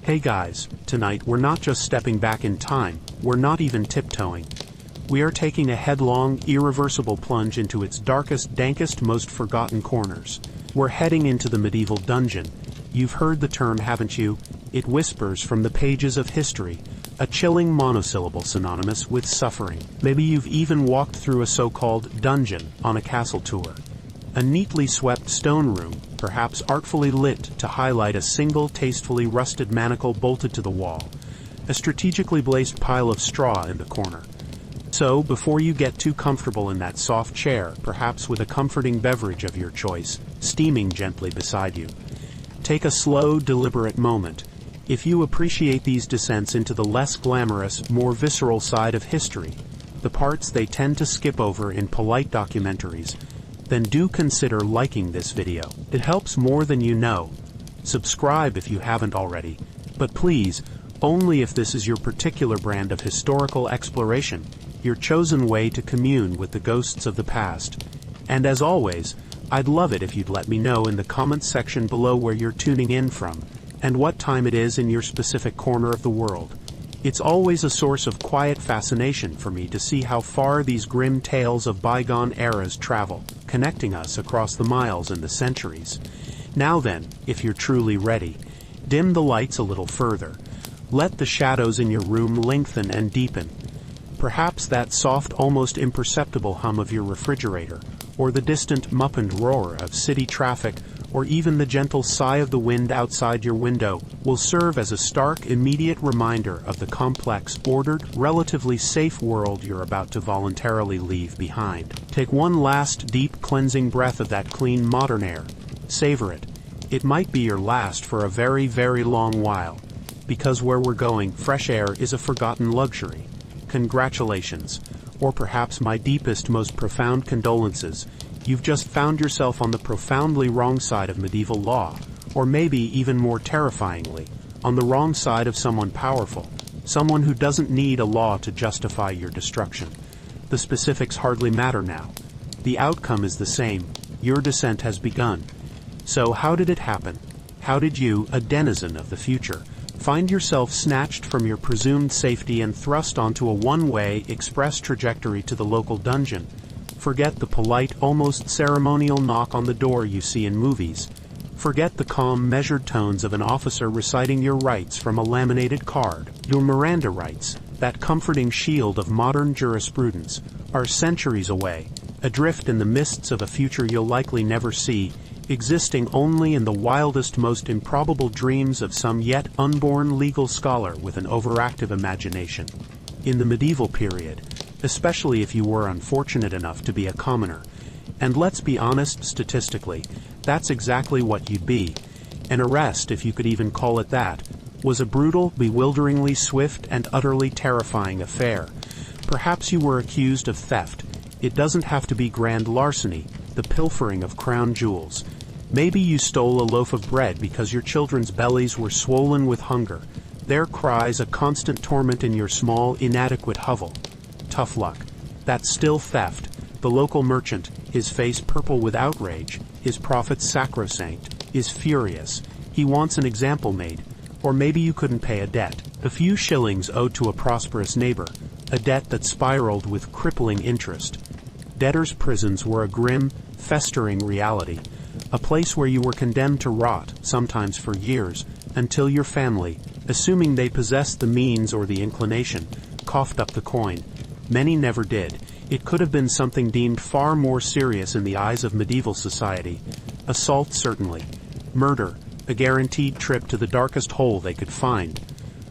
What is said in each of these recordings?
Hey guys, tonight we're not just stepping back in time, we're not even tiptoeing. We are taking a headlong, irreversible plunge into its darkest, dankest, most forgotten corners. We're heading into the medieval dungeon. You've heard the term, haven't you? It whispers from the pages of history, a chilling monosyllable synonymous with suffering. Maybe you've even walked through a so-called dungeon on a castle tour. A neatly swept stone room, perhaps artfully lit to highlight a single tastefully rusted manacle bolted to the wall. A strategically placed pile of straw in the corner. So, before you get too comfortable in that soft chair, perhaps with a comforting beverage of your choice, steaming gently beside you, take a slow, deliberate moment. If you appreciate these descents into the less glamorous, more visceral side of history, the parts they tend to skip over in polite documentaries, then do consider liking this video. It helps more than you know. Subscribe if you haven't already, but please, only if this is your particular brand of historical exploration, your chosen way to commune with the ghosts of the past. And as always, I'd love it if you'd let me know in the comments section below where you're tuning in from, and what time it is in your specific corner of the world. It's always a source of quiet fascination for me to see how far these grim tales of bygone eras travel, connecting us across the miles and the centuries. Now then, if you're truly ready, dim the lights a little further. Let the shadows in your room lengthen and deepen. Perhaps that soft, almost imperceptible hum of your refrigerator, or the distant muffled roar of city traffic, or even the gentle sigh of the wind outside your window, will serve as a stark, immediate reminder of the complex, ordered, relatively safe world you're about to voluntarily leave behind. Take one last, deep, cleansing breath of that clean, modern air. Savor it. It might be your last for a very, very long while. Because where we're going, fresh air is a forgotten luxury. Congratulations, or perhaps my deepest, most profound condolences. You've just found yourself on the profoundly wrong side of medieval law, or maybe even more terrifyingly, on the wrong side of someone powerful, someone who doesn't need a law to justify your destruction. The specifics hardly matter now. The outcome is the same. Your descent has begun. So how did it happen? How did you, a denizen of the future, find yourself snatched from your presumed safety and thrust onto a one-way, express trajectory to the local dungeon? Forget the polite, almost ceremonial knock on the door you see in movies. Forget the calm, measured tones of an officer reciting your rights from a laminated card. Your Miranda rights, that comforting shield of modern jurisprudence, are centuries away, adrift in the mists of a future you'll likely never see, existing only in the wildest, most improbable dreams of some yet unborn legal scholar with an overactive imagination. In the medieval period, especially if you were unfortunate enough to be a commoner, and let's be honest, statistically, that's exactly what you'd be. An arrest, if you could even call it that, was a brutal, bewilderingly swift and utterly terrifying affair. Perhaps you were accused of theft. It doesn't have to be grand larceny, the pilfering of crown jewels. Maybe you stole a loaf of bread because your children's bellies were swollen with hunger, their cries a constant torment in your small, inadequate hovel. Tough luck. That's still theft. The local merchant, his face purple with outrage, his profits sacrosanct, is furious. He wants an example made. Or maybe you couldn't pay a debt. A few shillings owed to a prosperous neighbor, a debt that spiraled with crippling interest. Debtors' prisons were a grim, festering reality, a place where you were condemned to rot, sometimes for years, until your family, assuming they possessed the means or the inclination, coughed up the coin. Many never did. It could have been something deemed far more serious in the eyes of medieval society. Assault, certainly. Murder, a guaranteed trip to the darkest hole they could find.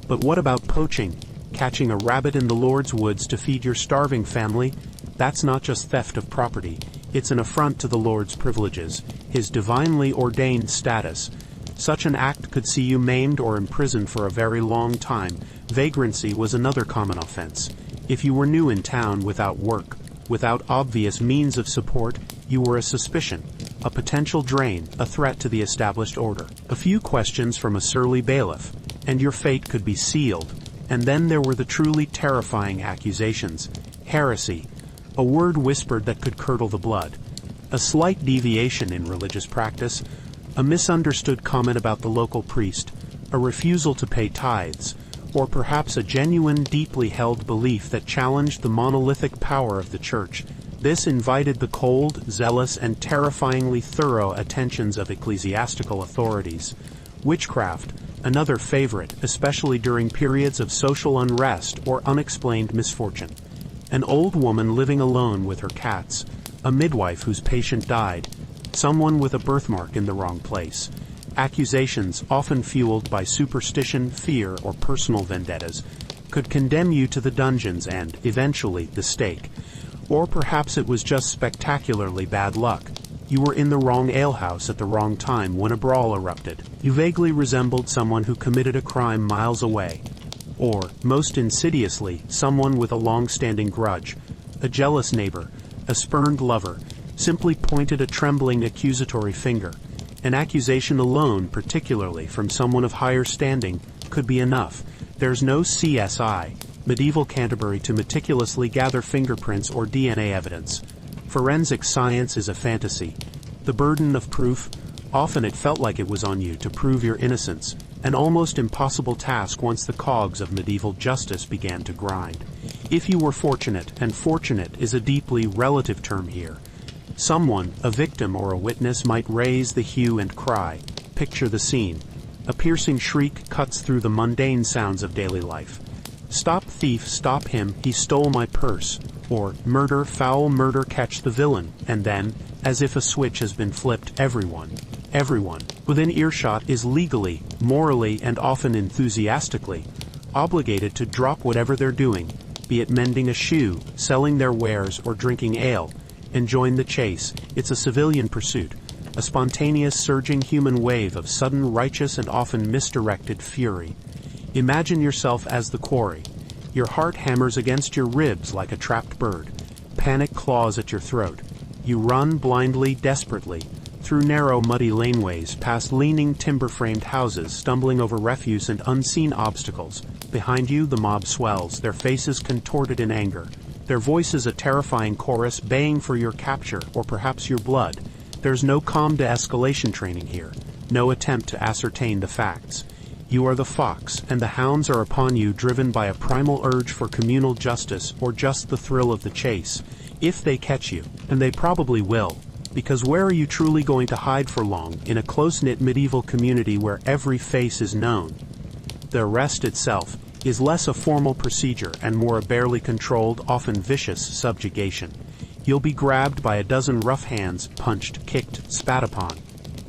But what about poaching? Catching a rabbit in the Lord's woods to feed your starving family? That's not just theft of property. It's an affront to the Lord's privileges, his divinely ordained status. Such an act could see you maimed or imprisoned for a very long time. Vagrancy was another common offense. If you were new in town, without work, without obvious means of support, you were a suspicion, a potential drain, a threat to the established order. A few questions from a surly bailiff, and your fate could be sealed. And then there were the truly terrifying accusations. Heresy, a word whispered that could curdle the blood. A slight deviation in religious practice, a misunderstood comment about the local priest, a refusal to pay tithes, or perhaps a genuine, deeply held belief that challenged the monolithic power of the church. This invited the cold, zealous, and terrifyingly thorough attentions of ecclesiastical authorities. Witchcraft, another favorite, especially during periods of social unrest or unexplained misfortune. An old woman living alone with her cats, a midwife whose patient died, someone with a birthmark in the wrong place. Accusations, often fueled by superstition, fear, or personal vendettas, could condemn you to the dungeons and, eventually, the stake. Or perhaps it was just spectacularly bad luck. You were in the wrong alehouse at the wrong time when a brawl erupted. You vaguely resembled someone who committed a crime miles away. Or, most insidiously, someone with a long-standing grudge, a jealous neighbor, a spurned lover, simply pointed a trembling accusatory finger. An accusation alone, particularly from someone of higher standing, could be enough. There's no CSI, medieval Canterbury, to meticulously gather fingerprints or DNA evidence. Forensic science is a fantasy. The burden of proof, often it felt like it was on you to prove your innocence, an almost impossible task once the cogs of medieval justice began to grind. If you were fortunate, and fortunate is a deeply relative term here, someone, a victim or a witness, might raise the hue and cry. Picture the scene. A piercing shriek cuts through the mundane sounds of daily life. "Stop thief, stop him, he stole my purse." Or, "Murder, foul murder, catch the villain." And then, as if a switch has been flipped, everyone within earshot is legally, morally, and often enthusiastically obligated to drop whatever they're doing, be it mending a shoe, selling their wares, or drinking ale, and join the chase. It's a civilian pursuit, a spontaneous, surging human wave of sudden, righteous, and often misdirected fury. Imagine yourself as the quarry. Your heart hammers against your ribs like a trapped bird. Panic claws at your throat. You run blindly, desperately, through narrow, muddy laneways, past leaning, timber-framed houses, stumbling over refuse and unseen obstacles. Behind you, the mob swells, their faces contorted in anger, their voices a terrifying chorus baying for your capture, or perhaps your blood. There's no calm de-escalation training here, no attempt to ascertain the facts. You are the fox, and the hounds are upon you, driven by a primal urge for communal justice or just the thrill of the chase. If they catch you, and they probably will, because where are you truly going to hide for long in a close-knit medieval community where every face is known? The arrest itself is less a formal procedure and more a barely controlled, often vicious subjugation. You'll be grabbed by a dozen rough hands, punched, kicked, spat upon.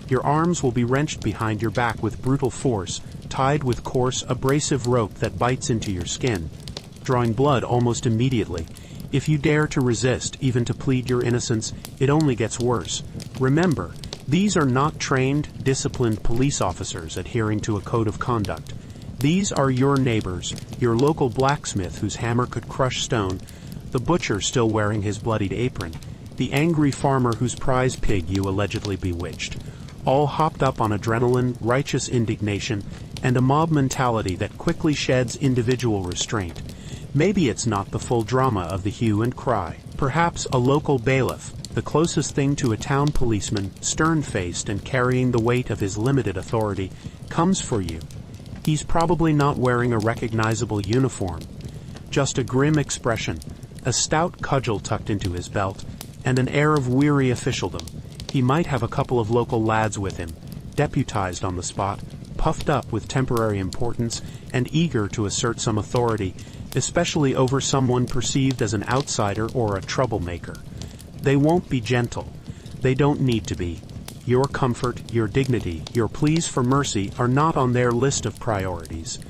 Your arms will be wrenched behind your back with brutal force, tied with coarse, abrasive rope that bites into your skin, drawing blood almost immediately. If you dare to resist, even to plead your innocence, it only gets worse. Remember, these are not trained, disciplined police officers adhering to a code of conduct. These are your neighbors, your local blacksmith whose hammer could crush stone, the butcher still wearing his bloodied apron, the angry farmer whose prize pig you allegedly bewitched, all hopped up on adrenaline, righteous indignation, and a mob mentality that quickly sheds individual restraint. Maybe it's not the full drama of the hue and cry. Perhaps a local bailiff, the closest thing to a town policeman, stern-faced and carrying the weight of his limited authority, comes for you. He's probably not wearing a recognizable uniform, just a grim expression, a stout cudgel tucked into his belt, and an air of weary officialdom. He might have a couple of local lads with him, deputized on the spot, puffed up with temporary importance, and eager to assert some authority, especially over someone perceived as an outsider or a troublemaker. They won't be gentle. They don't need to be. Your comfort, your dignity, your pleas for mercy are not on their list of priorities.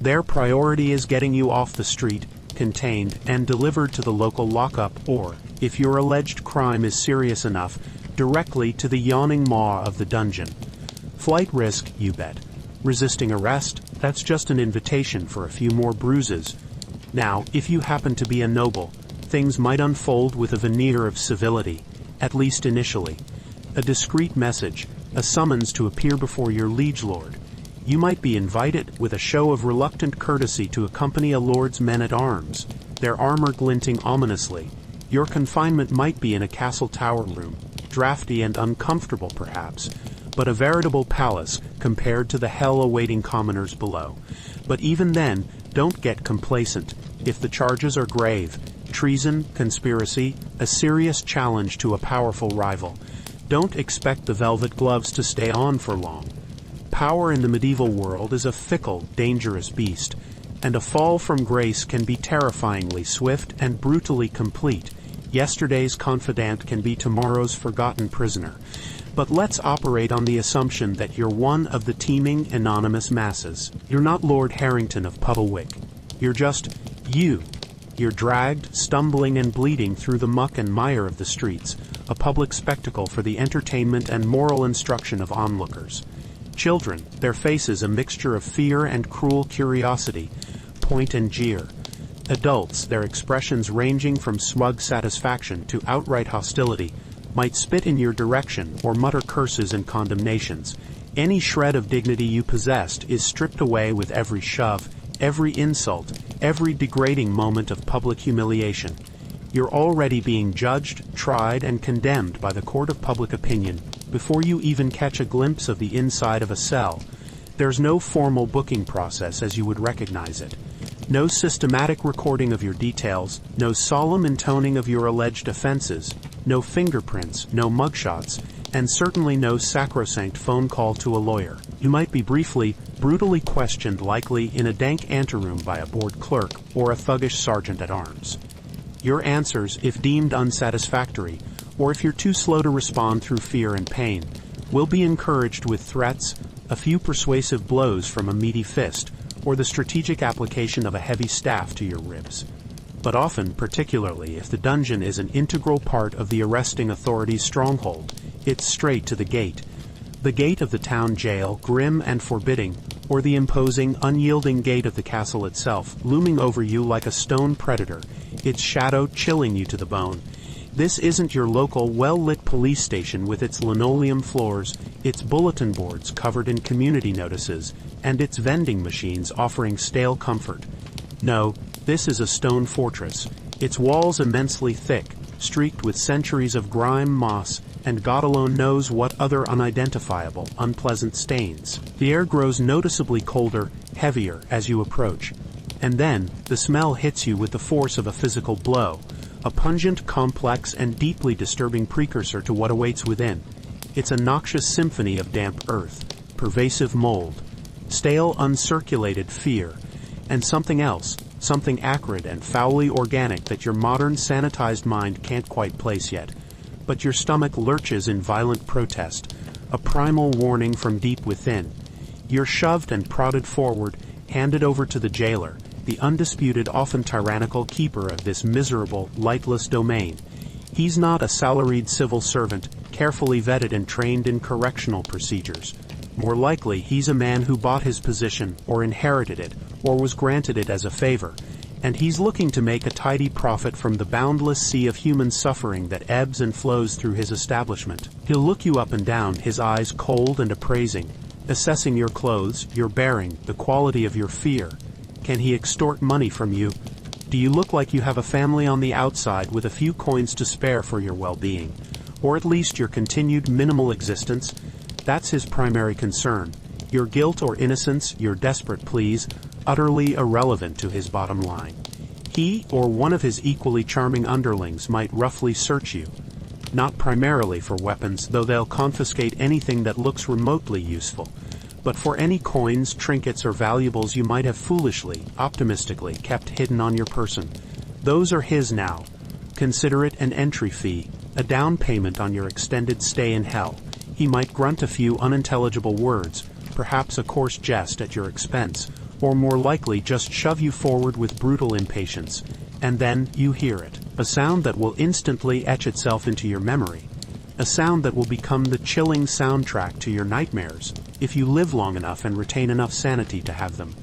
Their priority is getting you off the street, contained, and delivered to the local lockup, or, if your alleged crime is serious enough, directly to the yawning maw of the dungeon. Flight risk, you bet. Resisting arrest, that's just an invitation for a few more bruises. Now, if you happen to be a noble, things might unfold with a veneer of civility, at least initially. A discreet message, a summons to appear before your liege lord. You might be invited, with a show of reluctant courtesy, to accompany a lord's men-at-arms, their armor glinting ominously. Your confinement might be in a castle tower room, drafty and uncomfortable perhaps, but a veritable palace compared to the hell awaiting commoners below. But even then, don't get complacent. If the charges are grave, treason, conspiracy, a serious challenge to a powerful rival, don't expect the velvet gloves to stay on for long. Power in the medieval world is a fickle, dangerous beast, and a fall from grace can be terrifyingly swift and brutally complete. Yesterday's confidant can be tomorrow's forgotten prisoner. But let's operate on the assumption that you're one of the teeming, anonymous masses. You're not Lord Harrington of Puddlewick. You're just you. You're dragged, stumbling and bleeding through the muck and mire of the streets, a public spectacle for the entertainment and moral instruction of onlookers. Children, their faces a mixture of fear and cruel curiosity, point and jeer. Adults, their expressions ranging from smug satisfaction to outright hostility, might spit in your direction or mutter curses and condemnations. Any shred of dignity you possessed is stripped away with every shove, every insult, every degrading moment of public humiliation. You're already being judged, tried, and condemned by the court of public opinion before you even catch a glimpse of the inside of a cell. There's no formal booking process as you would recognize it. No systematic recording of your details, no solemn intoning of your alleged offenses, no fingerprints, no mugshots, and certainly no sacrosanct phone call to a lawyer. You might be briefly, brutally questioned, likely in a dank anteroom by a bored clerk or a thuggish sergeant-at-arms. Your answers, if deemed unsatisfactory, or if you're too slow to respond through fear and pain, will be encouraged with threats, a few persuasive blows from a meaty fist, or the strategic application of a heavy staff to your ribs. But often, particularly if the dungeon is an integral part of the arresting authority's stronghold, it's straight to the gate. The gate of the town jail, grim and forbidding, or the imposing, unyielding gate of the castle itself, looming over you like a stone predator, its shadow chilling you to the bone. This isn't your local, well-lit police station with its linoleum floors, its bulletin boards covered in community notices, and its vending machines offering stale comfort. No, this is a stone fortress, its walls immensely thick, streaked with centuries of grime, moss, and God alone knows what other unidentifiable, unpleasant stains. The air grows noticeably colder, heavier, as you approach. And then, the smell hits you with the force of a physical blow, a pungent, complex, and deeply disturbing precursor to what awaits within. It's a noxious symphony of damp earth, pervasive mold, stale, uncirculated fear, and something else, something acrid and foully organic that your modern, sanitized mind can't quite place yet. But your stomach lurches in violent protest, a primal warning from deep within. You're shoved and prodded forward, handed over to the jailer, the undisputed, often tyrannical keeper of this miserable, lightless domain. He's not a salaried civil servant, carefully vetted and trained in correctional procedures. More likely, he's a man who bought his position, or inherited it, or was granted it as a favor, and he's looking to make a tidy profit from the boundless sea of human suffering that ebbs and flows through his establishment. He'll look you up and down, his eyes cold and appraising, assessing your clothes, your bearing, the quality of your fear. Can he extort money from you? Do you look like you have a family on the outside with a few coins to spare for your well-being? Or at least your continued minimal existence? That's his primary concern. Your guilt or innocence, your desperate pleas, utterly irrelevant to his bottom line. He or one of his equally charming underlings might roughly search you. Not primarily for weapons, though they'll confiscate anything that looks remotely useful, but for any coins, trinkets, or valuables you might have foolishly, optimistically kept hidden on your person. Those are his now. Consider it an entry fee, a down payment on your extended stay in hell. He might grunt a few unintelligible words, perhaps a coarse jest at your expense, or more likely just shove you forward with brutal impatience. And then you hear it, a sound that will instantly etch itself into your memory. A sound that will become the chilling soundtrack to your nightmares, if you live long enough and retain enough sanity to have them.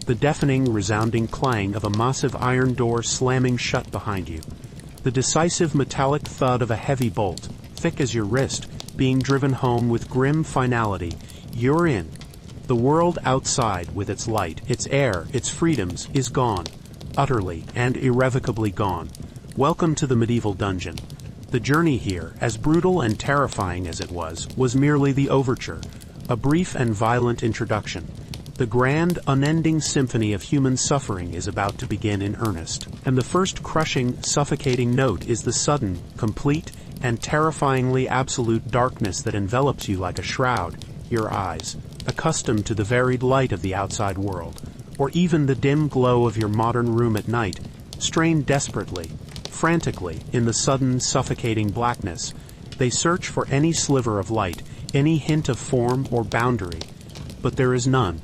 The deafening, resounding clang of a massive iron door slamming shut behind you. The decisive metallic thud of a heavy bolt, thick as your wrist, being driven home with grim finality. You're in. The world outside, with its light, its air, its freedoms, is gone. Utterly and irrevocably gone. Welcome to the medieval dungeon. The journey here, as brutal and terrifying as it was merely the overture, a brief and violent introduction. The grand, unending symphony of human suffering is about to begin in earnest, and the first crushing, suffocating note is the sudden, complete, and terrifyingly absolute darkness that envelops you like a shroud. Your eyes, accustomed to the varied light of the outside world, or even the dim glow of your modern room at night, strain desperately, frantically, in the sudden, suffocating blackness. They search for any sliver of light, any hint of form or boundary, but there is none.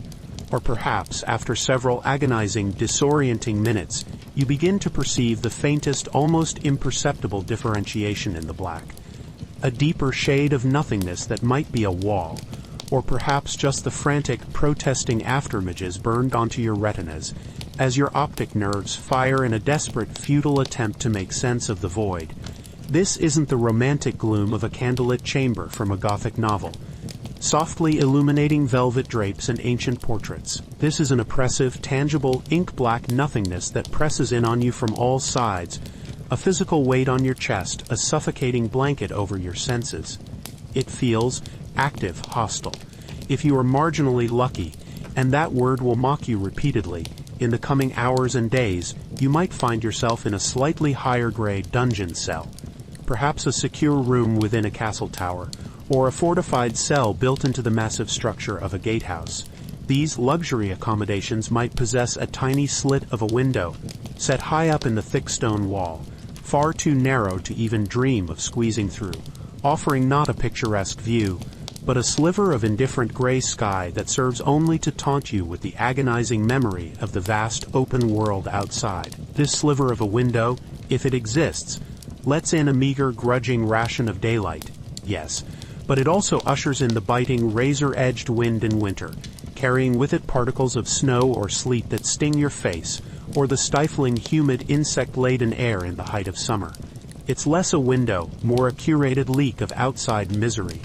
Or perhaps, after several agonizing, disorienting minutes, you begin to perceive the faintest, almost imperceptible differentiation in the black. A deeper shade of nothingness that might be a wall, or perhaps just the frantic, protesting afterimages burned onto your retinas, as your optic nerves fire in a desperate, futile attempt to make sense of the void. This isn't the romantic gloom of a candlelit chamber from a Gothic novel, softly illuminating velvet drapes and ancient portraits. This is an oppressive, tangible, ink-black nothingness that presses in on you from all sides, a physical weight on your chest, a suffocating blanket over your senses. It feels active, hostile. If you are marginally lucky, and that word will mock you repeatedly, in the coming hours and days, you might find yourself in a slightly higher-grade dungeon cell, perhaps a secure room within a castle tower, or a fortified cell built into the massive structure of a gatehouse. These luxury accommodations might possess a tiny slit of a window, set high up in the thick stone wall, far too narrow to even dream of squeezing through, offering not a picturesque view, but a sliver of indifferent gray sky that serves only to taunt you with the agonizing memory of the vast open world outside. This sliver of a window, if it exists, lets in a meager, grudging ration of daylight, yes, but it also ushers in the biting, razor-edged wind in winter, carrying with it particles of snow or sleet that sting your face, or the stifling, humid, insect-laden air in the height of summer. It's less a window, more a curated leak of outside misery,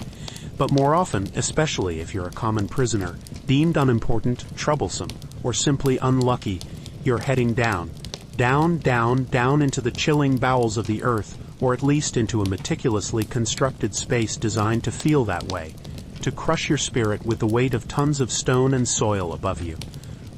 but more often, especially if you're a common prisoner, deemed unimportant, troublesome, or simply unlucky, you're heading down, down, down, down into the chilling bowels of the earth, or at least into a meticulously constructed space designed to feel that way, to crush your spirit with the weight of tons of stone and soil above you.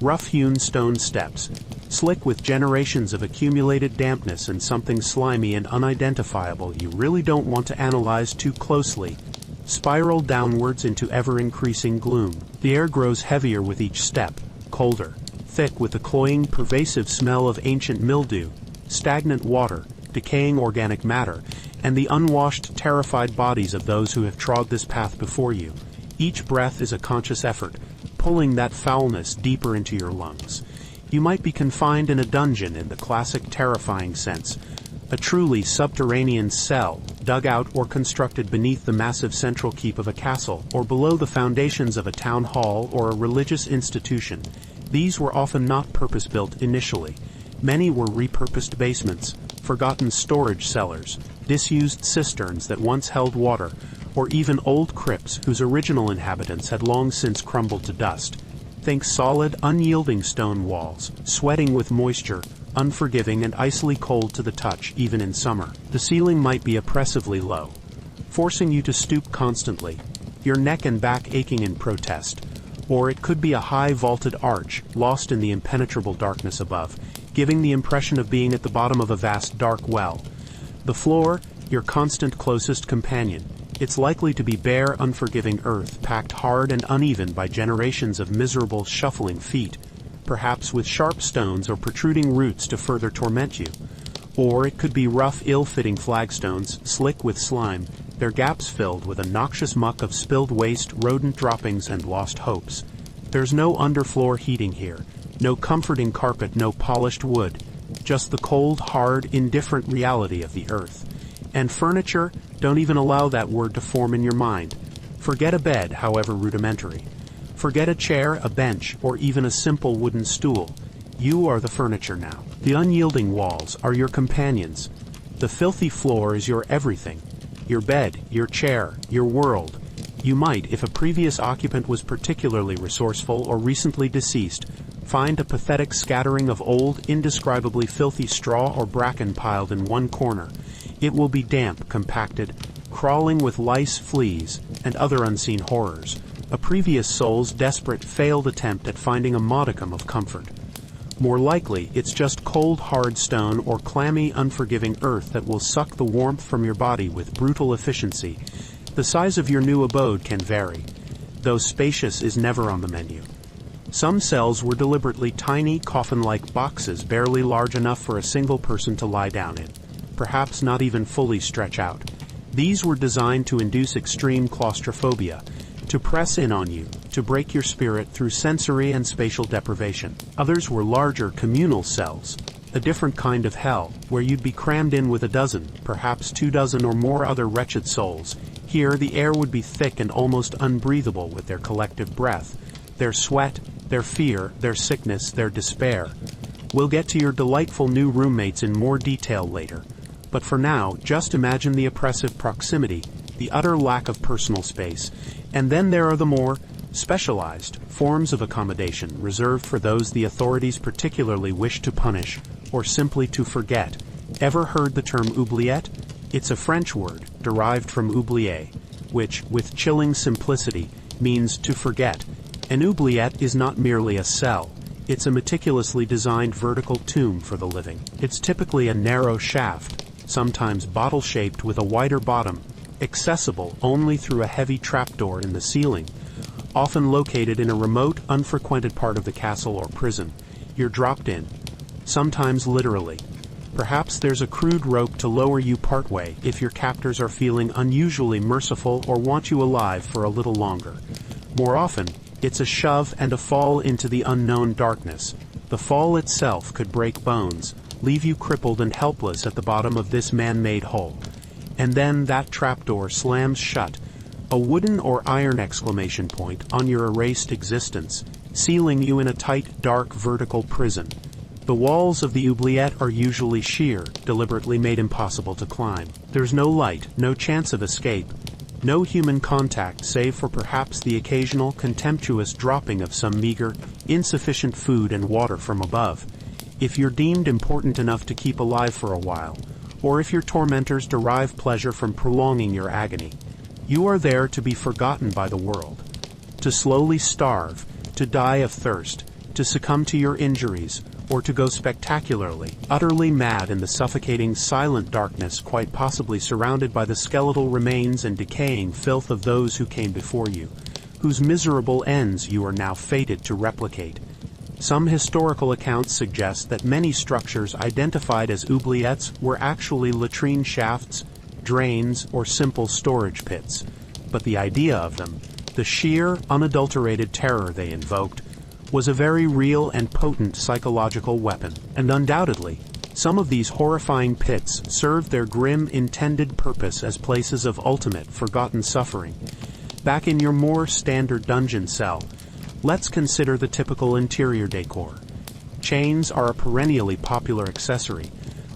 Rough-hewn stone steps, slick with generations of accumulated dampness and something slimy and unidentifiable you really don't want to analyze too closely, spiral downwards into ever-increasing gloom. The air grows heavier with each step, colder, thick with the cloying, pervasive smell of ancient mildew, stagnant water, decaying organic matter, and the unwashed, terrified bodies of those who have trod this path before you. Each breath is a conscious effort, pulling that foulness deeper into your lungs. You might be confined in a dungeon in the classic terrifying sense, a truly subterranean cell, dug out or constructed beneath the massive central keep of a castle, or below the foundations of a town hall or a religious institution. These were often not purpose-built initially. Many were repurposed basements, forgotten storage cellars, disused cisterns that once held water, or even old crypts whose original inhabitants had long since crumbled to dust. Think solid, unyielding stone walls, sweating with moisture, unforgiving and icily cold to the touch even in summer. The ceiling might be oppressively low, forcing you to stoop constantly, your neck and back aching in protest. Or it could be a high vaulted arch, lost in the impenetrable darkness above, giving the impression of being at the bottom of a vast dark well. The floor, your constant closest companion. It's likely to be bare, unforgiving earth, packed hard and uneven by generations of miserable, shuffling feet, perhaps with sharp stones or protruding roots to further torment you. Or it could be rough, ill-fitting flagstones, slick with slime, their gaps filled with a noxious muck of spilled waste, rodent droppings, and lost hopes. There's no underfloor heating here, no comforting carpet, no polished wood, just the cold, hard, indifferent reality of the earth. And furniture, don't even allow that word to form in your mind. Forget a bed, however rudimentary. Forget a chair, a bench, or even a simple wooden stool. You are the furniture now. The unyielding walls are your companions. The filthy floor is your everything. Your bed, your chair, your world. You might, if a previous occupant was particularly resourceful or recently deceased, find a pathetic scattering of old, indescribably filthy straw or bracken piled in one corner. It will be damp, compacted, crawling with lice, fleas, and other unseen horrors, a previous soul's desperate failed attempt at finding a modicum of comfort. More likely, it's just cold, hard stone or clammy, unforgiving earth that will suck the warmth from your body with brutal efficiency. The size of your new abode can vary, though spacious is never on the menu. Some cells were deliberately tiny, coffin-like boxes barely large enough for a single person to lie down in, perhaps not even fully stretch out. These were designed to induce extreme claustrophobia, to press in on you, to break your spirit through sensory and spatial deprivation. Others were larger, communal cells, a different kind of hell, where you'd be crammed in with a dozen, perhaps 24 or more other wretched souls. Here the air would be thick and almost unbreathable with their collective breath, their sweat, their fear, their sickness, their despair. We'll get to your delightful new roommates in more detail later, but for now, just imagine the oppressive proximity, the utter lack of personal space, and then there are the more specialized forms of accommodation reserved for those the authorities particularly wish to punish, or simply to forget. Ever heard the term oubliette? It's a French word, derived from oublier, which, with chilling simplicity, means to forget. An oubliette is not merely a cell. It's a meticulously designed vertical tomb for the living. It's typically a narrow shaft, sometimes bottle-shaped with a wider bottom, accessible only through a heavy trapdoor in the ceiling, often located in a remote, unfrequented part of the castle or prison. You're dropped in, sometimes literally. Perhaps there's a crude rope to lower you partway if your captors are feeling unusually merciful or want you alive for a little longer. More often, it's a shove and a fall into the unknown darkness. The fall itself could break bones, leave you crippled and helpless at the bottom of this man-made hole. And then that trapdoor slams shut, a wooden or iron exclamation point on your erased existence, sealing you in a tight, dark, vertical prison. The walls of the oubliette are usually sheer, deliberately made impossible to climb. There's no light, no chance of escape, no human contact save for perhaps the occasional contemptuous dropping of some meager, insufficient food and water from above. If you're deemed important enough to keep alive for a while, or if your tormentors derive pleasure from prolonging your agony, you are there to be forgotten by the world, to slowly starve, to die of thirst, to succumb to your injuries, or to go spectacularly, utterly mad in the suffocating, silent darkness, quite possibly surrounded by the skeletal remains and decaying filth of those who came before you, whose miserable ends you are now fated to replicate. Some historical accounts suggest that many structures identified as oubliettes were actually latrine shafts, drains, or simple storage pits, but the idea of them, the sheer, unadulterated terror they invoked, was a very real and potent psychological weapon. And undoubtedly, some of these horrifying pits served their grim intended purpose as places of ultimate forgotten suffering. Back in your more standard dungeon cell, let's consider the typical interior decor. Chains are a perennially popular accessory,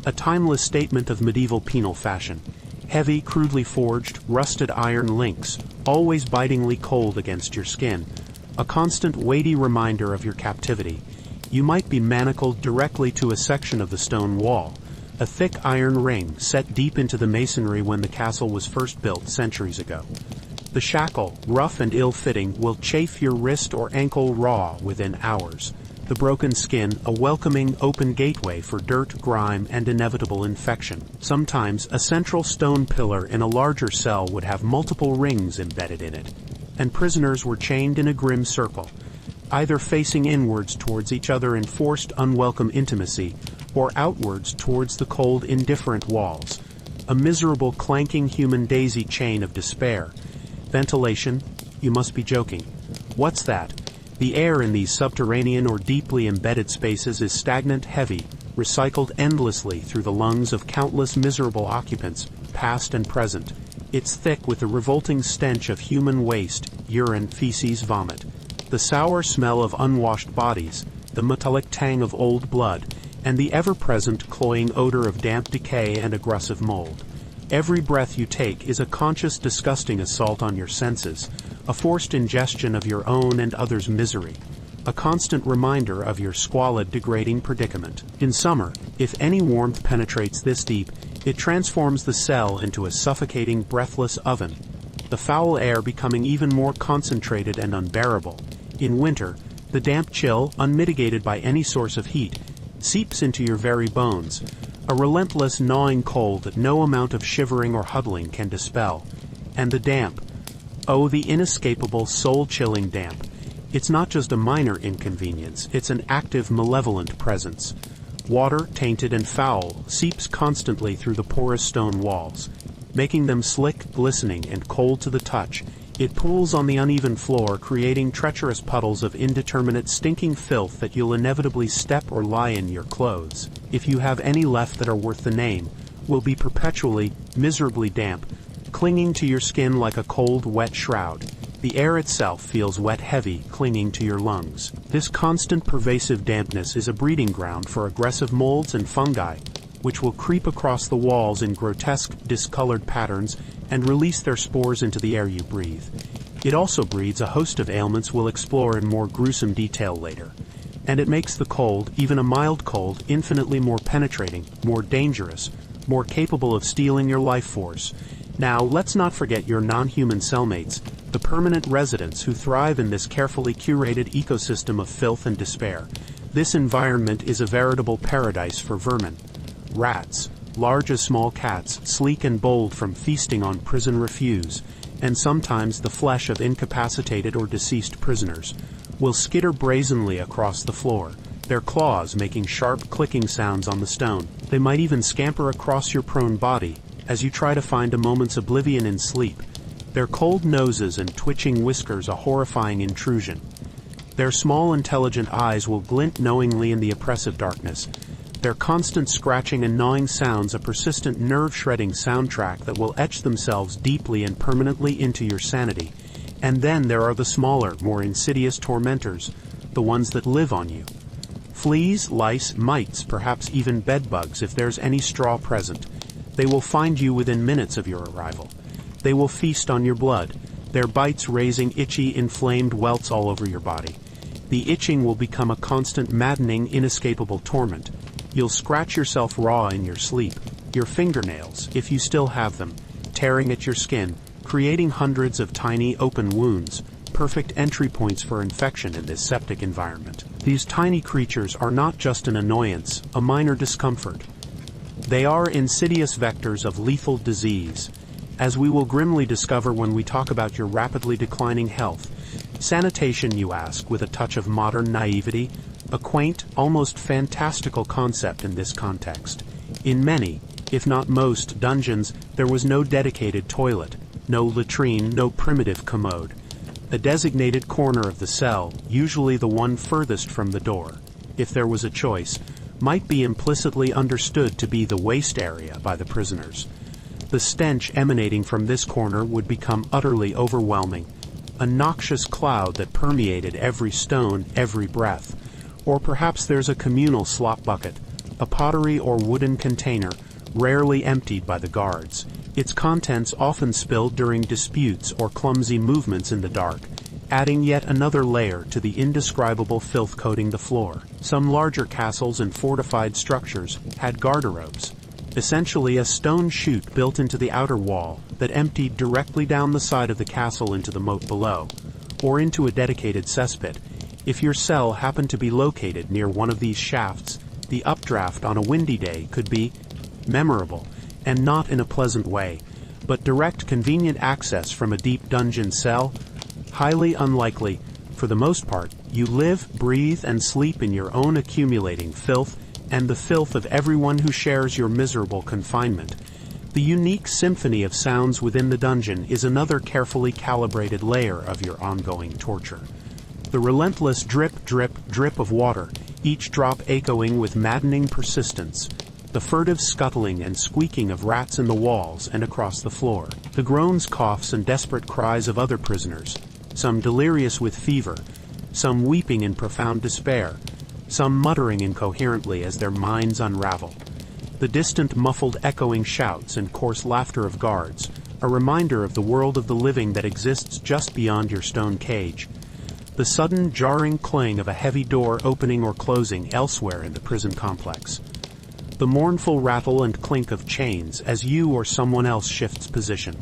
a timeless statement of medieval penal fashion. Heavy, crudely forged, rusted iron links, always bitingly cold against your skin, a constant weighty reminder of your captivity. You might be manacled directly to a section of the stone wall, a thick iron ring set deep into the masonry when the castle was first built centuries ago. The shackle, rough and ill-fitting, will chafe your wrist or ankle raw within hours. The broken skin, a welcoming, open gateway for dirt, grime, and inevitable infection. Sometimes, a central stone pillar in a larger cell would have multiple rings embedded in it, and prisoners were chained in a grim circle, either facing inwards towards each other in forced, unwelcome intimacy, or outwards towards the cold, indifferent walls. A miserable, clanking human daisy chain of despair. Ventilation? You must be joking. What's that? The air in these subterranean or deeply embedded spaces is stagnant, heavy, recycled endlessly through the lungs of countless miserable occupants, past and present. It's thick with the revolting stench of human waste, urine, feces, vomit, the sour smell of unwashed bodies, the metallic tang of old blood, and the ever-present cloying odor of damp decay and aggressive mold. Every breath you take is a conscious, disgusting assault on your senses, a forced ingestion of your own and others' misery, a constant reminder of your squalid, degrading predicament. In summer, if any warmth penetrates this deep, It transforms the cell into a suffocating, breathless oven, the foul air becoming even more concentrated and unbearable. In winter, the damp chill, unmitigated by any source of heat, seeps into your very bones, a relentless gnawing cold that no amount of shivering or huddling can dispel. And the damp. Oh, the inescapable, soul-chilling damp. It's not just a minor inconvenience, it's an active, malevolent presence. Water, tainted and foul, seeps constantly through the porous stone walls, making them slick, glistening, and cold to the touch. It pools on the uneven floor, creating treacherous puddles of indeterminate, stinking filth that you'll inevitably step or lie in your clothes, if you have any left that are worth the name, will be perpetually, miserably damp, clinging to your skin like a cold, wet shroud. The air itself feels wet, heavy, clinging to your lungs. This constant, pervasive dampness is a breeding ground for aggressive molds and fungi, which will creep across the walls in grotesque, discolored patterns and release their spores into the air you breathe. It also breeds a host of ailments we'll explore in more gruesome detail later. And it makes the cold, even a mild cold, infinitely more penetrating, more dangerous, more capable of stealing your life force. Now, let's not forget your non-human cellmates, the permanent residents who thrive in this carefully curated ecosystem of filth and despair. This environment is a veritable paradise for vermin. Rats, large as small cats, sleek and bold from feasting on prison refuse, and sometimes the flesh of incapacitated or deceased prisoners, will skitter brazenly across the floor, their claws making sharp clicking sounds on the stone. They might even scamper across your prone body as you try to find a moment's oblivion in sleep, their cold noses and twitching whiskers a horrifying intrusion. Their small, intelligent eyes will glint knowingly in the oppressive darkness, their constant scratching and gnawing sounds a persistent nerve-shredding soundtrack that will etch themselves deeply and permanently into your sanity. And then there are the smaller, more insidious tormentors, the ones that live on you. Fleas, lice, mites, perhaps even bedbugs if there's any straw present. They will find you within minutes of your arrival. They will feast on your blood, their bites raising itchy, inflamed welts all over your body. The itching will become a constant, maddening, inescapable torment. You'll scratch yourself raw in your sleep, your fingernails, if you still have them, tearing at your skin, creating hundreds of tiny open wounds, perfect entry points for infection in this septic environment. These tiny creatures are not just an annoyance, a minor discomfort. They are insidious vectors of lethal disease, as we will grimly discover when we talk about your rapidly declining health. Sanitation, you ask, with a touch of modern naivety, a quaint, almost fantastical concept in this context. In many, if not most, dungeons, there was no dedicated toilet, no latrine, no primitive commode. A designated corner of the cell, usually the one furthest from the door, if there was a choice, might be implicitly understood to be the waste area by the prisoners. The stench emanating from this corner would become utterly overwhelming, a noxious cloud that permeated every stone, every breath. Or perhaps there's a communal slop bucket, a pottery or wooden container, rarely emptied by the guards, its contents often spilled during disputes or clumsy movements in the dark, adding yet another layer to the indescribable filth coating the floor. Some larger castles and fortified structures had garderobes, essentially a stone chute built into the outer wall that emptied directly down the side of the castle into the moat below, or into a dedicated cesspit. If your cell happened to be located near one of these shafts, the updraft on a windy day could be memorable, and not in a pleasant way, but direct, convenient access from a deep dungeon cell, highly unlikely. For the most part, you live, breathe, and sleep in your own accumulating filth, and the filth of everyone who shares your miserable confinement. The unique symphony of sounds within the dungeon is another carefully calibrated layer of your ongoing torture. The relentless drip, drip, drip of water, each drop echoing with maddening persistence. The furtive scuttling and squeaking of rats in the walls and across the floor. The groans, coughs, and desperate cries of other prisoners, some delirious with fever, some weeping in profound despair, some muttering incoherently as their minds unravel. The distant, muffled, echoing shouts and coarse laughter of guards, a reminder of the world of the living that exists just beyond your stone cage. The sudden, jarring clang of a heavy door opening or closing elsewhere in the prison complex. the mournful rattle and clink of chains as you or someone else shifts position.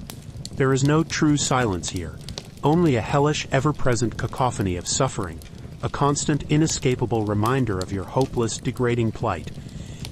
There is no true silence here, only a hellish, ever-present cacophony of suffering, a constant, inescapable reminder of your hopeless, degrading plight.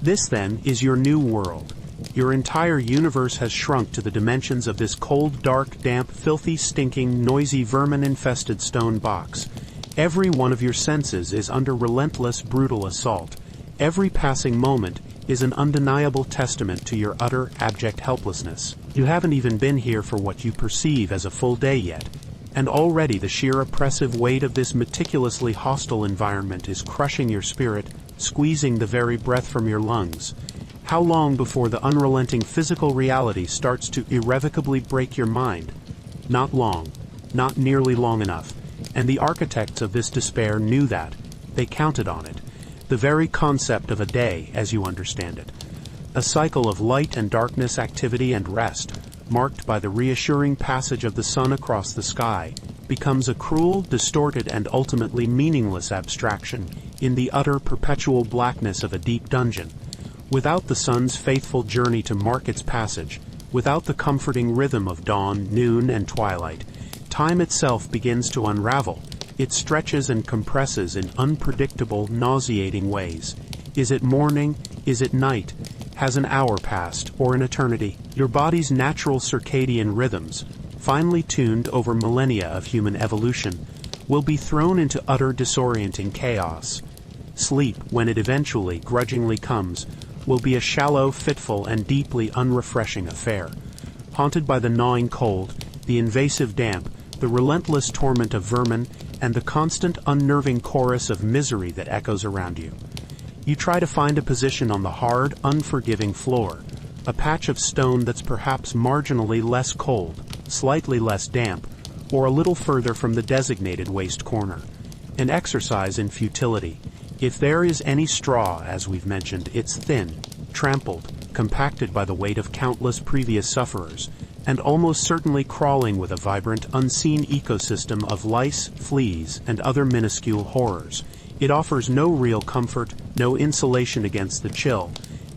This, then, is your new world. Your entire universe has shrunk to the dimensions of this cold, dark, damp, filthy, stinking, noisy, vermin-infested stone box. Every one of your senses is under relentless, brutal assault. Every passing moment is an undeniable testament to your utter, abject helplessness. You haven't even been here for what you perceive as a full day yet, and already the sheer oppressive weight of this meticulously hostile environment is crushing your spirit, squeezing the very breath from your lungs. How long before the unrelenting physical reality starts to irrevocably break your mind? Not long, not nearly long enough, and the architects of this despair knew that. They counted on it. The very concept of a day, as you understand it. A cycle of light and darkness, activity and rest, marked by the reassuring passage of the sun across the sky, becomes a cruel, distorted, and ultimately meaningless abstraction in the utter, perpetual blackness of a deep dungeon. Without the sun's faithful journey to mark its passage, without the comforting rhythm of dawn, noon, and twilight, time itself begins to unravel. It stretches and compresses in unpredictable, nauseating ways. Is it morning? Is it night? Has an hour passed, or an eternity? Your body's natural circadian rhythms, finely tuned over millennia of human evolution, will be thrown into utter disorienting chaos. Sleep, when it eventually, grudgingly comes, will be a shallow, fitful, and deeply unrefreshing affair. Haunted by the gnawing cold, the invasive damp, the relentless torment of vermin, and the constant, unnerving chorus of misery that echoes around you. You try to find a position on the hard, unforgiving floor, a patch of stone that's perhaps marginally less cold, slightly less damp, or a little further from the designated waste corner. An exercise in futility. If there is any straw, as we've mentioned, it's thin, trampled, compacted by the weight of countless previous sufferers, and almost certainly crawling with a vibrant, unseen ecosystem of lice, fleas, and other minuscule horrors. It offers no real comfort, no insulation against the chill,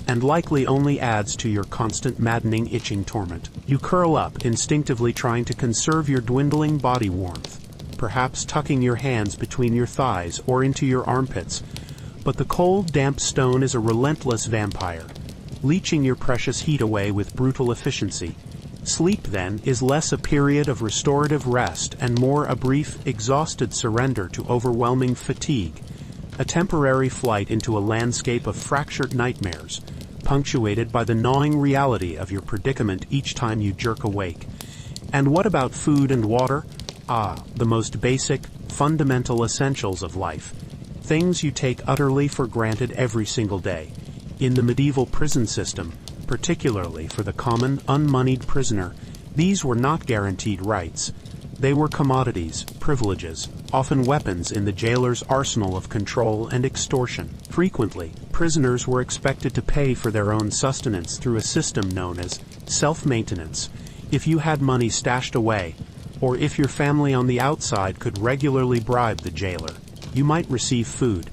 and likely only adds to your constant maddening itching torment. You curl up, instinctively trying to conserve your dwindling body warmth, perhaps tucking your hands between your thighs or into your armpits. But the cold, damp stone is a relentless vampire, leeching your precious heat away with brutal efficiency. Sleep, then, is less a period of restorative rest and more a brief, exhausted surrender to overwhelming fatigue, a temporary flight into a landscape of fractured nightmares, punctuated by the gnawing reality of your predicament each time you jerk awake. And what about food and water? The most basic, fundamental essentials of life. Things you take utterly for granted every single day. In the medieval prison system, particularly for the common, unmoneyed prisoner, these were not guaranteed rights. They were commodities, privileges, often weapons in the jailer's arsenal of control and extortion. Frequently, prisoners were expected to pay for their own sustenance through a system known as self-maintenance. If you had money stashed away, or if your family on the outside could regularly bribe the jailer, you might receive food.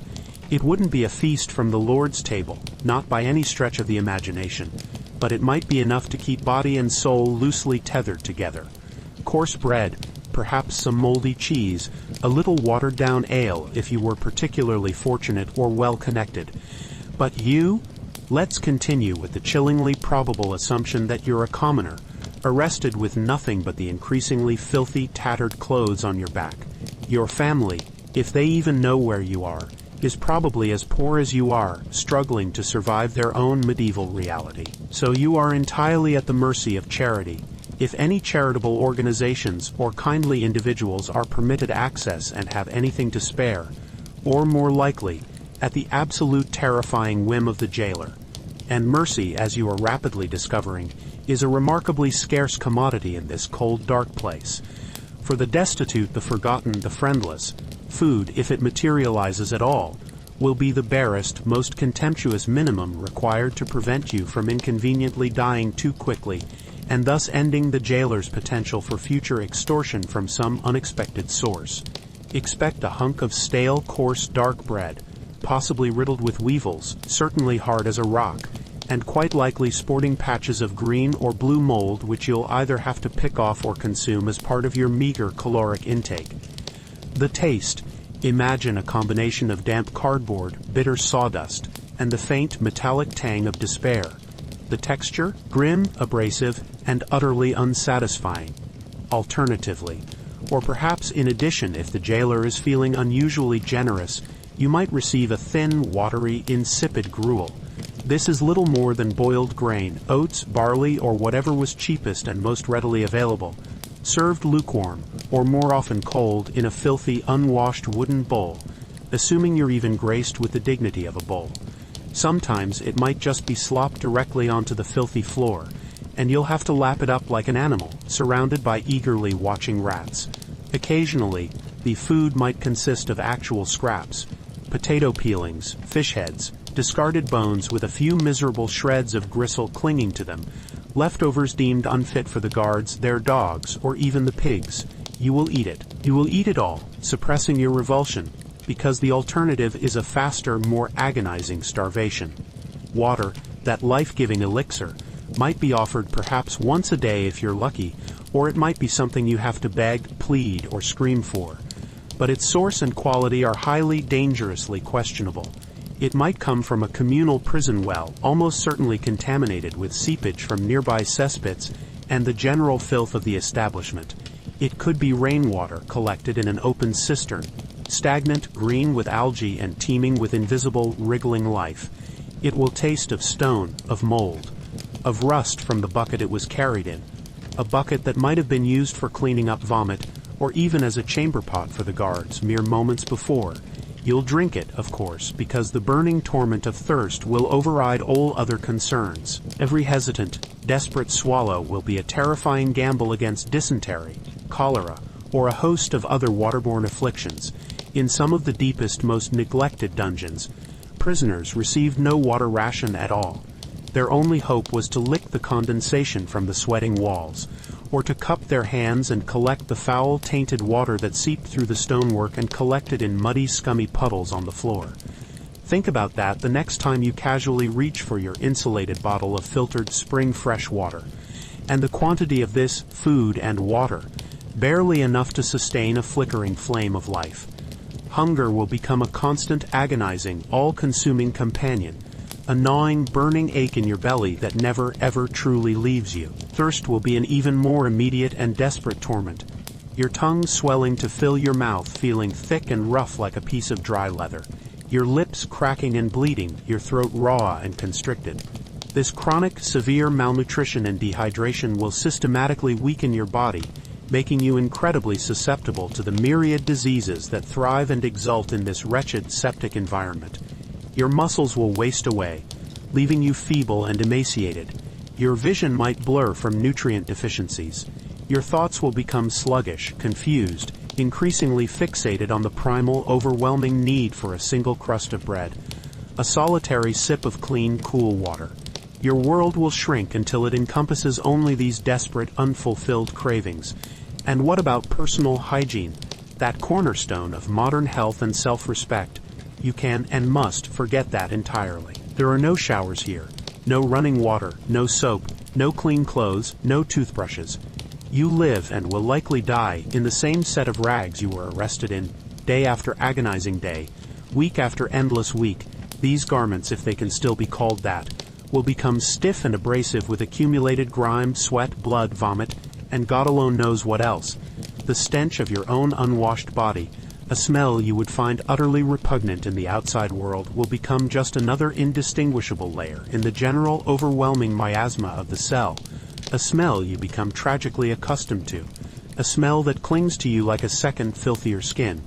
It wouldn't be a feast from the Lord's table, not by any stretch of the imagination, but it might be enough to keep body and soul loosely tethered together. Coarse bread, perhaps some moldy cheese, a little watered-down ale if you were particularly fortunate or well-connected. But you? Let's continue with the chillingly probable assumption that you're a commoner, arrested with nothing but the increasingly filthy, tattered clothes on your back. Your family, if they even know where you are, is probably as poor as you are, struggling to survive their own medieval reality. So you are entirely at the mercy of charity. If any charitable organizations or kindly individuals are permitted access and have anything to spare, or more likely, at the absolute terrifying whim of the jailer. And mercy, as you are rapidly discovering, is a remarkably scarce commodity in this cold, dark place. For the destitute, the forgotten, the friendless, food, if it materializes at all, will be the barest, most contemptuous minimum required to prevent you from inconveniently dying too quickly, and thus ending the jailer's potential for future extortion from some unexpected source. Expect a hunk of stale, coarse, dark bread, possibly riddled with weevils, certainly hard as a rock, and quite likely sporting patches of green or blue mold which you'll either have to pick off or consume as part of your meager caloric intake. The taste. Imagine a combination of damp cardboard, bitter sawdust, and the faint metallic tang of despair. The texture? Grim, abrasive, and utterly unsatisfying. Alternatively, or perhaps in addition, if the jailer is feeling unusually generous, you might receive a thin, watery, insipid gruel. This is little more than boiled grain, oats, barley, or whatever was cheapest and most readily available, served lukewarm, or more often cold, in a filthy, unwashed wooden bowl, assuming you're even graced with the dignity of a bowl. Sometimes it might just be slopped directly onto the filthy floor, and you'll have to lap it up like an animal, surrounded by eagerly watching rats. Occasionally, the food might consist of actual scraps, potato peelings, fish heads, discarded bones with a few miserable shreds of gristle clinging to them, leftovers deemed unfit for the guards, their dogs, or even the pigs. You will eat it. You will eat it all, suppressing your revulsion, because the alternative is a faster, more agonizing starvation. Water, that life-giving elixir, might be offered perhaps once a day if you're lucky, or it might be something you have to beg, plead, or scream for. But its source and quality are highly, dangerously questionable. It might come from a communal prison well, almost certainly contaminated with seepage from nearby cesspits and the general filth of the establishment. It could be rainwater collected in an open cistern, stagnant, green with algae and teeming with invisible, wriggling life. It will taste of stone, of mold, of rust from the bucket it was carried in, a bucket that might have been used for cleaning up vomit, or even as a chamber pot for the guards mere moments before. You'll drink it, of course, because the burning torment of thirst will override all other concerns. Every hesitant, desperate swallow will be a terrifying gamble against dysentery, cholera, or a host of other waterborne afflictions. In some of the deepest, most neglected dungeons, prisoners received no water ration at all. Their only hope was to lick the condensation from the sweating walls, or to cup their hands and collect the foul, tainted water that seeped through the stonework and collected in muddy, scummy puddles on the floor. Think about that the next time you casually reach for your insulated bottle of filtered spring fresh water. And the quantity of this food and water, barely enough to sustain a flickering flame of life. Hunger will become a constant, agonizing, all-consuming companion, a gnawing, burning ache in your belly that never, ever truly leaves you. Thirst will be an even more immediate and desperate torment, your tongue swelling to fill your mouth, feeling thick and rough like a piece of dry leather, your lips cracking and bleeding, your throat raw and constricted. This chronic, severe malnutrition and dehydration will systematically weaken your body, making you incredibly susceptible to the myriad diseases that thrive and exult in this wretched septic environment. Your muscles will waste away, leaving you feeble and emaciated. Your vision might blur from nutrient deficiencies. Your thoughts will become sluggish, confused, increasingly fixated on the primal, overwhelming need for a single crust of bread, a solitary sip of clean, cool water. Your world will shrink until it encompasses only these desperate, unfulfilled cravings. And what about personal hygiene, that cornerstone of modern health and self-respect? You can and must forget that entirely. There are no showers here, no running water, no soap, no clean clothes, no toothbrushes. You live and will likely die in the same set of rags you were arrested in, day after agonizing day, week after endless week. These garments, if they can still be called that, will become stiff and abrasive with accumulated grime, sweat, blood, vomit, and God alone knows what else. The stench of your own unwashed body, a smell you would find utterly repugnant in the outside world, will become just another indistinguishable layer in the general overwhelming miasma of the cell, a smell you become tragically accustomed to, a smell that clings to you like a second, filthier skin.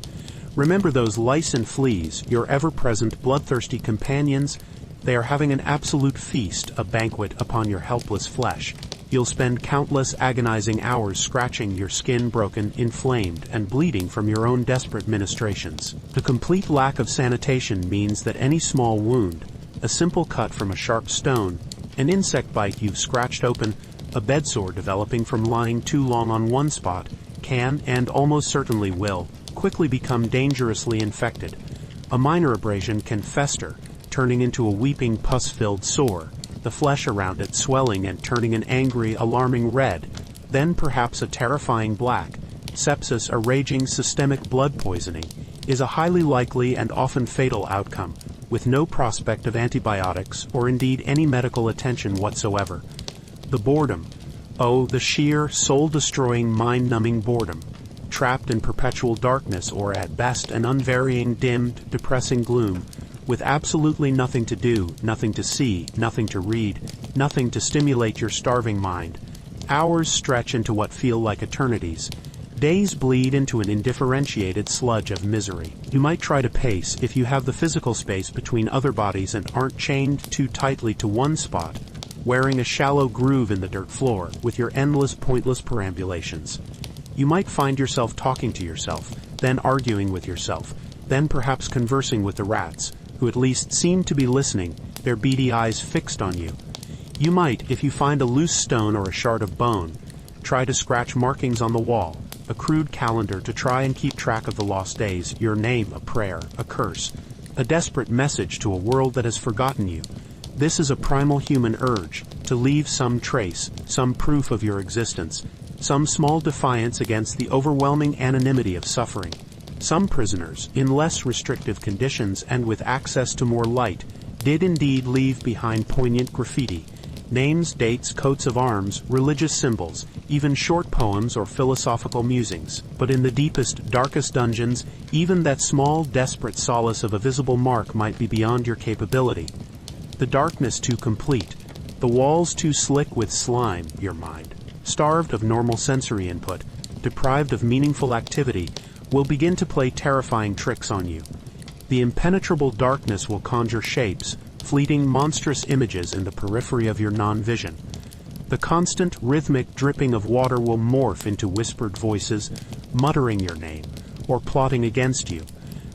Remember those lice and fleas, your ever-present, bloodthirsty companions? They are having an absolute feast, a banquet upon your helpless flesh. You'll spend countless agonizing hours scratching your skin broken, inflamed, and bleeding from your own desperate ministrations. The complete lack of sanitation means that any small wound, a simple cut from a sharp stone, an insect bite you've scratched open, a bedsore developing from lying too long on one spot, can, and almost certainly will, quickly become dangerously infected. A minor abrasion can fester, turning into a weeping, pus-filled sore, the flesh around it swelling and turning an angry, alarming red, then perhaps a terrifying black. Sepsis, a raging systemic blood poisoning, is a highly likely and often fatal outcome, with no prospect of antibiotics or indeed any medical attention whatsoever. The boredom. Oh, the sheer, soul-destroying, mind-numbing boredom. Trapped in perpetual darkness or at best an unvarying, dimmed, depressing gloom, with absolutely nothing to do, nothing to see, nothing to read, nothing to stimulate your starving mind. Hours stretch into what feel like eternities. Days bleed into an indifferentiated sludge of misery. You might try to pace if you have the physical space between other bodies and aren't chained too tightly to one spot, wearing a shallow groove in the dirt floor with your endless pointless perambulations. You might find yourself talking to yourself, then arguing with yourself, then perhaps conversing with the rats, who at least seem to be listening, their beady eyes fixed on you. You might, if you find a loose stone or a shard of bone, try to scratch markings on the wall, a crude calendar to try and keep track of the lost days, your name a prayer, a curse, a desperate message to a world that has forgotten you. This is a primal human urge, to leave some trace, some proof of your existence, some small defiance against the overwhelming anonymity of suffering. Some prisoners, in less restrictive conditions and with access to more light, did indeed leave behind poignant graffiti, names, dates, coats of arms, religious symbols, even short poems or philosophical musings. But in the deepest, darkest dungeons, even that small, desperate solace of a visible mark might be beyond your capability. The darkness too complete, the walls too slick with slime, your mind, starved of normal sensory input, deprived of meaningful activity, will begin to play terrifying tricks on you. The impenetrable darkness will conjure shapes, fleeting monstrous images in the periphery of your non-vision. The constant, rhythmic dripping of water will morph into whispered voices, muttering your name, or plotting against you.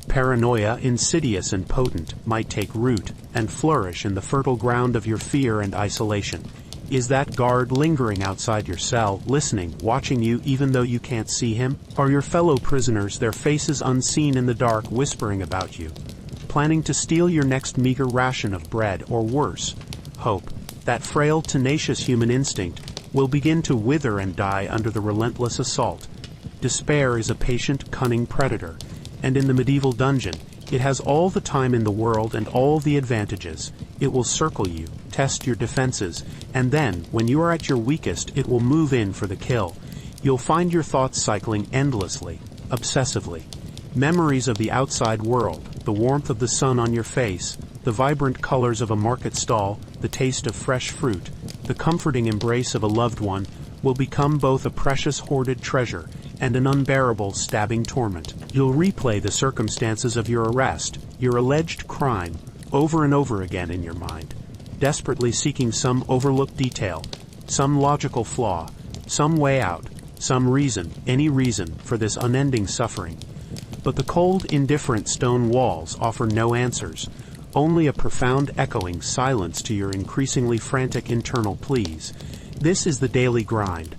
Paranoia, insidious and potent, might take root and flourish in the fertile ground of your fear and isolation. Is that guard lingering outside your cell, listening, watching you even though you can't see him? Are your fellow prisoners, their faces unseen in the dark, whispering about you, planning to steal your next meager ration of bread, or worse, hope? That frail, tenacious human instinct will begin to wither and die under the relentless assault. Despair is a patient, cunning predator, and in the medieval dungeon, it has all the time in the world and all the advantages. It will circle you, test your defenses, and then, when you are at your weakest, it will move in for the kill. You'll find your thoughts cycling endlessly, obsessively. Memories of the outside world, the warmth of the sun on your face, the vibrant colors of a market stall, the taste of fresh fruit, the comforting embrace of a loved one, will become both a precious hoarded treasure and an unbearable, stabbing torment. You'll replay the circumstances of your arrest, your alleged crime, over and over again in your mind, desperately seeking some overlooked detail, some logical flaw, some way out, some reason, any reason, for this unending suffering. But the cold, indifferent stone walls offer no answers, only a profound echoing silence to your increasingly frantic internal pleas. This is the daily grind.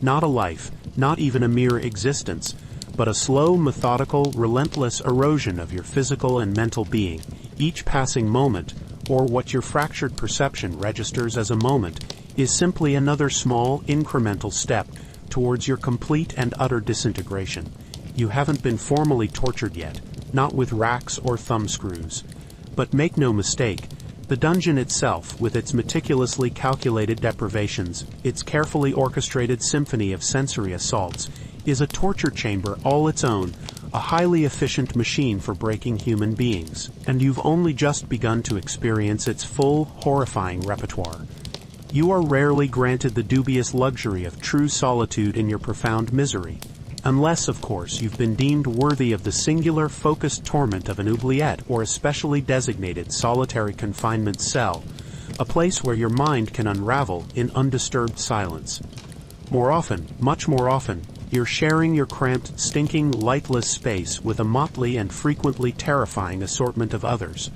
Not a life, not even a mere existence, but a slow, methodical, relentless erosion of your physical and mental being. Each passing moment, or what your fractured perception registers as a moment, is simply another small, incremental step towards your complete and utter disintegration. You haven't been formally tortured yet, not with racks or thumbscrews. But make no mistake, the dungeon itself, with its meticulously calculated deprivations, its carefully orchestrated symphony of sensory assaults, is a torture chamber all its own, a highly efficient machine for breaking human beings, and you've only just begun to experience its full, horrifying repertoire. You are rarely granted the dubious luxury of true solitude in your profound misery, unless, of course, you've been deemed worthy of the singular, focused torment of an oubliette or a specially designated solitary confinement cell, a place where your mind can unravel in undisturbed silence. More often, much more often, you're sharing your cramped, stinking, lightless space with a motley and frequently terrifying assortment of others,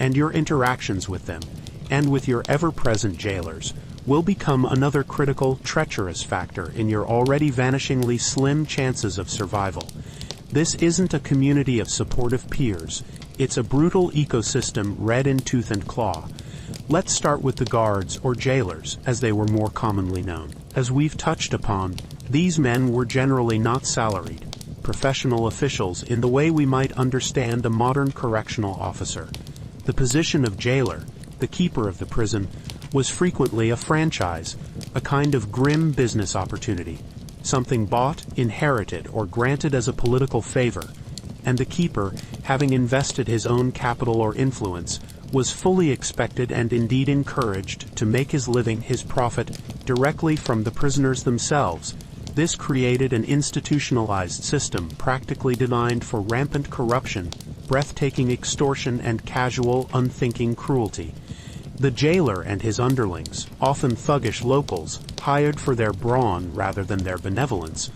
and your interactions with them, and with your ever-present jailers, will become another critical, treacherous factor in your already vanishingly slim chances of survival. This isn't a community of supportive peers, it's a brutal ecosystem red in tooth and claw. Let's start with the guards, or jailers, as they were more commonly known. As we've touched upon, these men were generally not salaried, professional officials in the way we might understand a modern correctional officer. The position of jailer, the keeper of the prison, was frequently a franchise, a kind of grim business opportunity, something bought, inherited, or granted as a political favor, and the keeper, having invested his own capital or influence, was fully expected and indeed encouraged to make his living, his profit, directly from the prisoners themselves. This created an institutionalized system practically designed for rampant corruption, breathtaking extortion, and casual, unthinking cruelty. The jailer and his underlings, often thuggish locals, hired for their brawn rather than their benevolence,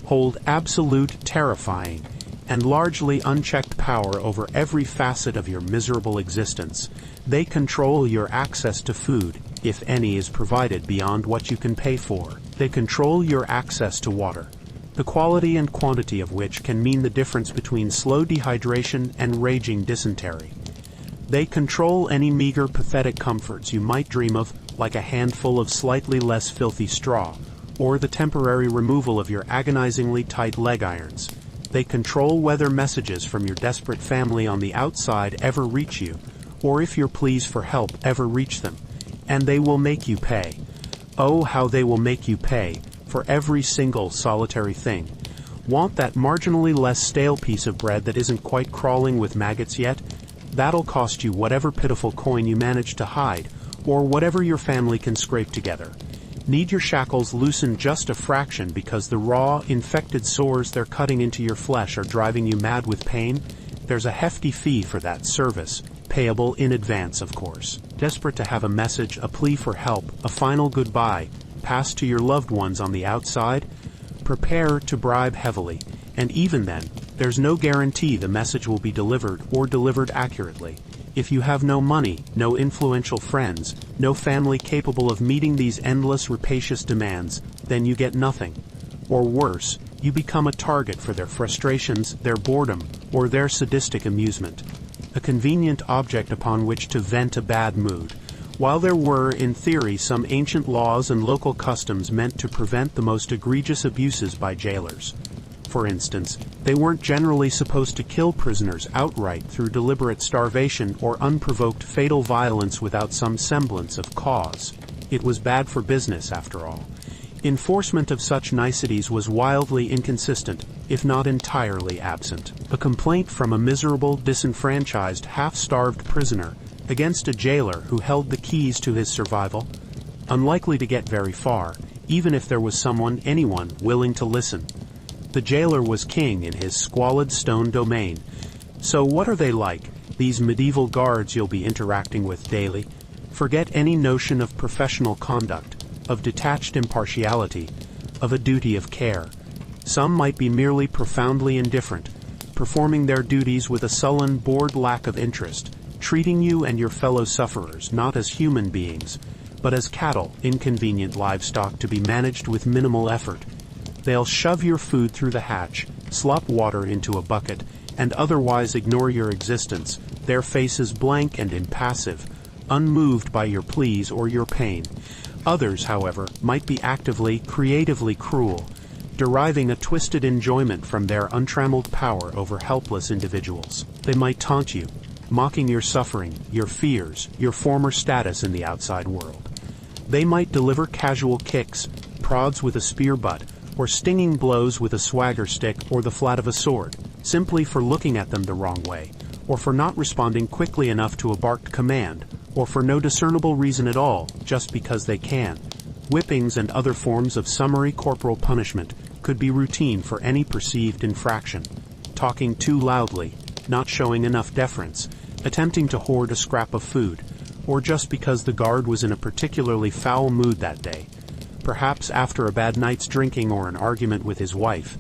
hold absolute, terrifying, and largely unchecked power over every facet of your miserable existence. They control your access to food, if any is provided beyond what you can pay for. They control your access to water, the quality and quantity of which can mean the difference between slow dehydration and raging dysentery. They control any meager, pathetic comforts you might dream of, like a handful of slightly less filthy straw, or the temporary removal of your agonizingly tight leg irons. They control whether messages from your desperate family on the outside ever reach you, or if your pleas for help ever reach them. And they will make you pay. Oh, how they will make you pay, for every single solitary thing. Want that marginally less stale piece of bread that isn't quite crawling with maggots yet? That'll cost you whatever pitiful coin you manage to hide, or whatever your family can scrape together. Need your shackles loosened just a fraction because the raw, infected sores they're cutting into your flesh are driving you mad with pain? There's a hefty fee for that service, payable in advance, of course. Desperate to have a message, a plea for help, a final goodbye, passed to your loved ones on the outside? Prepare to bribe heavily, and even then, there's no guarantee the message will be delivered or delivered accurately. If you have no money, no influential friends, no family capable of meeting these endless rapacious demands, then you get nothing. Or worse, you become a target for their frustrations, their boredom, or their sadistic amusement. A convenient object upon which to vent a bad mood. While there were, in theory, some ancient laws and local customs meant to prevent the most egregious abuses by jailers. For instance, they weren't generally supposed to kill prisoners outright through deliberate starvation or unprovoked fatal violence without some semblance of cause. It was bad for business, after all. Enforcement of such niceties was wildly inconsistent, if not entirely absent. A complaint from a miserable, disenfranchised, half-starved prisoner against a jailer who held the keys to his survival, unlikely to get very far, even if there was anyone willing to listen. The jailer was king in his squalid stone domain. So what are they like, these medieval guards you'll be interacting with daily? Forget any notion of professional conduct, of detached impartiality, of a duty of care. Some might be merely profoundly indifferent, performing their duties with a sullen, bored lack of interest, treating you and your fellow sufferers not as human beings, but as cattle, inconvenient livestock to be managed with minimal effort. They'll shove your food through the hatch, slop water into a bucket, and otherwise ignore your existence, their faces blank and impassive, unmoved by your pleas or your pain. Others, however, might be actively, creatively cruel, deriving a twisted enjoyment from their untrammeled power over helpless individuals. They might taunt you, mocking your suffering, your fears, your former status in the outside world. They might deliver casual kicks, prods with a spear butt, or stinging blows with a swagger stick or the flat of a sword, simply for looking at them the wrong way, or for not responding quickly enough to a barked command, or for no discernible reason at all, just because they can. Whippings and other forms of summary corporal punishment could be routine for any perceived infraction. Talking too loudly, not showing enough deference, attempting to hoard a scrap of food, or just because the guard was in a particularly foul mood that day. Perhaps after a bad night's drinking or an argument with his wife.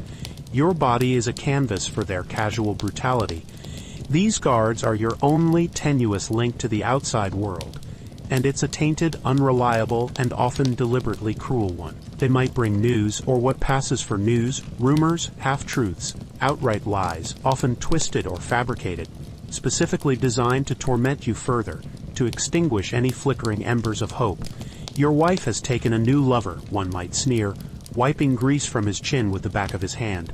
Your body is a canvas for their casual brutality. These guards are your only tenuous link to the outside world, and it's a tainted, unreliable, and often deliberately cruel one. They might bring news, or what passes for news, rumors, half-truths, outright lies, often twisted or fabricated, specifically designed to torment you further, to extinguish any flickering embers of hope. Your wife has taken a new lover, one might sneer, wiping grease from his chin with the back of his hand.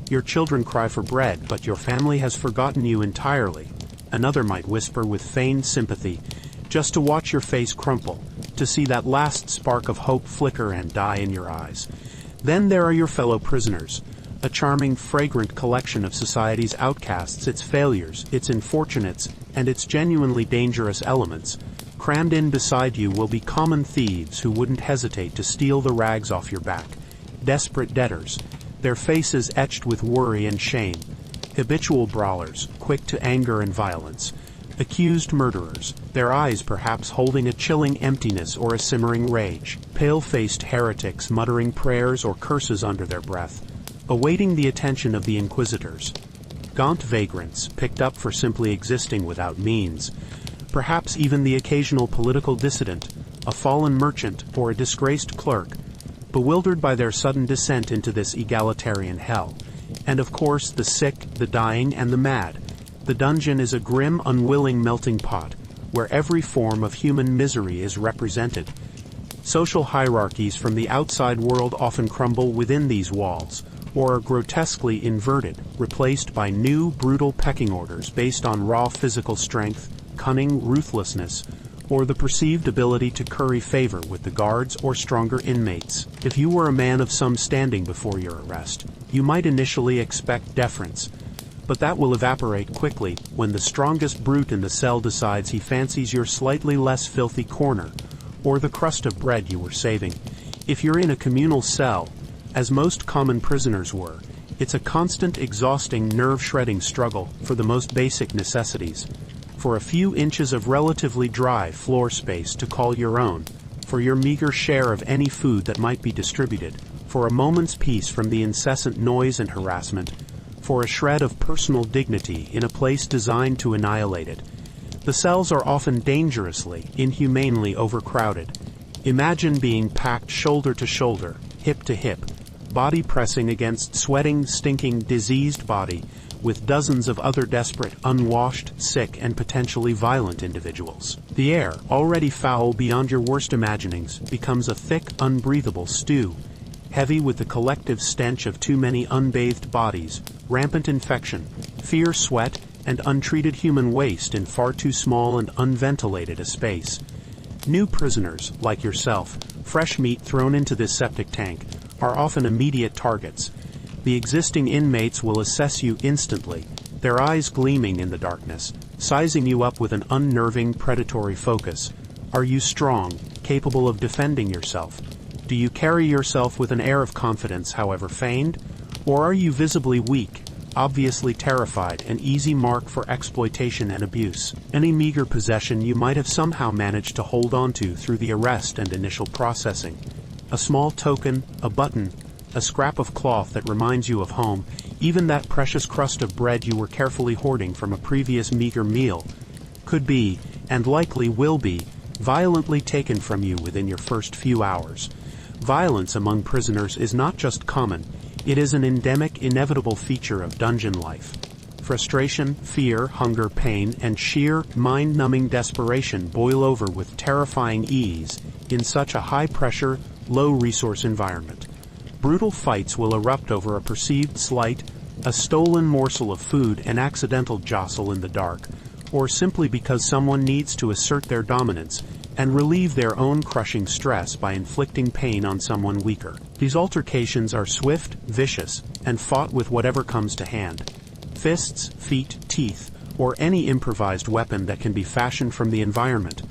Your children cry for bread, but your family has forgotten you entirely. Another might whisper with feigned sympathy, just to watch your face crumple, to see that last spark of hope flicker and die in your eyes. Then there are your fellow prisoners, a charming, fragrant collection of society's outcasts, its failures, its unfortunates, and its genuinely dangerous elements. Crammed in beside you will be common thieves who wouldn't hesitate to steal the rags off your back, desperate debtors, their faces etched with worry and shame, habitual brawlers, quick to anger and violence, accused murderers, their eyes perhaps holding a chilling emptiness or a simmering rage, pale-faced heretics muttering prayers or curses under their breath, awaiting the attention of the inquisitors, gaunt vagrants picked up for simply existing without means, perhaps even the occasional political dissident, a fallen merchant or a disgraced clerk, bewildered by their sudden descent into this egalitarian hell, and of course the sick, the dying, and the mad. The dungeon is a grim, unwilling melting pot, where every form of human misery is represented. Social hierarchies from the outside world often crumble within these walls, or are grotesquely inverted, replaced by new, brutal pecking orders based on raw physical strength, cunning ruthlessness, or the perceived ability to curry favor with the guards or stronger inmates. If you were a man of some standing before your arrest, you might initially expect deference, but that will evaporate quickly when the strongest brute in the cell decides he fancies your slightly less filthy corner, or the crust of bread you were saving. If you're in a communal cell, as most common prisoners were, it's a constant, exhausting, nerve-shredding struggle for the most basic necessities, for a few inches of relatively dry floor space to call your own, for your meager share of any food that might be distributed, for a moment's peace from the incessant noise and harassment, for a shred of personal dignity in a place designed to annihilate it. The cells are often dangerously, inhumanely overcrowded. Imagine being packed shoulder to shoulder, hip to hip, body pressing against sweating, stinking, diseased body, with dozens of other desperate, unwashed, sick, and potentially violent individuals. The air, already foul beyond your worst imaginings, becomes a thick, unbreathable stew, heavy with the collective stench of too many unbathed bodies, rampant infection, fierce sweat, and untreated human waste in far too small and unventilated a space. New prisoners, like yourself, fresh meat thrown into this septic tank, are often immediate targets. The existing inmates will assess you instantly, their eyes gleaming in the darkness, sizing you up with an unnerving, predatory focus. Are you strong, capable of defending yourself? Do you carry yourself with an air of confidence, however feigned? Or are you visibly weak, obviously terrified, an easy mark for exploitation and abuse? Any meager possession you might have somehow managed to hold onto through the arrest and initial processing. A small token, a button, a scrap of cloth that reminds you of home, even that precious crust of bread you were carefully hoarding from a previous meager meal, could be, and likely will be, violently taken from you within your first few hours. Violence among prisoners is not just common, it is an endemic, inevitable feature of dungeon life. Frustration, fear, hunger, pain, and sheer, mind-numbing desperation boil over with terrifying ease in such a high-pressure, low-resource environment. Brutal fights will erupt over a perceived slight, a stolen morsel of food, an accidental jostle in the dark, or simply because someone needs to assert their dominance and relieve their own crushing stress by inflicting pain on someone weaker. These altercations are swift, vicious, and fought with whatever comes to hand. Fists, feet, teeth, or any improvised weapon that can be fashioned from the environment.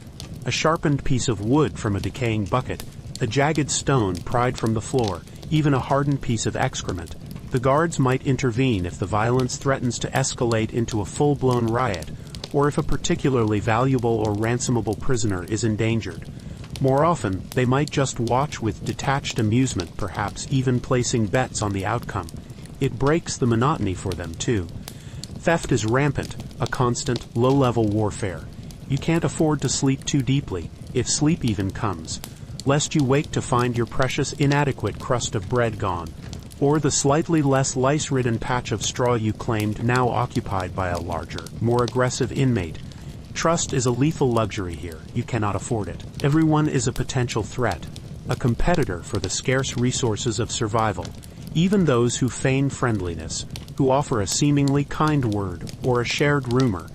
A sharpened piece of wood from a decaying bucket, a jagged stone pried from the floor, even a hardened piece of excrement. The guards might intervene if the violence threatens to escalate into a full-blown riot, or if a particularly valuable or ransomable prisoner is endangered. More often, they might just watch with detached amusement, perhaps even placing bets on the outcome. It breaks the monotony for them, too. Theft is rampant, a constant, low-level warfare. You can't afford to sleep too deeply, if sleep even comes, lest you wake to find your precious inadequate crust of bread gone, or the slightly less lice-ridden patch of straw you claimed now occupied by a larger, more aggressive inmate. Trust is a lethal luxury here, you cannot afford it. Everyone is a potential threat, a competitor for the scarce resources of survival. Even those who feign friendliness, who offer a seemingly kind word or a shared rumor,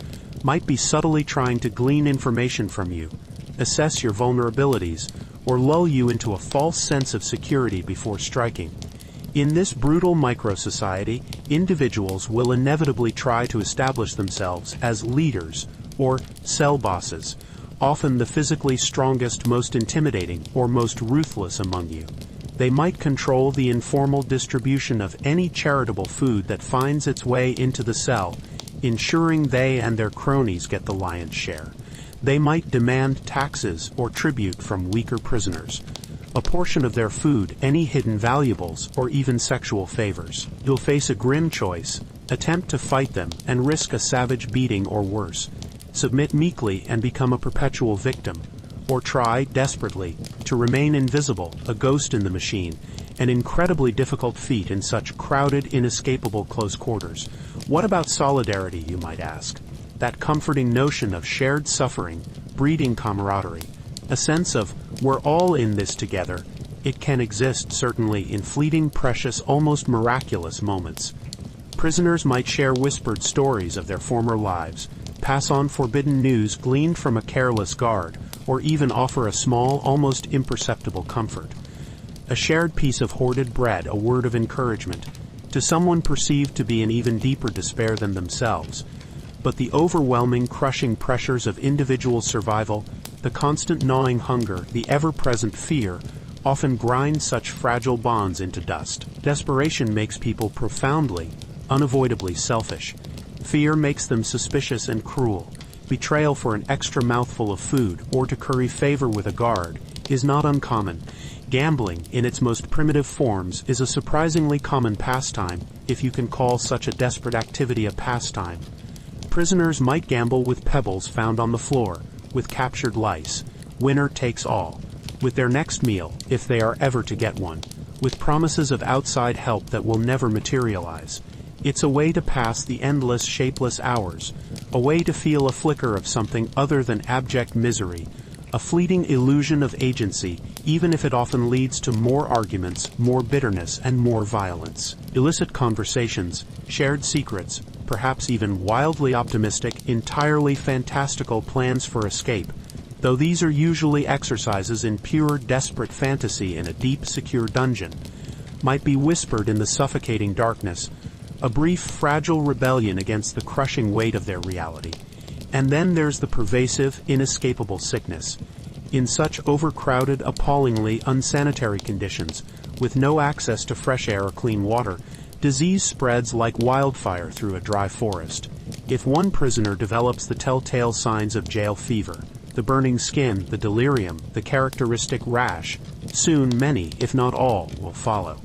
might be subtly trying to glean information from you, assess your vulnerabilities, or lull you into a false sense of security before striking. In this brutal micro-society, individuals will inevitably try to establish themselves as leaders or cell bosses, often the physically strongest, most intimidating, or most ruthless among you. They might control the informal distribution of any charitable food that finds its way into the cell, ensuring they and their cronies get the lion's share. They might demand taxes or tribute from weaker prisoners, a portion of their food, any hidden valuables, or even sexual favors. You'll face a grim choice: attempt to fight them and risk a savage beating, or worse, submit meekly and become a perpetual victim, or try, desperately, to remain invisible, a ghost in the machine, an incredibly difficult feat in such crowded, inescapable close quarters. What about solidarity, you might ask? That comforting notion of shared suffering, breeding camaraderie, a sense of, we're all in this together. It can exist, certainly, in fleeting, precious, almost miraculous moments. Prisoners might share whispered stories of their former lives, pass on forbidden news gleaned from a careless guard, or even offer a small, almost imperceptible comfort. A shared piece of hoarded bread, a word of encouragement, to someone perceived to be in even deeper despair than themselves. But the overwhelming, crushing pressures of individual survival, the constant gnawing hunger, the ever-present fear, often grind such fragile bonds into dust. Desperation makes people profoundly, unavoidably selfish. Fear makes them suspicious and cruel. Betrayal for an extra mouthful of food, or to curry favor with a guard, is not uncommon. Gambling, in its most primitive forms, is a surprisingly common pastime, if you can call such a desperate activity a pastime. Prisoners might gamble with pebbles found on the floor, with captured lice, winner takes all, with their next meal, if they are ever to get one, with promises of outside help that will never materialize. It's a way to pass the endless, shapeless hours, a way to feel a flicker of something other than abject misery, a fleeting illusion of agency, even if it often leads to more arguments, more bitterness, and more violence. Illicit conversations, shared secrets, perhaps even wildly optimistic, entirely fantastical plans for escape, though these are usually exercises in pure, desperate fantasy in a deep, secure dungeon, might be whispered in the suffocating darkness, a brief, fragile rebellion against the crushing weight of their reality. And then there's the pervasive, inescapable sickness. In such overcrowded, appallingly unsanitary conditions, with no access to fresh air or clean water, disease spreads like wildfire through a dry forest. If one prisoner develops the telltale signs of jail fever, the burning skin, the delirium, the characteristic rash, soon many, if not all, will follow.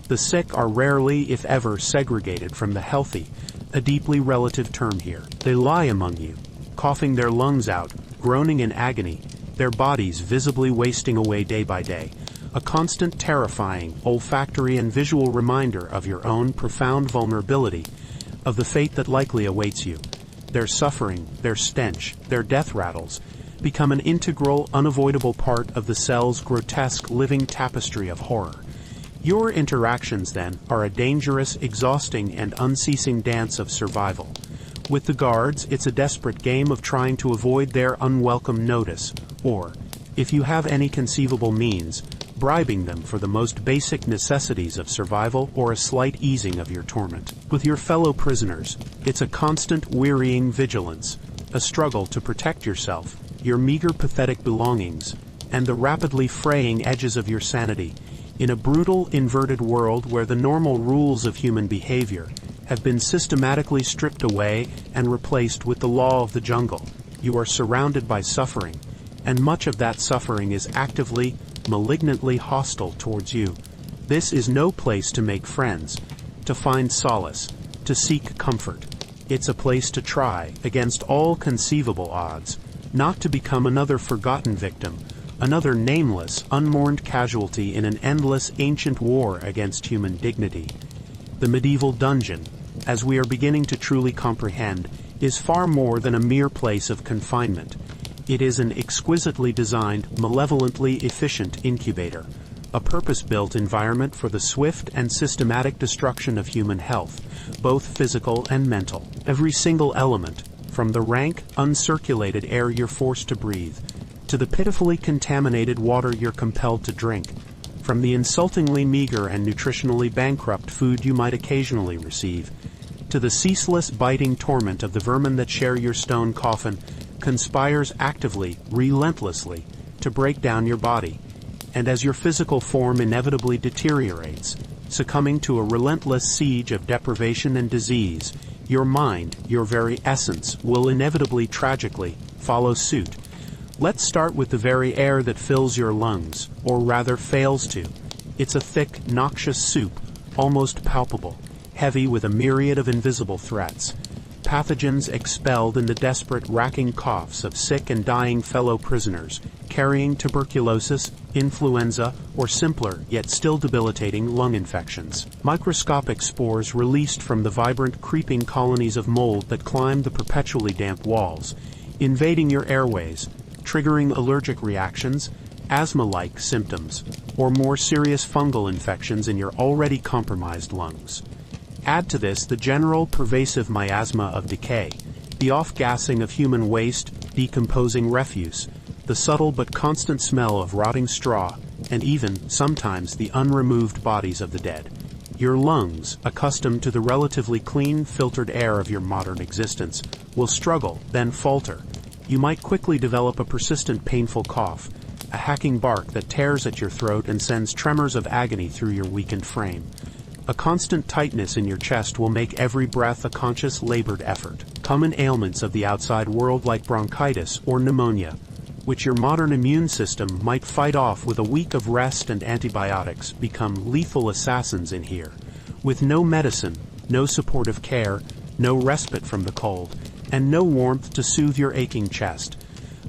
The sick are rarely, if ever, segregated from the healthy, a deeply relative term here. They lie among you, coughing their lungs out, groaning in agony, their bodies visibly wasting away day by day, a constant terrifying, olfactory and visual reminder of your own profound vulnerability, of the fate that likely awaits you. Their suffering, their stench, their death rattles, become an integral, unavoidable part of the cell's grotesque living tapestry of horror. Your interactions, then, are a dangerous, exhausting, and unceasing dance of survival. With the guards, it's a desperate game of trying to avoid their unwelcome notice, or, if you have any conceivable means, bribing them for the most basic necessities of survival or a slight easing of your torment. With your fellow prisoners, it's a constant, wearying vigilance, a struggle to protect yourself, your meager, pathetic belongings, and the rapidly fraying edges of your sanity, in a brutal, inverted world where the normal rules of human behavior have been systematically stripped away and replaced with the law of the jungle. You are surrounded by suffering, and much of that suffering is actively, malignantly hostile towards you. This is no place to make friends, to find solace, to seek comfort. It's a place to try, against all conceivable odds, not to become another forgotten victim, another nameless, unmourned casualty in an endless, ancient war against human dignity. The medieval dungeon, as we are beginning to truly comprehend, is far more than a mere place of confinement. It is an exquisitely designed, malevolently efficient incubator, a purpose-built environment for the swift and systematic destruction of human health, both physical and mental. Every single element, from the rank, uncirculated air you're forced to breathe, to the pitifully contaminated water you're compelled to drink, from the insultingly meager and nutritionally bankrupt food you might occasionally receive, to the ceaseless biting torment of the vermin that share your stone coffin, conspires actively, relentlessly, to break down your body. And as your physical form inevitably deteriorates, succumbing to a relentless siege of deprivation and disease, your mind, your very essence, will inevitably, tragically, follow suit. Let's start with the very air that fills your lungs, or rather fails to. It's a thick, noxious soup, almost palpable, heavy with a myriad of invisible threats. Pathogens expelled in the desperate, racking coughs of sick and dying fellow prisoners, carrying tuberculosis, influenza, or simpler, yet still debilitating, lung infections. Microscopic spores released from the vibrant, creeping colonies of mold that climb the perpetually damp walls, invading your airways, triggering allergic reactions, asthma-like symptoms, or more serious fungal infections in your already compromised lungs. Add to this the general pervasive miasma of decay, the off-gassing of human waste, decomposing refuse, the subtle but constant smell of rotting straw, and even, sometimes, the unremoved bodies of the dead. Your lungs, accustomed to the relatively clean, filtered air of your modern existence, will struggle, then falter. You might quickly develop a persistent painful cough, a hacking bark that tears at your throat and sends tremors of agony through your weakened frame. A constant tightness in your chest will make every breath a conscious, labored effort. Common ailments of the outside world like bronchitis or pneumonia, which your modern immune system might fight off with a week of rest and antibiotics, become lethal assassins in here. With no medicine, no supportive care, no respite from the cold, and no warmth to soothe your aching chest.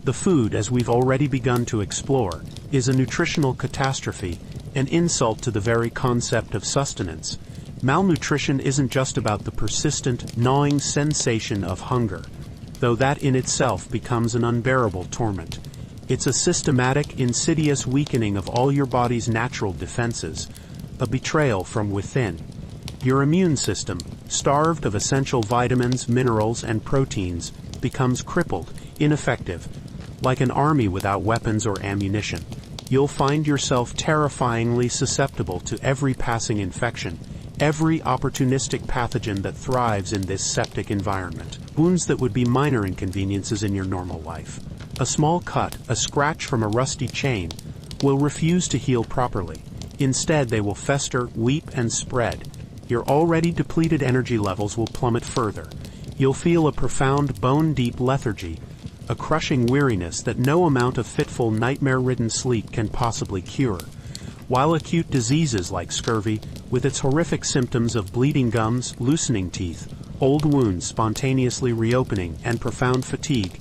The food, as we've already begun to explore, is a nutritional catastrophe, an insult to the very concept of sustenance. Malnutrition isn't just about the persistent, gnawing sensation of hunger, though that in itself becomes an unbearable torment. It's a systematic, insidious weakening of all your body's natural defenses, a betrayal from within. Your immune system, starved of essential vitamins, minerals, and proteins, becomes crippled, ineffective, like an army without weapons or ammunition. You'll find yourself terrifyingly susceptible to every passing infection, every opportunistic pathogen that thrives in this septic environment. Wounds that would be minor inconveniences in your normal life. A small cut, a scratch from a rusty chain, will refuse to heal properly. Instead, they will fester, weep, and spread. Your already depleted energy levels will plummet further. You'll feel a profound, bone-deep lethargy, a crushing weariness that no amount of fitful, nightmare-ridden sleep can possibly cure. While acute diseases like scurvy, with its horrific symptoms of bleeding gums, loosening teeth, old wounds spontaneously reopening, and profound fatigue,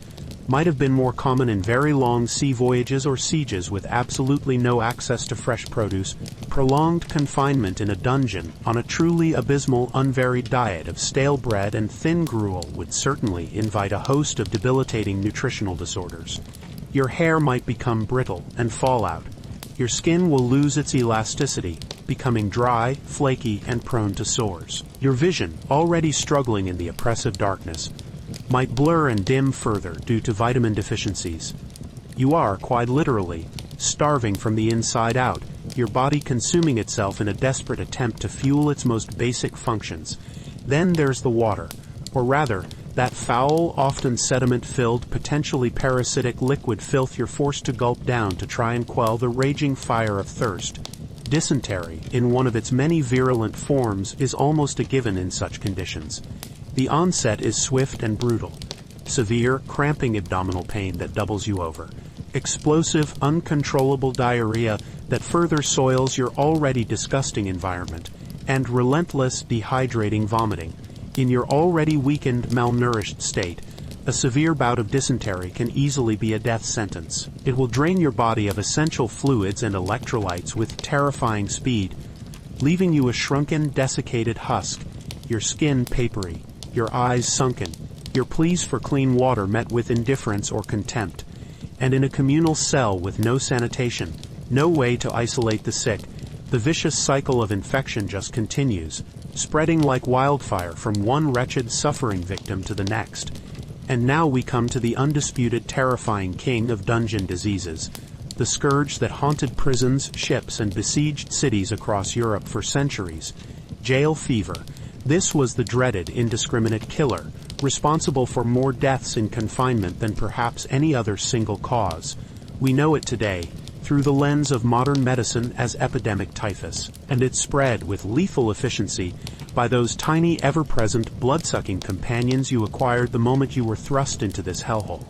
might have been more common in very long sea voyages or sieges with absolutely no access to fresh produce, prolonged confinement in a dungeon on a truly abysmal, unvaried diet of stale bread and thin gruel would certainly invite a host of debilitating nutritional disorders. Your hair might become brittle and fall out. Your skin will lose its elasticity, becoming dry, flaky, and prone to sores. Your vision, already struggling in the oppressive darkness, might blur and dim further due to vitamin deficiencies. You are, quite literally, starving from the inside out, your body consuming itself in a desperate attempt to fuel its most basic functions. Then there's the water, or rather, that foul, often sediment-filled, potentially parasitic liquid filth you're forced to gulp down to try and quell the raging fire of thirst. Dysentery, in one of its many virulent forms, is almost a given in such conditions. The onset is swift and brutal. Severe, cramping abdominal pain that doubles you over. Explosive, uncontrollable diarrhea that further soils your already disgusting environment. And relentless, dehydrating vomiting. In your already weakened, malnourished state, a severe bout of dysentery can easily be a death sentence. It will drain your body of essential fluids and electrolytes with terrifying speed, leaving you a shrunken, desiccated husk, your skin papery, your eyes sunken, your pleas for clean water met with indifference or contempt. And in a communal cell with no sanitation, no way to isolate the sick, the vicious cycle of infection just continues, spreading like wildfire from one wretched suffering victim to the next. And now we come to the undisputed terrifying king of dungeon diseases, the scourge that haunted prisons, ships, and besieged cities across Europe for centuries: jail fever. This was the dreaded, indiscriminate killer, responsible for more deaths in confinement than perhaps any other single cause. We know it today, through the lens of modern medicine, as epidemic typhus, and it spread with lethal efficiency by those tiny, ever-present, blood-sucking companions you acquired the moment you were thrust into this hellhole.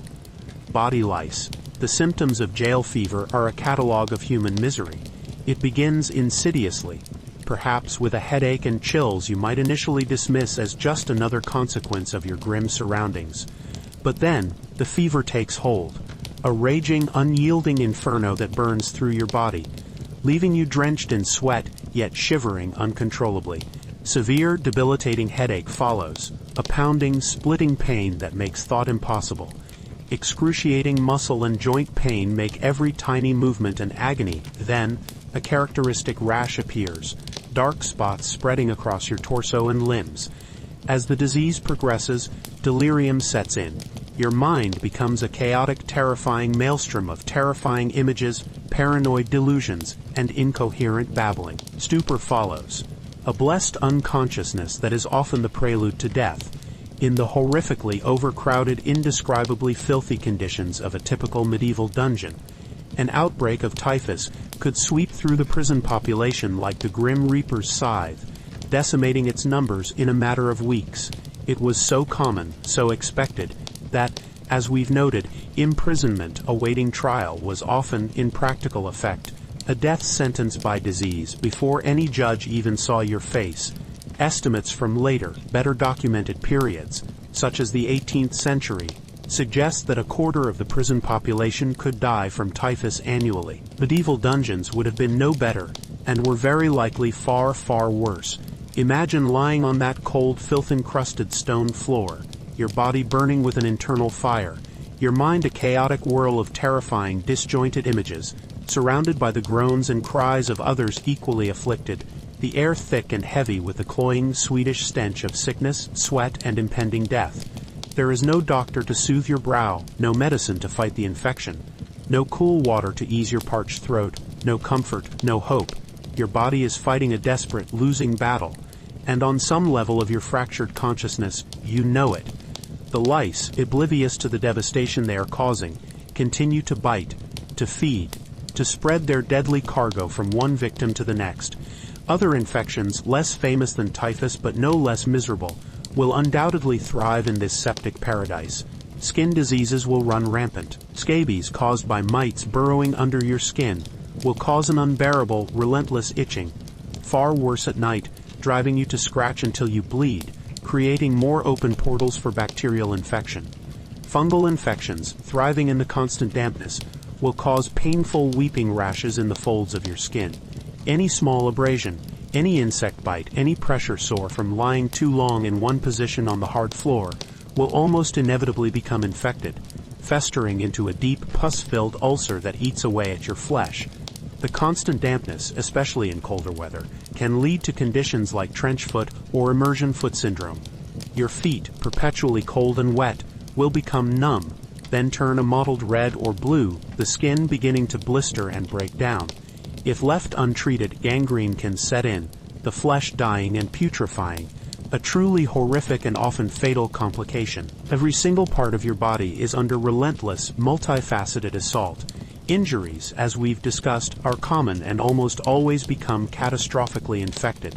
Body lice. The symptoms of jail fever are a catalogue of human misery. It begins insidiously, perhaps with a headache and chills you might initially dismiss as just another consequence of your grim surroundings. But then, the fever takes hold, a raging, unyielding inferno that burns through your body, leaving you drenched in sweat, yet shivering uncontrollably. Severe, debilitating headache follows, a pounding, splitting pain that makes thought impossible. Excruciating muscle and joint pain make every tiny movement an agony. Then, a characteristic rash appears, dark spots spreading across your torso and limbs. As the disease progresses, delirium sets in. Your mind becomes a chaotic, terrifying maelstrom of terrifying images, paranoid delusions, and incoherent babbling. Stupor follows, a blessed unconsciousness that is often the prelude to death. In the horrifically overcrowded, indescribably filthy conditions of a typical medieval dungeon, an outbreak of typhus could sweep through the prison population like the Grim Reaper's scythe, decimating its numbers in a matter of weeks. It was so common, so expected, that, as we've noted, imprisonment awaiting trial was often, in practical effect, a death sentence by disease before any judge even saw your face. Estimates from later, better documented periods, such as the 18th century, suggest that a quarter of the prison population could die from typhus annually. Medieval dungeons would have been no better, and were very likely far, far worse. Imagine lying on that cold, filth-encrusted stone floor, your body burning with an internal fire, your mind a chaotic whirl of terrifying, disjointed images, surrounded by the groans and cries of others equally afflicted, the air thick and heavy with the cloying, Swedish stench of sickness, sweat, and impending death. There is no doctor to soothe your brow, no medicine to fight the infection, no cool water to ease your parched throat, no comfort, no hope. Your body is fighting a desperate, losing battle, and on some level of your fractured consciousness, you know it. The lice, oblivious to the devastation they are causing, continue to bite, to feed, to spread their deadly cargo from one victim to the next. Other infections, less famous than typhus but no less miserable, will undoubtedly thrive in this septic paradise. Skin diseases will run rampant. Scabies caused by mites burrowing under your skin will cause an unbearable, relentless itching. Far worse at night, driving you to scratch until you bleed, creating more open portals for bacterial infection. Fungal infections, thriving in the constant dampness, will cause painful weeping rashes in the folds of your skin. Any small abrasion, any insect bite, any pressure sore from lying too long in one position on the hard floor will almost inevitably become infected, festering into a deep, pus-filled ulcer that eats away at your flesh. The constant dampness, especially in colder weather, can lead to conditions like trench foot or immersion foot syndrome. Your feet, perpetually cold and wet, will become numb, then turn a mottled red or blue, the skin beginning to blister and break down. If left untreated, gangrene can set in, the flesh dying and putrefying, a truly horrific and often fatal complication. Every single part of your body is under relentless, multifaceted assault. Injuries, as we've discussed, are common and almost always become catastrophically infected.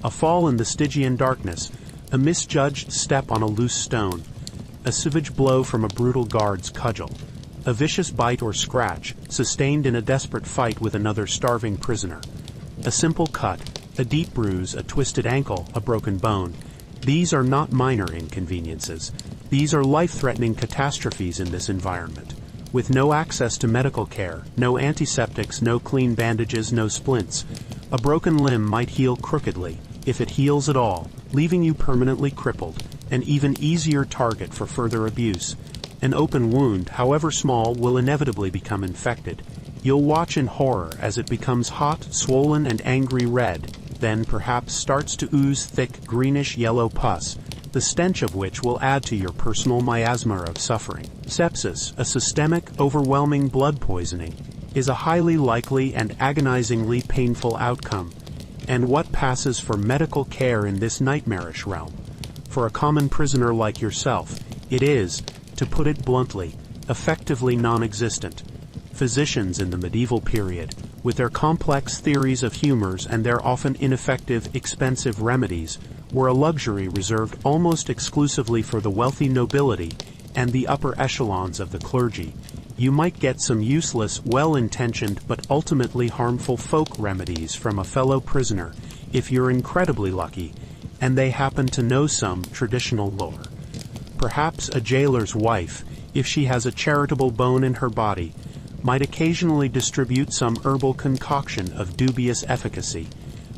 A fall in the Stygian darkness, a misjudged step on a loose stone, a savage blow from a brutal guard's cudgel, a vicious bite or scratch, sustained in a desperate fight with another starving prisoner, a simple cut, a deep bruise, a twisted ankle, a broken bone. These are not minor inconveniences. These are life-threatening catastrophes in this environment. With no access to medical care, no antiseptics, no clean bandages, no splints, a broken limb might heal crookedly, if it heals at all, leaving you permanently crippled, an even easier target for further abuse. An open wound, however small, will inevitably become infected. You'll watch in horror as it becomes hot, swollen, and angry red, then perhaps starts to ooze thick greenish-yellow pus, the stench of which will add to your personal miasma of suffering. Sepsis, a systemic, overwhelming blood poisoning, is a highly likely and agonizingly painful outcome. And what passes for medical care in this nightmarish realm? For a common prisoner like yourself, it is, to put it bluntly, effectively non-existent. Physicians in the medieval period, with their complex theories of humors and their often ineffective, expensive remedies, were a luxury reserved almost exclusively for the wealthy nobility and the upper echelons of the clergy. You might get some useless, well-intentioned but ultimately harmful folk remedies from a fellow prisoner if you're incredibly lucky, and they happen to know some traditional lore. Perhaps a jailer's wife, if she has a charitable bone in her body, might occasionally distribute some herbal concoction of dubious efficacy,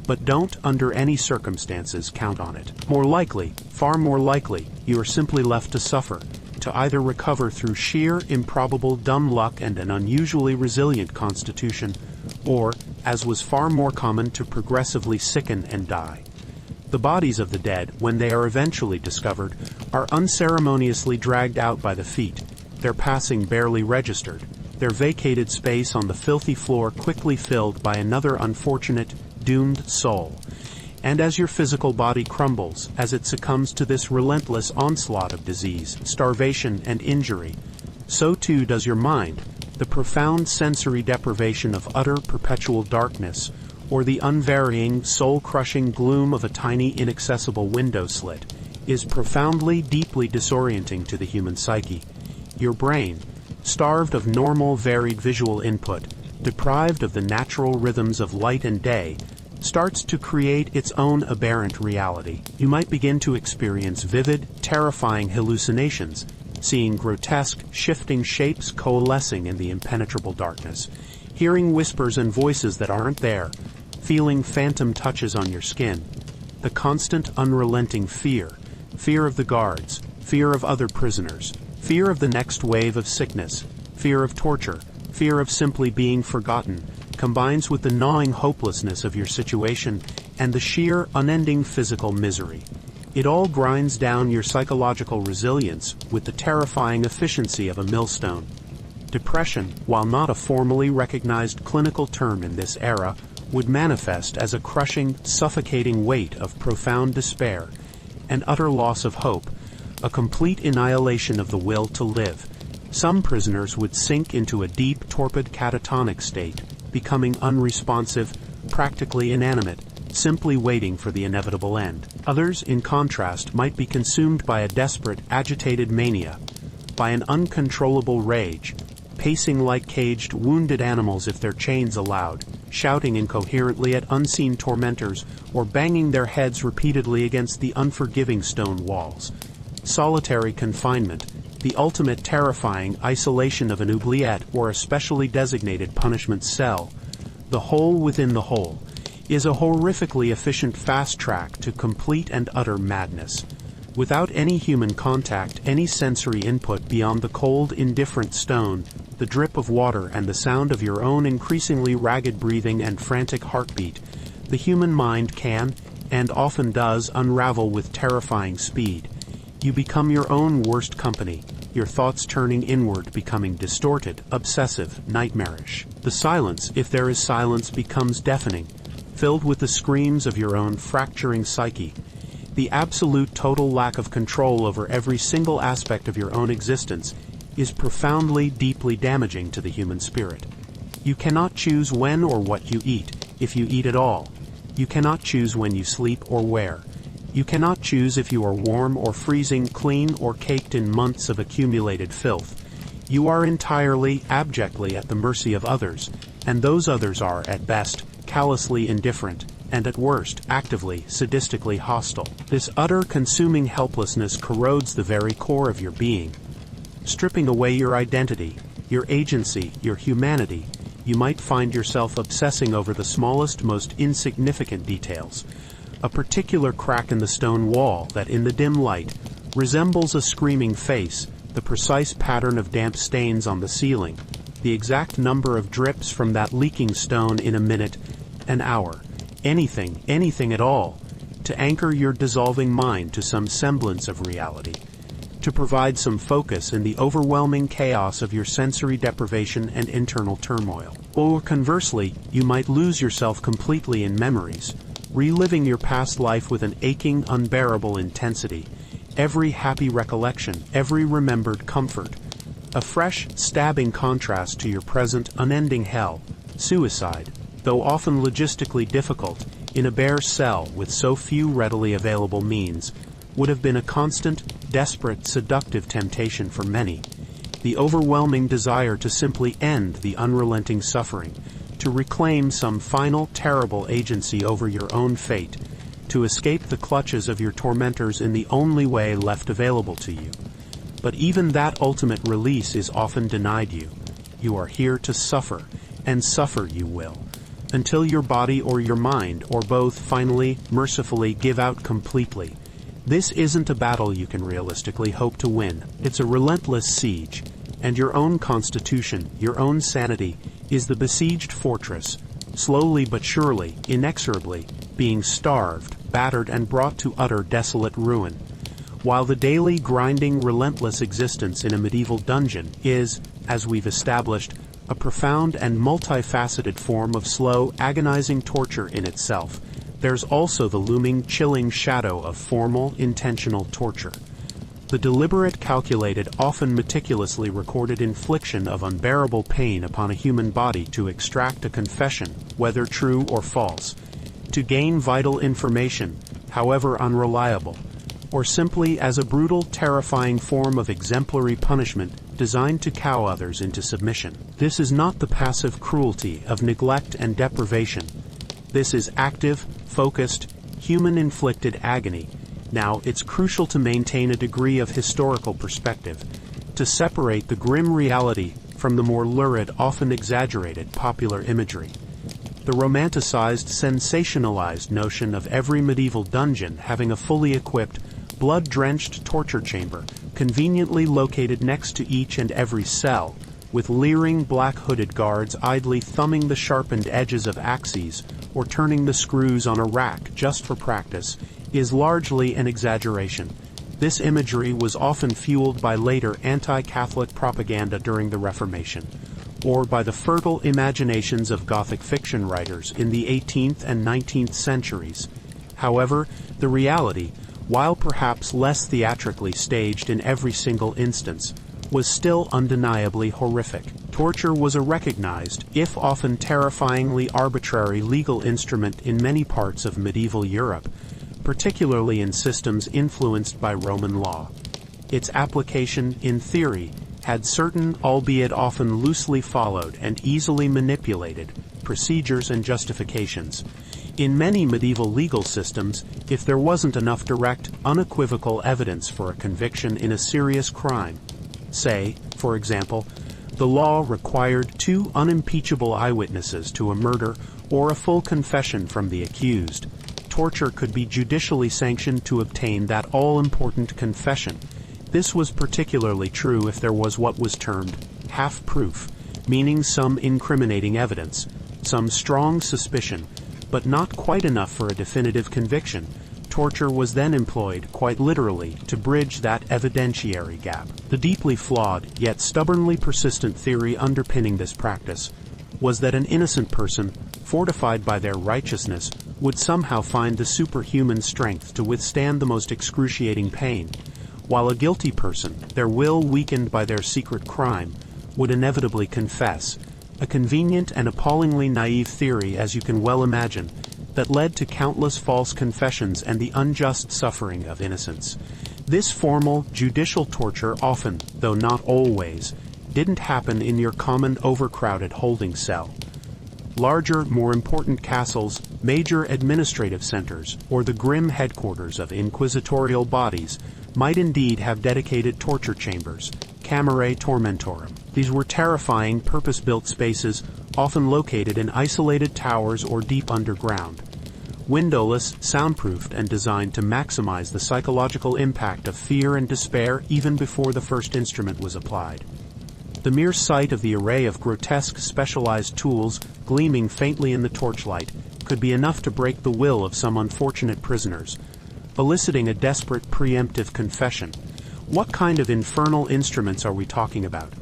but don't under any circumstances count on it. More likely, far more likely, you are simply left to suffer, to either recover through sheer, improbable dumb luck and an unusually resilient constitution, or, as was far more common, to progressively sicken and die. The bodies of the dead, when they are eventually discovered, are unceremoniously dragged out by the feet, their passing barely registered, their vacated space on the filthy floor quickly filled by another unfortunate, doomed soul. And as your physical body crumbles, as it succumbs to this relentless onslaught of disease, starvation, and injury, so too does your mind. The profound sensory deprivation of utter perpetual darkness, or the unvarying, soul-crushing gloom of a tiny inaccessible window slit, is profoundly, deeply disorienting to the human psyche. Your brain, starved of normal, varied visual input, deprived of the natural rhythms of light and day, starts to create its own aberrant reality. You might begin to experience vivid, terrifying hallucinations, seeing grotesque, shifting shapes coalescing in the impenetrable darkness, hearing whispers and voices that aren't there, feeling phantom touches on your skin. The constant, unrelenting fear of the guards, fear of other prisoners, fear of the next wave of sickness, fear of torture, fear of simply being forgotten, combines with the gnawing hopelessness of your situation and the sheer, unending physical misery. It all grinds down your psychological resilience with the terrifying efficiency of a millstone. Depression, while not a formally recognized clinical term in this era, would manifest as a crushing, suffocating weight of profound despair, an utter loss of hope, a complete annihilation of the will to live. Some prisoners would sink into a deep, torpid catatonic state, becoming unresponsive, practically inanimate, simply waiting for the inevitable end. Others, in contrast, might be consumed by a desperate, agitated mania, by an uncontrollable rage, pacing like caged, wounded animals if their chains allowed, shouting incoherently at unseen tormentors, or banging their heads repeatedly against the unforgiving stone walls. Solitary confinement, the ultimate terrifying isolation of an oubliette or a specially designated punishment cell, the hole within the hole, is a horrifically efficient fast track to complete and utter madness. Without any human contact, any sensory input beyond the cold, indifferent stone, the drip of water and the sound of your own increasingly ragged breathing and frantic heartbeat, the human mind can, and often does, unravel with terrifying speed. You become your own worst company, your thoughts turning inward, becoming distorted, obsessive, nightmarish. The silence, if there is silence, becomes deafening, filled with the screams of your own fracturing psyche. The absolute total lack of control over every single aspect of your own existence is profoundly, deeply damaging to the human spirit. You cannot choose when or what you eat, if you eat at all. You cannot choose when you sleep or where. You cannot choose if you are warm or freezing, clean or caked in months of accumulated filth. You are entirely, abjectly at the mercy of others, and those others are, at best, callously indifferent, and at worst, actively, sadistically hostile. This utter, consuming helplessness corrodes the very core of your being. Stripping away your identity, your agency, your humanity, you might find yourself obsessing over the smallest, most insignificant details. A particular crack in the stone wall that, in the dim light, resembles a screaming face, the precise pattern of damp stains on the ceiling, the exact number of drips from that leaking stone in a minute, an hour, anything at all, to anchor your dissolving mind to some semblance of reality, to provide some focus in the overwhelming chaos of your sensory deprivation and internal turmoil. Or conversely, you might lose yourself completely in memories, reliving your past life with an aching, unbearable intensity, every happy recollection, every remembered comfort, a fresh, stabbing contrast to your present, unending hell. Suicide, though often logistically difficult, in a bare cell with so few readily available means, would have been a constant, desperate, seductive temptation for many. The overwhelming desire to simply end the unrelenting suffering, to reclaim some final, terrible agency over your own fate, to escape the clutches of your tormentors in the only way left available to you. But even that ultimate release is often denied you. You are here to suffer, and suffer you will, until your body or your mind, or both, finally, mercifully give out completely. This isn't a battle you can realistically hope to win. It's a relentless siege, and your own constitution, your own sanity, is the besieged fortress, slowly but surely, inexorably, being starved, battered, and brought to utter desolate ruin. While the daily, grinding, relentless existence in a medieval dungeon is, as we've established, a profound and multifaceted form of slow, agonizing torture in itself, there's also the looming, chilling shadow of formal, intentional torture. The deliberate, calculated, often meticulously recorded infliction of unbearable pain upon a human body to extract a confession, whether true or false, to gain vital information, however unreliable, or simply as a brutal, terrifying form of exemplary punishment designed to cow others into submission. This is not the passive cruelty of neglect and deprivation. This is active, focused, human-inflicted agony. Now, it's crucial to maintain a degree of historical perspective, to separate the grim reality from the more lurid, often exaggerated popular imagery. The romanticized, sensationalized notion of every medieval dungeon having a fully equipped, blood-drenched torture chamber, conveniently located next to each and every cell, with leering black-hooded guards idly thumbing the sharpened edges of axes or turning the screws on a rack just for practice, is largely an exaggeration. This imagery was often fueled by later anti-Catholic propaganda during the Reformation, or by the fertile imaginations of Gothic fiction writers in the 18th and 19th centuries. However, the reality, while perhaps less theatrically staged in every single instance, was still undeniably horrific. Torture was a recognized, if often terrifyingly arbitrary legal instrument in many parts of medieval Europe, particularly in systems influenced by Roman law. Its application, in theory, had certain, albeit often loosely followed and easily manipulated, procedures and justifications. In many medieval legal systems, if there wasn't enough direct, unequivocal evidence for a conviction in a serious crime, say, for example, the law required 2 unimpeachable eyewitnesses to a murder or a full confession from the accused, torture could be judicially sanctioned to obtain that all-important confession. This was particularly true if there was what was termed half-proof, meaning some incriminating evidence, some strong suspicion, but not quite enough for a definitive conviction. Torture was then employed, quite literally, to bridge that evidentiary gap. The deeply flawed, yet stubbornly persistent theory underpinning this practice was that an innocent person, fortified by their righteousness, would somehow find the superhuman strength to withstand the most excruciating pain, while a guilty person, their will weakened by their secret crime, would inevitably confess, a convenient and appallingly naive theory, as you can well imagine, that led to countless false confessions and the unjust suffering of innocents. This formal, judicial torture often, though not always, didn't happen in your common overcrowded holding cell. Larger, more important castles, major administrative centers, or the grim headquarters of inquisitorial bodies might indeed have dedicated torture chambers, camerae tormentorum. These were terrifying, purpose-built spaces, often located in isolated towers or deep underground. Windowless, soundproofed, and designed to maximize the psychological impact of fear and despair even before the first instrument was applied. The mere sight of the array of grotesque specialized tools gleaming faintly in the torchlight could be enough to break the will of some unfortunate prisoners, eliciting a desperate preemptive confession. What kind of infernal instruments are we talking about?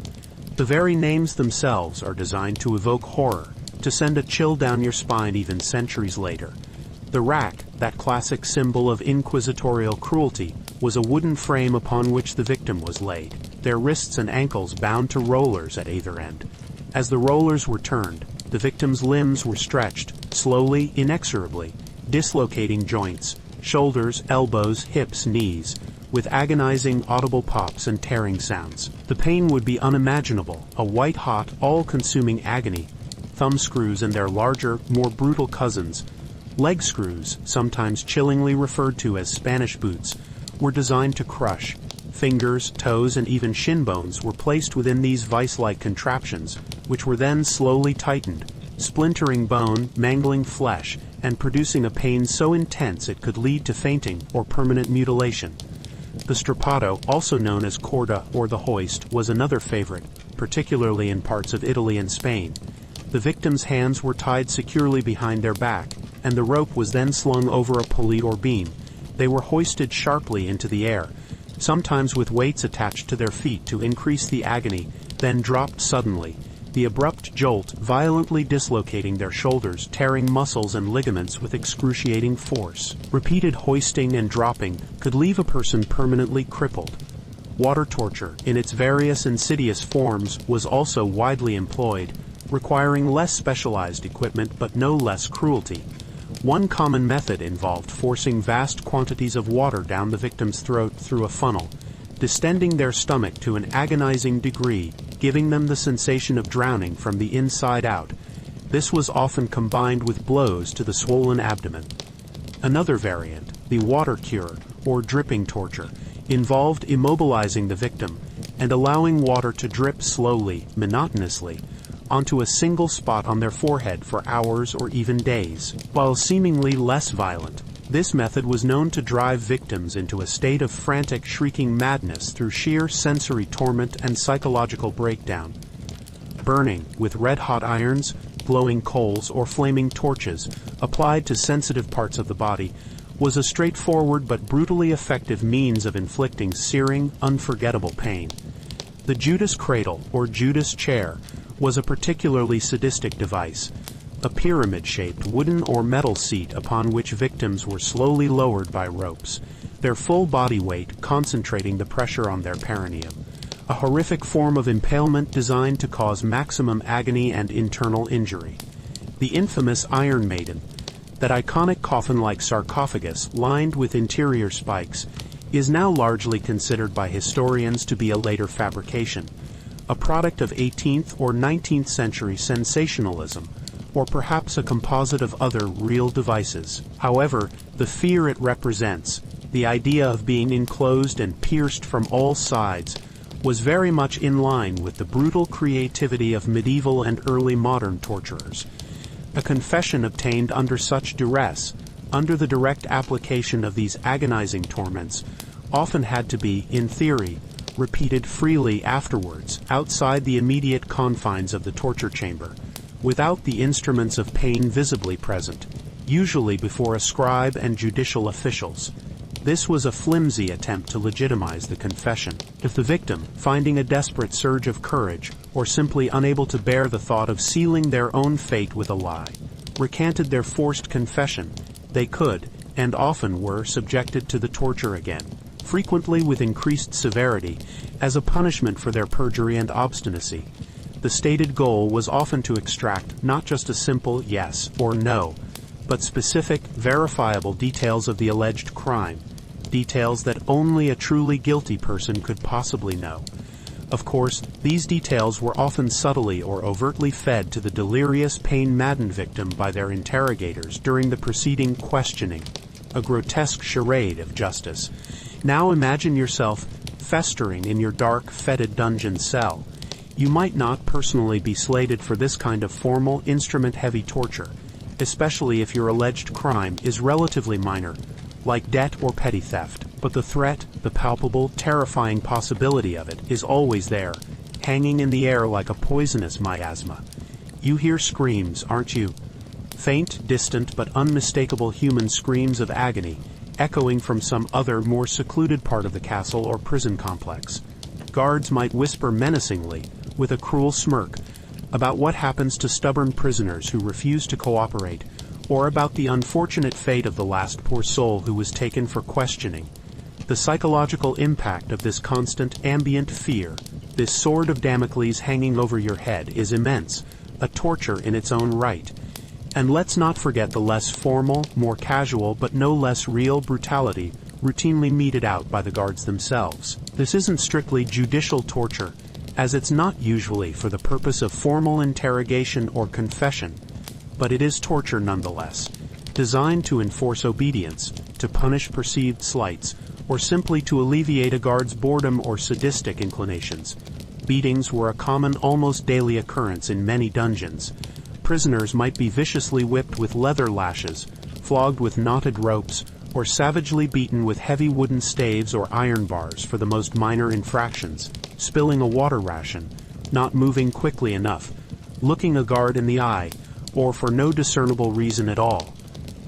The very names themselves are designed to evoke horror, to send a chill down your spine even centuries later. The rack, that classic symbol of inquisitorial cruelty, was a wooden frame upon which the victim was laid, their wrists and ankles bound to rollers at either end. As the rollers were turned, the victim's limbs were stretched, slowly, inexorably, dislocating joints, shoulders, elbows, hips, knees, with agonizing audible pops and tearing sounds. The pain would be unimaginable, a white-hot, all-consuming agony. Thumb screws and their larger, more brutal cousins, leg screws, sometimes chillingly referred to as Spanish boots, were designed to crush. Fingers, toes, and even shin bones were placed within these vice-like contraptions, which were then slowly tightened, splintering bone, mangling flesh, and producing a pain so intense it could lead to fainting or permanent mutilation. The strappato, also known as corda or the hoist, was another favorite, particularly in parts of Italy and Spain. The victim's hands were tied securely behind their back, and the rope was then slung over a pulley or beam. They were hoisted sharply into the air, sometimes with weights attached to their feet to increase the agony, then dropped suddenly, the abrupt jolt violently dislocating their shoulders, tearing muscles and ligaments with excruciating force. Repeated hoisting and dropping could leave a person permanently crippled. Water torture, in its various insidious forms, was also widely employed, requiring less specialized equipment but no less cruelty. One common method involved forcing vast quantities of water down the victim's throat through a funnel, distending their stomach to an agonizing degree, giving them the sensation of drowning from the inside out. This was often combined with blows to the swollen abdomen. Another variant, the water cure, or dripping torture, involved immobilizing the victim and allowing water to drip slowly, monotonously, onto a single spot on their forehead for hours or even days. While seemingly less violent, this method was known to drive victims into a state of frantic, shrieking madness through sheer sensory torment and psychological breakdown. Burning, with red-hot irons, glowing coals, or flaming torches, applied to sensitive parts of the body, was a straightforward but brutally effective means of inflicting searing, unforgettable pain. The Judas cradle, or Judas chair, was a particularly sadistic device, a pyramid-shaped wooden or metal seat upon which victims were slowly lowered by ropes, their full body weight concentrating the pressure on their perineum. A horrific form of impalement designed to cause maximum agony and internal injury. The infamous Iron Maiden, that iconic coffin-like sarcophagus lined with interior spikes, is now largely considered by historians to be a later fabrication, a product of 18th or 19th century sensationalism, or perhaps a composite of other real devices. However, the fear it represents, the idea of being enclosed and pierced from all sides, was very much in line with the brutal creativity of medieval and early modern torturers. A confession obtained under such duress, under the direct application of these agonizing torments, often had to be, in theory, repeated freely afterwards, outside the immediate confines of the torture chamber, without the instruments of pain visibly present, usually before a scribe and judicial officials. This was a flimsy attempt to legitimize the confession. If the victim, finding a desperate surge of courage, or simply unable to bear the thought of sealing their own fate with a lie, recanted their forced confession, they could, and often were, subjected to the torture again, frequently with increased severity, as a punishment for their perjury and obstinacy. The stated goal was often to extract not just a simple yes or no, but specific, verifiable details of the alleged crime, details that only a truly guilty person could possibly know. Of course, these details were often subtly or overtly fed to the delirious, pain-maddened victim by their interrogators during the preceding questioning, a grotesque charade of justice. Now imagine yourself festering in your dark, fetid dungeon cell. You might not personally be slated for this kind of formal, instrument-heavy torture. especially if your alleged crime is relatively minor, like debt or petty theft. But the threat, the palpable, terrifying possibility of it, is always there, hanging in the air like a poisonous miasma. You hear screams, aren't you? Faint, distant, but unmistakable human screams of agony, echoing from some other, more secluded part of the castle or prison complex. Guards might whisper menacingly, with a cruel smirk, about what happens to stubborn prisoners who refuse to cooperate, or about the unfortunate fate of the last poor soul who was taken for questioning. The psychological impact of this constant, ambient fear, this sword of Damocles hanging over your head, is immense, a torture in its own right. And let's not forget the less formal, more casual, but no less real brutality routinely meted out by the guards themselves. This isn't strictly judicial torture, as it's not usually for the purpose of formal interrogation or confession, but it is torture nonetheless, designed to enforce obedience, to punish perceived slights, or simply to alleviate a guard's boredom or sadistic inclinations. Beatings were a common, almost daily occurrence in many dungeons. Prisoners might be viciously whipped with leather lashes, flogged with knotted ropes, or savagely beaten with heavy wooden staves or iron bars for the most minor infractions, spilling a water ration, not moving quickly enough, looking a guard in the eye, or for no discernible reason at all.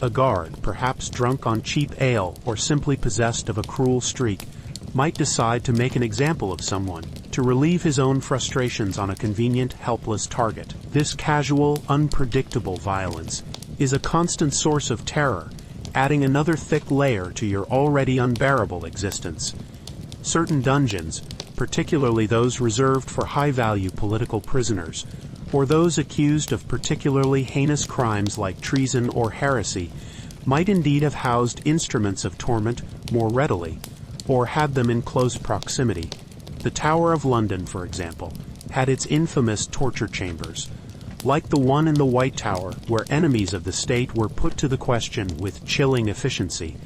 A guard, perhaps drunk on cheap ale or simply possessed of a cruel streak, might decide to make an example of someone, to relieve his own frustrations on a convenient, helpless target. This casual, unpredictable violence is a constant source of terror, adding another thick layer to your already unbearable existence. Certain dungeons, particularly those reserved for high-value political prisoners, or those accused of particularly heinous crimes like treason or heresy, might indeed have housed instruments of torment more readily, or had them in close proximity. The Tower of London, for example, had its infamous torture chambers, like the one in the White Tower, where enemies of the state were put to the question with chilling efficiency.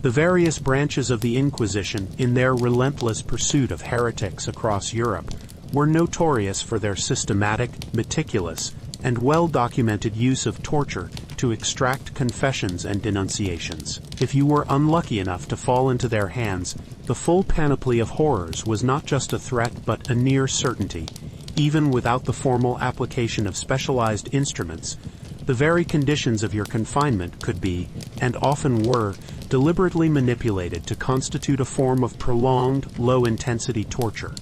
The various branches of the Inquisition, in their relentless pursuit of heretics across Europe, were notorious for their systematic, meticulous, and well-documented use of torture to extract confessions and denunciations. If you were unlucky enough to fall into their hands, the full panoply of horrors was not just a threat but a near certainty. Even without the formal application of specialized instruments, the very conditions of your confinement could be, and often were, deliberately manipulated to constitute a form of prolonged, low-intensity torture.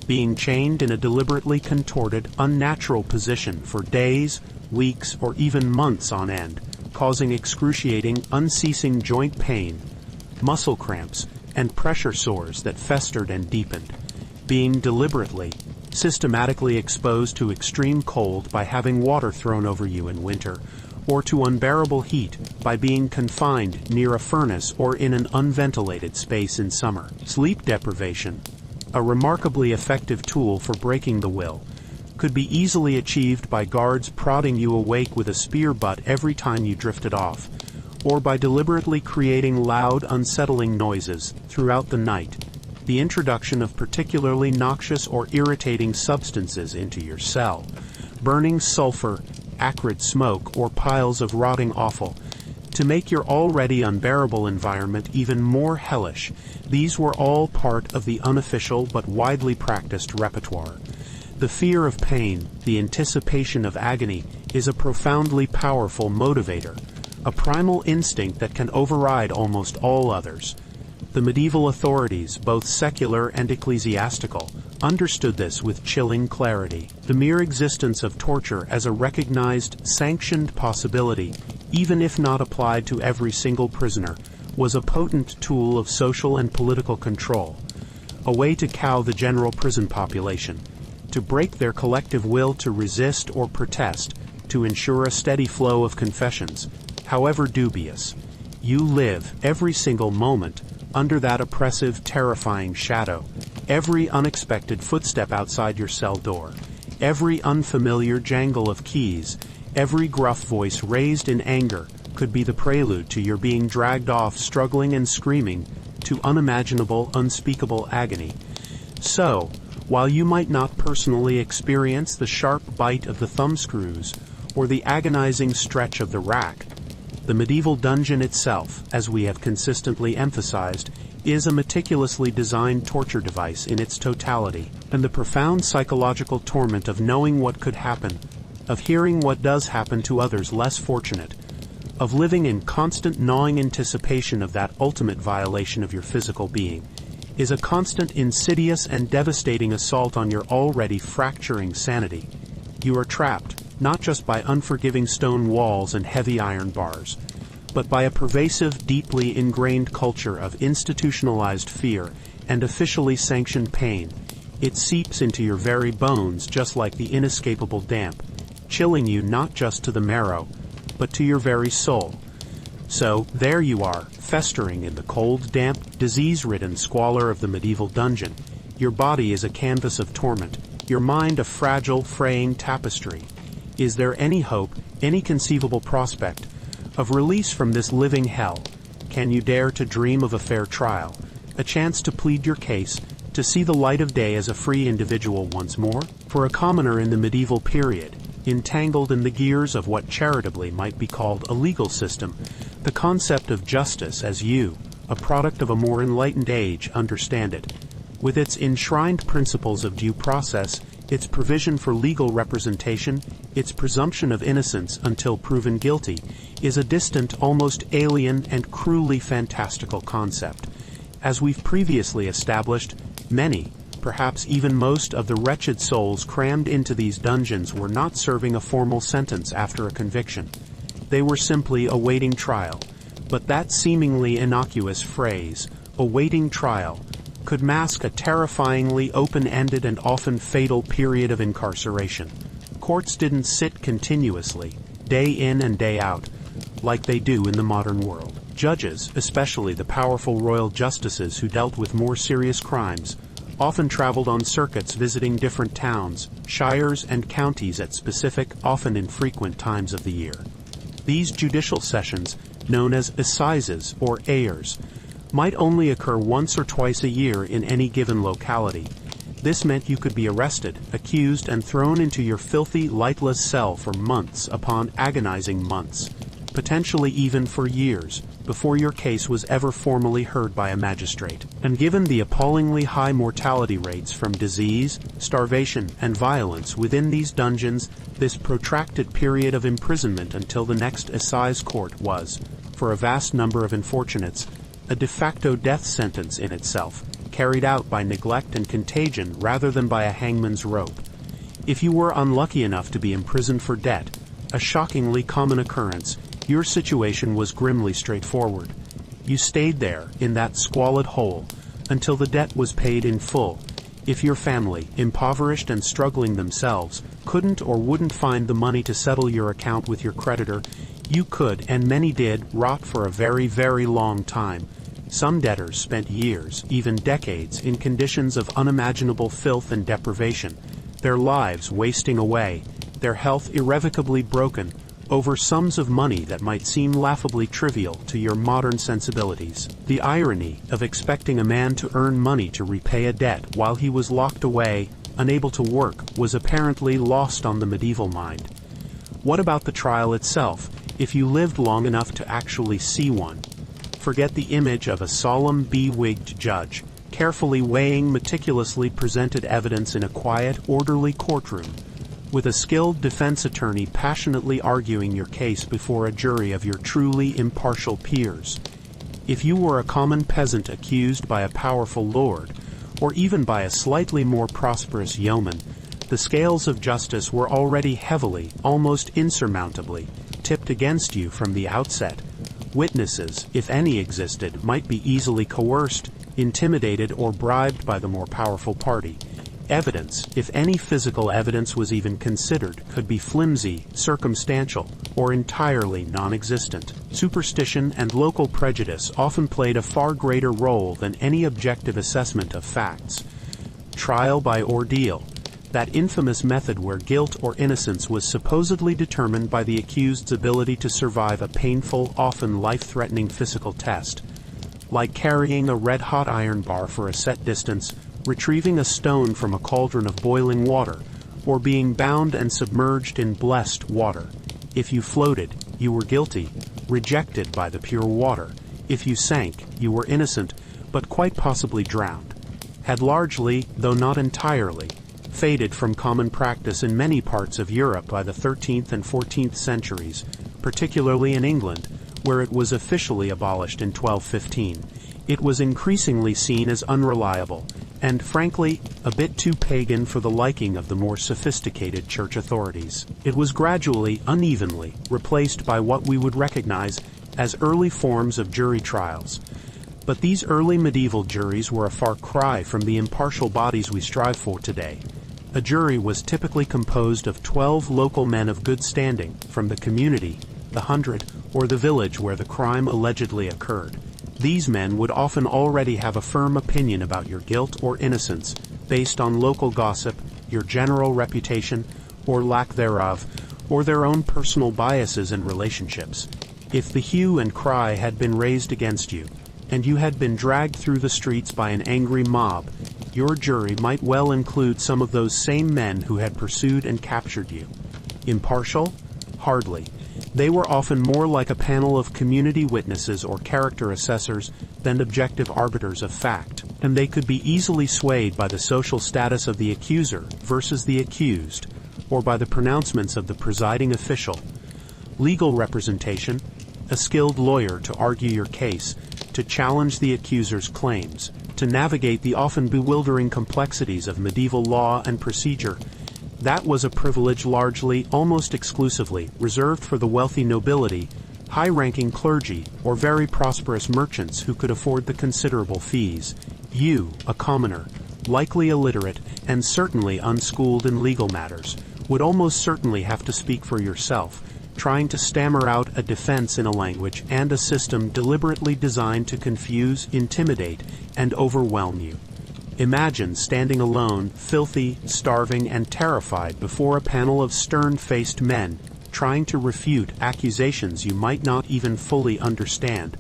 Being chained in a deliberately contorted, unnatural position for days, weeks, or even months on end, causing excruciating, unceasing joint pain, muscle cramps, and pressure sores that festered and deepened. Being deliberately, systematically exposed to extreme cold by having water thrown over you in winter, or to unbearable heat by being confined near a furnace or in an unventilated space in summer. Sleep deprivation, a remarkably effective tool for breaking the will, could be easily achieved by guards prodding you awake with a spear butt every time you drifted off, or by deliberately creating loud, unsettling noises throughout the night. The introduction of particularly noxious or irritating substances into your cell, burning sulfur, acrid smoke, or piles of rotting offal, to make your already unbearable environment even more hellish. These were all part of the unofficial but widely practiced repertoire. The fear of pain, the anticipation of agony, is a profoundly powerful motivator, a primal instinct that can override almost all others. The medieval authorities, both secular and ecclesiastical, understood this with chilling clarity. The mere existence of torture as a recognized, sanctioned possibility, even if not applied to every single prisoner, was a potent tool of social and political control, a way to cow the general prison population, to break their collective will to resist or protest, to ensure a steady flow of confessions, however dubious. You live, every single moment, under that oppressive, terrifying shadow. Every unexpected footstep outside your cell door, every unfamiliar jangle of keys, every gruff voice raised in anger could be the prelude to your being dragged off struggling and screaming to unimaginable, unspeakable agony. So, while you might not personally experience the sharp bite of the thumbscrews or the agonizing stretch of the rack. The medieval dungeon itself, as we have consistently emphasized, is a meticulously designed torture device in its totality, and the profound psychological torment of knowing what could happen, of hearing what does happen to others less fortunate, of living in constant gnawing anticipation of that ultimate violation of your physical being, is a constant insidious and devastating assault on your already fracturing sanity. You are trapped, not just by unforgiving stone walls and heavy iron bars, but by a pervasive, deeply ingrained culture of institutionalized fear and officially sanctioned pain. It seeps into your very bones just like the inescapable damp, chilling you not just to the marrow, but to your very soul. So, there you are, festering in the cold, damp, disease-ridden squalor of the medieval dungeon. Your body is a canvas of torment, your mind a fragile, fraying tapestry. Is there any hope, any conceivable prospect, of release from this living hell? Can you dare to dream of a fair trial, a chance to plead your case, to see the light of day as a free individual once more? For a commoner in the medieval period, entangled in the gears of what charitably might be called a legal system, the concept of justice as you, a product of a more enlightened age, understand it, with its enshrined principles of due process, its provision for legal representation, its presumption of innocence until proven guilty, is a distant, almost alien, and cruelly fantastical concept. As we've previously established, many, perhaps even most of the wretched souls crammed into these dungeons were not serving a formal sentence after a conviction. They were simply awaiting trial. But that seemingly innocuous phrase, awaiting trial, could mask a terrifyingly open-ended and often fatal period of incarceration. Courts didn't sit continuously, day in and day out, like they do in the modern world. Judges, especially the powerful royal justices who dealt with more serious crimes, often traveled on circuits visiting different towns, shires, and counties at specific, often infrequent times of the year. These judicial sessions, known as assizes or ayers, might only occur once or twice a year in any given locality. This meant you could be arrested, accused, and thrown into your filthy, lightless cell for months upon agonizing months, potentially even for years, before your case was ever formally heard by a magistrate. And given the appallingly high mortality rates from disease, starvation, and violence within these dungeons, this protracted period of imprisonment until the next assize court was, for a vast number of unfortunates, a de facto death sentence in itself, carried out by neglect and contagion rather than by a hangman's rope. If you were unlucky enough to be imprisoned for debt, a shockingly common occurrence, your situation was grimly straightforward. You stayed there, in that squalid hole, until the debt was paid in full. If your family, impoverished and struggling themselves, couldn't or wouldn't find the money to settle your account with your creditor, you could, and many did, rot for a very, very long time. Some debtors spent years, even decades, in conditions of unimaginable filth and deprivation, their lives wasting away, their health irrevocably broken, over sums of money that might seem laughably trivial to your modern sensibilities. The irony of expecting a man to earn money to repay a debt while he was locked away, unable to work, was apparently lost on the medieval mind. What about the trial itself, if you lived long enough to actually see one? Forget the image of a solemn, bewigged judge, carefully weighing meticulously presented evidence in a quiet, orderly courtroom, with a skilled defense attorney passionately arguing your case before a jury of your truly impartial peers. If you were a common peasant accused by a powerful lord, or even by a slightly more prosperous yeoman, the scales of justice were already heavily, almost insurmountably, tipped against you from the outset. Witnesses, if any existed, might be easily coerced, intimidated, or bribed by the more powerful party. Evidence, if any physical evidence was even considered, could be flimsy, circumstantial, or entirely non-existent. Superstition and local prejudice often played a far greater role than any objective assessment of facts. Trial by ordeal, that infamous method where guilt or innocence was supposedly determined by the accused's ability to survive a painful, often life-threatening physical test. Like carrying a red-hot iron bar for a set distance, retrieving a stone from a cauldron of boiling water, or being bound and submerged in blessed water. If you floated, you were guilty, rejected by the pure water. If you sank, you were innocent, but quite possibly drowned. Had largely, though not entirely, faded from common practice in many parts of Europe by the 13th and 14th centuries, particularly in England, where it was officially abolished in 1215. It was increasingly seen as unreliable, and frankly, a bit too pagan for the liking of the more sophisticated church authorities. It was gradually, unevenly, replaced by what we would recognize as early forms of jury trials. But these early medieval juries were a far cry from the impartial bodies we strive for today. A jury was typically composed of 12 local men of good standing from the community, the hundred, or the village where the crime allegedly occurred. These men would often already have a firm opinion about your guilt or innocence based on local gossip, your general reputation, or lack thereof, or their own personal biases and relationships. If the hue and cry had been raised against you, and you had been dragged through the streets by an angry mob, your jury might well include some of those same men who had pursued and captured you. Impartial? Hardly. They were often more like a panel of community witnesses or character assessors than objective arbiters of fact, and they could be easily swayed by the social status of the accuser versus the accused, or by the pronouncements of the presiding official. Legal representation, a skilled lawyer to argue your case, to challenge the accuser's claims, to navigate the often bewildering complexities of medieval law and procedure. That was a privilege largely, almost exclusively, reserved for the wealthy nobility, high-ranking clergy, or very prosperous merchants who could afford the considerable fees. You, a commoner, likely illiterate, and certainly unschooled in legal matters, would almost certainly have to speak for yourself, trying to stammer out a defense in a language and a system deliberately designed to confuse, intimidate, and overwhelm you. Imagine standing alone, filthy, starving, and terrified before a panel of stern-faced men, trying to refute accusations you might not even fully understand.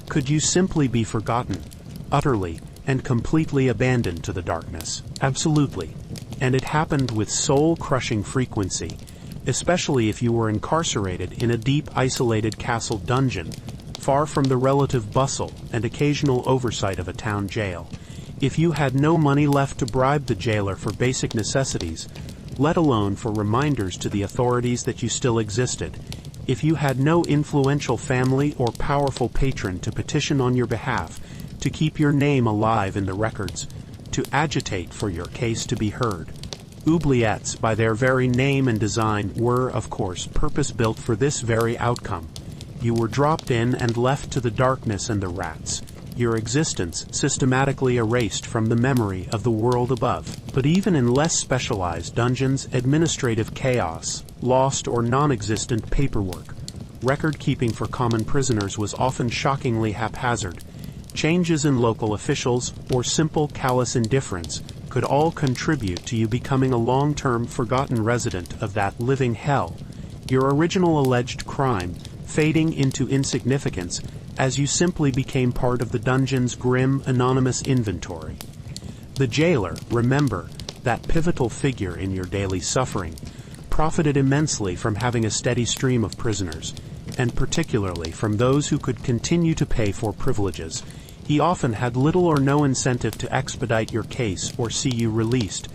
Could you simply be forgotten, utterly and completely abandoned to the darkness? Absolutely. And it happened with soul-crushing frequency, especially if you were incarcerated in a deep, isolated castle dungeon, far from the relative bustle and occasional oversight of a town jail. If you had no money left to bribe the jailer for basic necessities, let alone for reminders to the authorities that you still existed, if you had no influential family or powerful patron to petition on your behalf, to keep your name alive in the records, to agitate for your case to be heard. Oubliettes, by their very name and design, were, of course, purpose-built for this very outcome. You were dropped in and left to the darkness and the rats, your existence systematically erased from the memory of the world above. But even in less specialized dungeons, administrative chaos, lost or non-existent paperwork, record-keeping for common prisoners was often shockingly haphazard. Changes in local officials, or simple callous indifference, could all contribute to you becoming a long-term forgotten resident of that living hell, your original alleged crime fading into insignificance as you simply became part of the dungeon's grim, anonymous inventory. The jailer, remember, that pivotal figure in your daily suffering, profited immensely from having a steady stream of prisoners, and particularly from those who could continue to pay for privileges. He often had little or no incentive to expedite your case or see you released,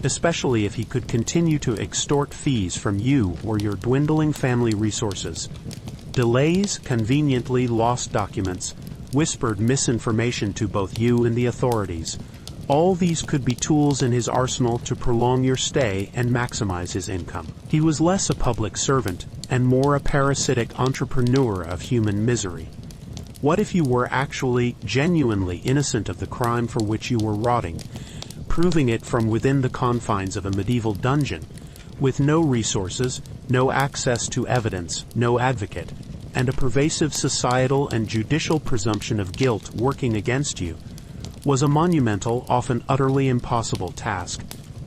especially if he could continue to extort fees from you or your dwindling family resources. Delays, conveniently lost documents, whispered misinformation to both you and the authorities. All these could be tools in his arsenal to prolong your stay and maximize his income. He was less a public servant and more a parasitic entrepreneur of human misery. What if you were actually, genuinely innocent of the crime for which you were rotting, proving it from within the confines of a medieval dungeon, with no resources, no access to evidence, no advocate, and a pervasive societal and judicial presumption of guilt working against you, was a monumental, often utterly impossible task.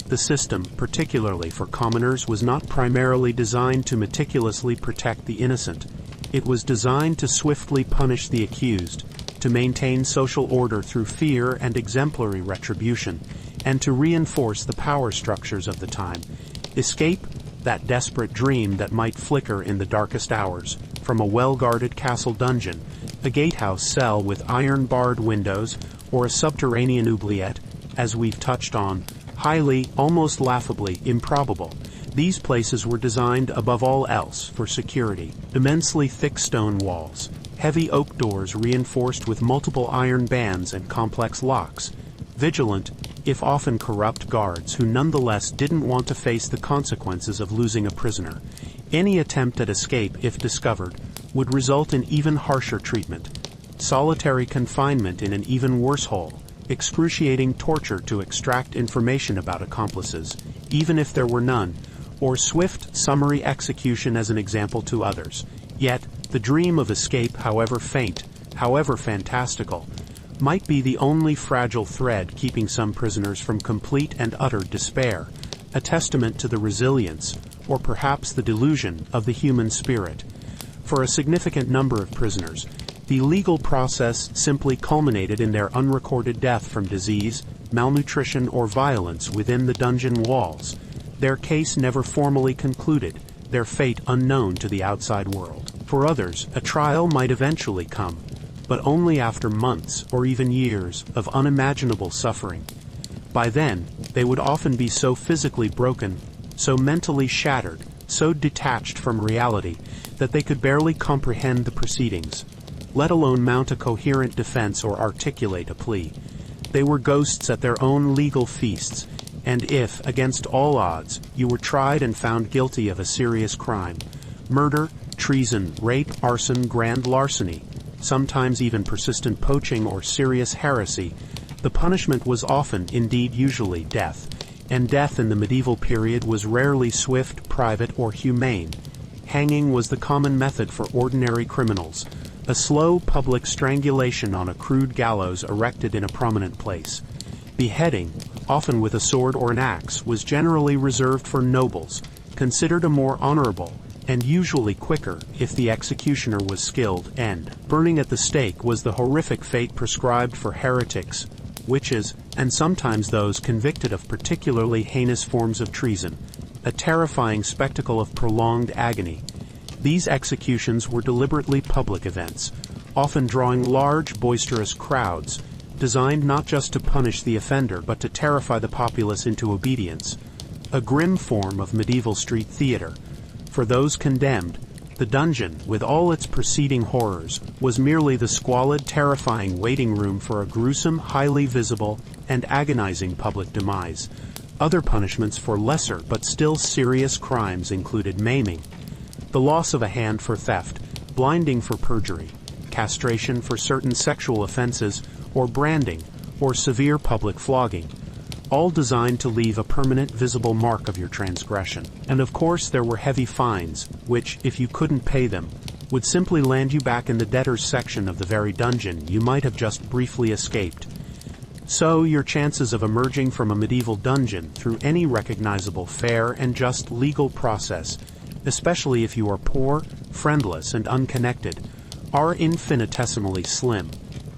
The system, particularly for commoners, was not primarily designed to meticulously protect the innocent. It was designed to swiftly punish the accused, to maintain social order through fear and exemplary retribution, and to reinforce the power structures of the time. Escape? that desperate dream that might flicker in the darkest hours, from a well-guarded castle dungeon, a gatehouse cell with iron-barred windows, or a subterranean oubliette, as we've touched on, highly, almost laughably, improbable. These places were designed above all else for security. Immensely thick stone walls, heavy oak doors reinforced with multiple iron bands and complex locks, vigilant, if often corrupt guards who nonetheless didn't want to face the consequences of losing a prisoner. Any attempt at escape, if discovered, would result in even harsher treatment. Solitary confinement in an even worse hole, excruciating torture to extract information about accomplices, even if there were none, or swift, summary execution as an example to others. Yet, the dream of escape, however faint, however fantastical, might be the only fragile thread keeping some prisoners from complete and utter despair, a testament to the resilience, or perhaps the delusion, of the human spirit. For a significant number of prisoners, the legal process simply culminated in their unrecorded death from disease, malnutrition, or violence within the dungeon walls, their case never formally concluded, their fate unknown to the outside world. For others, a trial might eventually come, but only after months or even years of unimaginable suffering. By then, they would often be so physically broken, so mentally shattered, so detached from reality, that they could barely comprehend the proceedings, let alone mount a coherent defense or articulate a plea. They were ghosts at their own legal feasts, and if, against all odds, you were tried and found guilty of a serious crime, murder, treason, rape, arson, grand larceny, sometimes even persistent poaching or serious heresy, the punishment was often, indeed usually, death, and death in the medieval period was rarely swift, private, or humane. Hanging was the common method for ordinary criminals, a slow public strangulation on a crude gallows erected in a prominent place. Beheading, often with a sword or an axe, was generally reserved for nobles, considered a more honorable, and usually quicker, if the executioner was skilled, end. Burning at the stake was the horrific fate prescribed for heretics, witches, and sometimes those convicted of particularly heinous forms of treason, a terrifying spectacle of prolonged agony. These executions were deliberately public events, often drawing large, boisterous crowds, designed not just to punish the offender but to terrify the populace into obedience. A grim form of medieval street theater. For those condemned, the dungeon, with all its preceding horrors, was merely the squalid, terrifying waiting room for a gruesome, highly visible, and agonizing public demise. Other punishments for lesser but still serious crimes included maiming, the loss of a hand for theft, blinding for perjury, castration for certain sexual offenses, or branding, or severe public flogging, all designed to leave a permanent visible mark of your transgression. And of course there were heavy fines, which, if you couldn't pay them, would simply land you back in the debtors section of the very dungeon you might have just briefly escaped. So your chances of emerging from a medieval dungeon through any recognizable fair and just legal process, especially if you are poor, friendless, and unconnected, are infinitesimally slim.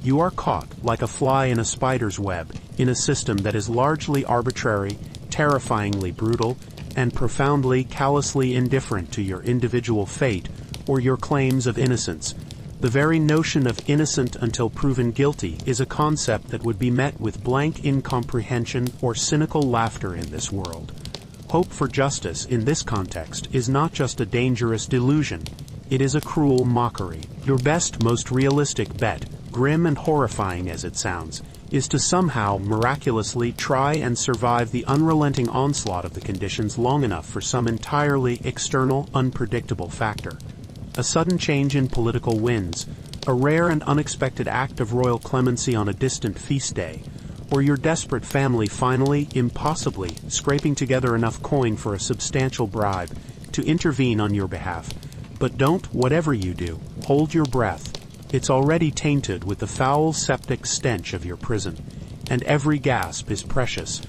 You are caught, like a fly in a spider's web, in a system that is largely arbitrary, terrifyingly brutal, and profoundly, callously indifferent to your individual fate or your claims of innocence. The very notion of innocent until proven guilty is a concept that would be met with blank incomprehension or cynical laughter in this world. Hope for justice in this context is not just a dangerous delusion, it is a cruel mockery. Your best, most realistic bet, grim and horrifying as it sounds, is to somehow miraculously try and survive the unrelenting onslaught of the conditions long enough for some entirely external, unpredictable factor. A sudden change in political winds, a rare and unexpected act of royal clemency on a distant feast day, or your desperate family finally, impossibly, scraping together enough coin for a substantial bribe to intervene on your behalf. But don't, whatever you do, hold your breath. It's already tainted with the foul septic stench of your prison, and every gasp is precious.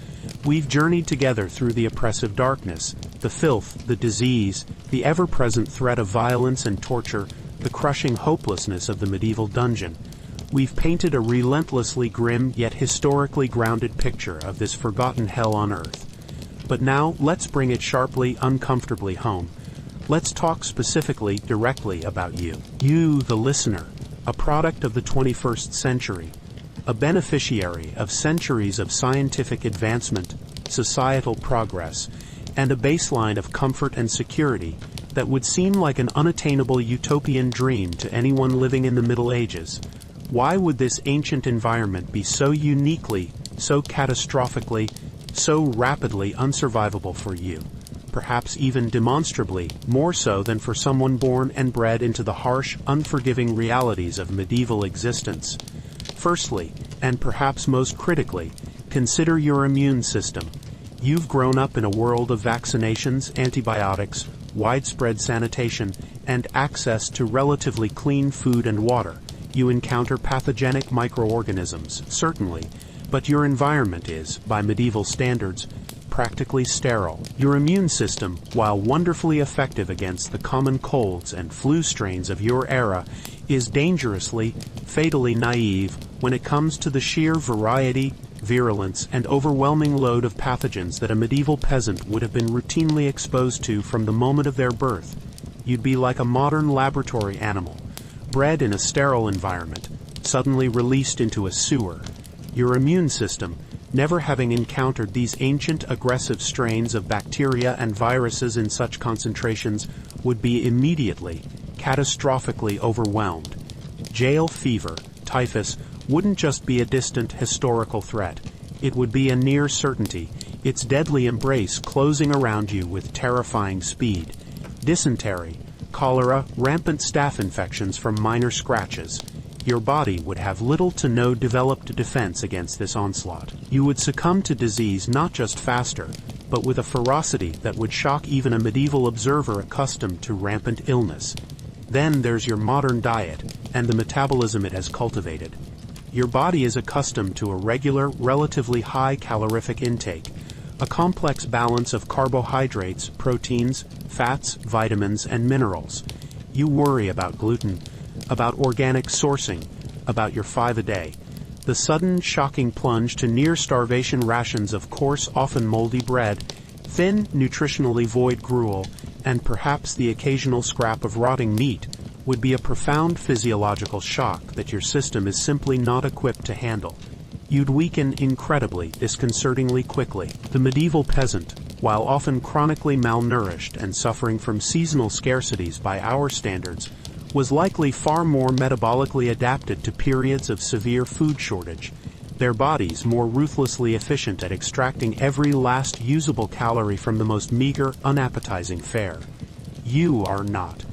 We've journeyed together through the oppressive darkness, the filth, the disease, the ever-present threat of violence and torture, the crushing hopelessness of the medieval dungeon. We've painted a relentlessly grim yet historically grounded picture of this forgotten hell on earth. But now, let's bring it sharply, uncomfortably home. Let's talk specifically, directly about you. You, the listener, a product of the 21st century, a beneficiary of centuries of scientific advancement, societal progress, and a baseline of comfort and security that would seem like an unattainable utopian dream to anyone living in the Middle Ages. Why would this ancient environment be so uniquely, so catastrophically, so rapidly unsurvivable for you? Perhaps even demonstrably more so than for someone born and bred into the harsh, unforgiving realities of medieval existence. Firstly, and perhaps most critically, consider your immune system. You've grown up in a world of vaccinations, antibiotics, widespread sanitation, and access to relatively clean food and water. You encounter pathogenic microorganisms, certainly, but your environment is, by medieval standards, practically sterile. Your immune system, while wonderfully effective against the common colds and flu strains of your era, is dangerously, fatally naive when it comes to the sheer variety, virulence, and overwhelming load of pathogens that a medieval peasant would have been routinely exposed to from the moment of their birth. You'd be like a modern laboratory animal, bred in a sterile environment, suddenly released into a sewer. Your immune system, never having encountered these ancient aggressive strains of bacteria and viruses in such concentrations, would be immediately, catastrophically overwhelmed. Jail fever, typhus, wouldn't just be a distant historical threat. It would be a near certainty, its deadly embrace closing around you with terrifying speed. Dysentery, cholera, rampant staph infections from minor scratches. Your body would have little to no developed defense against this onslaught. You would succumb to disease not just faster, but with a ferocity that would shock even a medieval observer accustomed to rampant illness. Then there's your modern diet, and the metabolism it has cultivated. Your body is accustomed to a regular, relatively high calorific intake, a complex balance of carbohydrates, proteins, fats, vitamins, and minerals. You worry about gluten, about organic sourcing, about your 5 a day. The sudden, shocking plunge to near-starvation rations of coarse, often moldy bread, thin, nutritionally void gruel, and perhaps the occasional scrap of rotting meat would be a profound physiological shock that your system is simply not equipped to handle. You'd weaken incredibly, disconcertingly quickly. The medieval peasant, while often chronically malnourished and suffering from seasonal scarcities by our standards, was likely far more metabolically adapted to periods of severe food shortage, their bodies more ruthlessly efficient at extracting every last usable calorie from the most meager, unappetizing fare. You are not.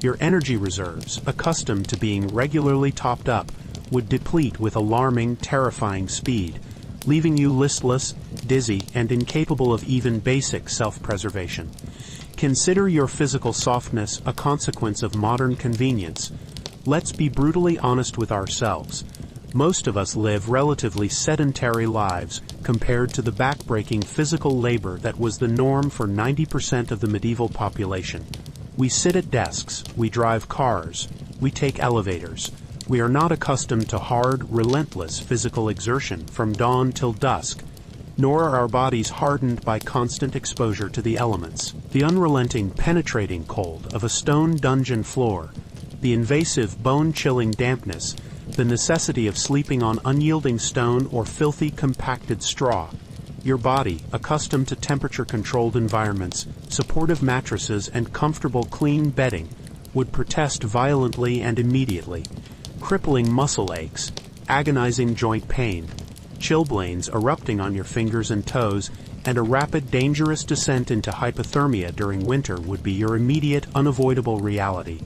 Your energy reserves, accustomed to being regularly topped up, would deplete with alarming, terrifying speed, leaving you listless, dizzy, and incapable of even basic self-preservation. Consider your physical softness a consequence of modern convenience. Let's be brutally honest with ourselves. Most of us live relatively sedentary lives compared to the backbreaking physical labor that was the norm for 90% of the medieval population. We sit at desks, we drive cars, we take elevators. We are not accustomed to hard, relentless physical exertion from dawn till dusk, nor are our bodies hardened by constant exposure to the elements. The unrelenting, penetrating cold of a stone dungeon floor, the invasive, bone-chilling dampness, the necessity of sleeping on unyielding stone or filthy, compacted straw. Your body, accustomed to temperature-controlled environments, supportive mattresses, and comfortable, clean bedding, would protest violently and immediately. Crippling muscle aches, agonizing joint pain, chilblains erupting on your fingers and toes, and a rapid, dangerous descent into hypothermia during winter would be your immediate, unavoidable reality.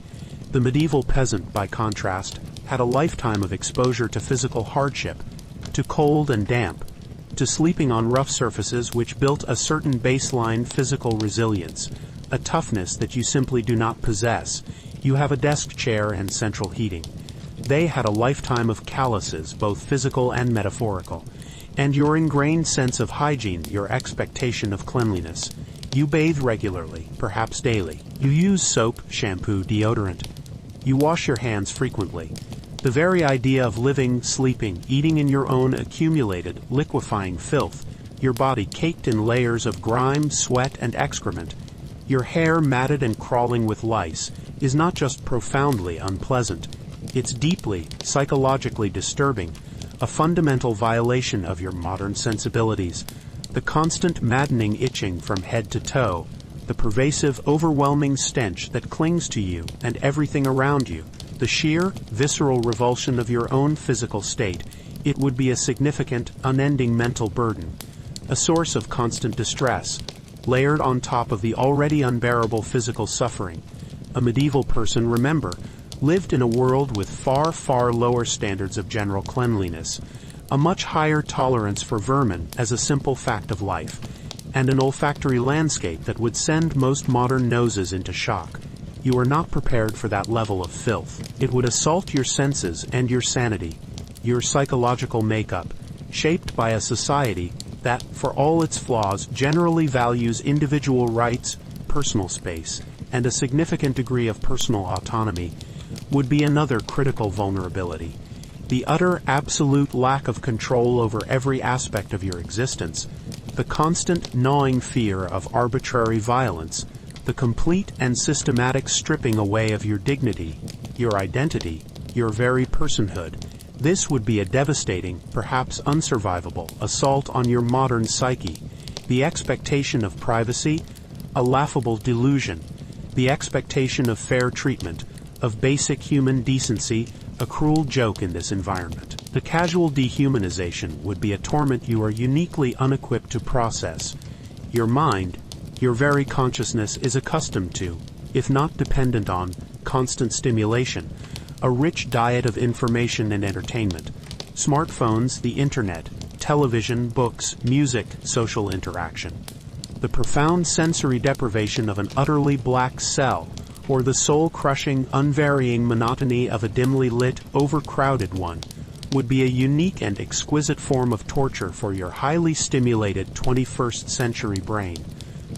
The medieval peasant, by contrast, had a lifetime of exposure to physical hardship, to cold and damp, to sleeping on rough surfaces which built a certain baseline physical resilience, a toughness that you simply do not possess. You have a desk chair and central heating. They had a lifetime of calluses, both physical and metaphorical, and your ingrained sense of hygiene, your expectation of cleanliness. You bathe regularly, perhaps daily. You use soap, shampoo, deodorant. You wash your hands frequently. The very idea of living, sleeping, eating in your own accumulated, liquefying filth, your body caked in layers of grime, sweat, and excrement, your hair matted and crawling with lice, is not just profoundly unpleasant, it's deeply, psychologically disturbing, a fundamental violation of your modern sensibilities. The constant maddening itching from head to toe, the pervasive, overwhelming stench that clings to you and everything around you, the sheer, visceral revulsion of your own physical state, it would be a significant, unending mental burden, a source of constant distress, layered on top of the already unbearable physical suffering. A medieval person, remember, lived in a world with far, far lower standards of general cleanliness, a much higher tolerance for vermin as a simple fact of life, and an olfactory landscape that would send most modern noses into shock. You are not prepared for that level of filth. It would assault your senses and your sanity, your psychological makeup, shaped by a society that, for all its flaws, generally values individual rights, personal space, and a significant degree of personal autonomy, would be another critical vulnerability. The utter, absolute lack of control over every aspect of your existence, the constant, gnawing fear of arbitrary violence, the complete and systematic stripping away of your dignity, your identity, your very personhood. This would be a devastating, perhaps unsurvivable, assault on your modern psyche. The expectation of privacy, a laughable delusion. The expectation of fair treatment, of basic human decency, a cruel joke in this environment. The casual dehumanization would be a torment you are uniquely unequipped to process. Your mind, your very consciousness is accustomed to, if not dependent on, constant stimulation, a rich diet of information and entertainment. Smartphones, the internet, television, books, music, social interaction. The profound sensory deprivation of an utterly black cell, or the soul-crushing, unvarying monotony of a dimly lit, overcrowded one, would be a unique and exquisite form of torture for your highly stimulated 21st century brain.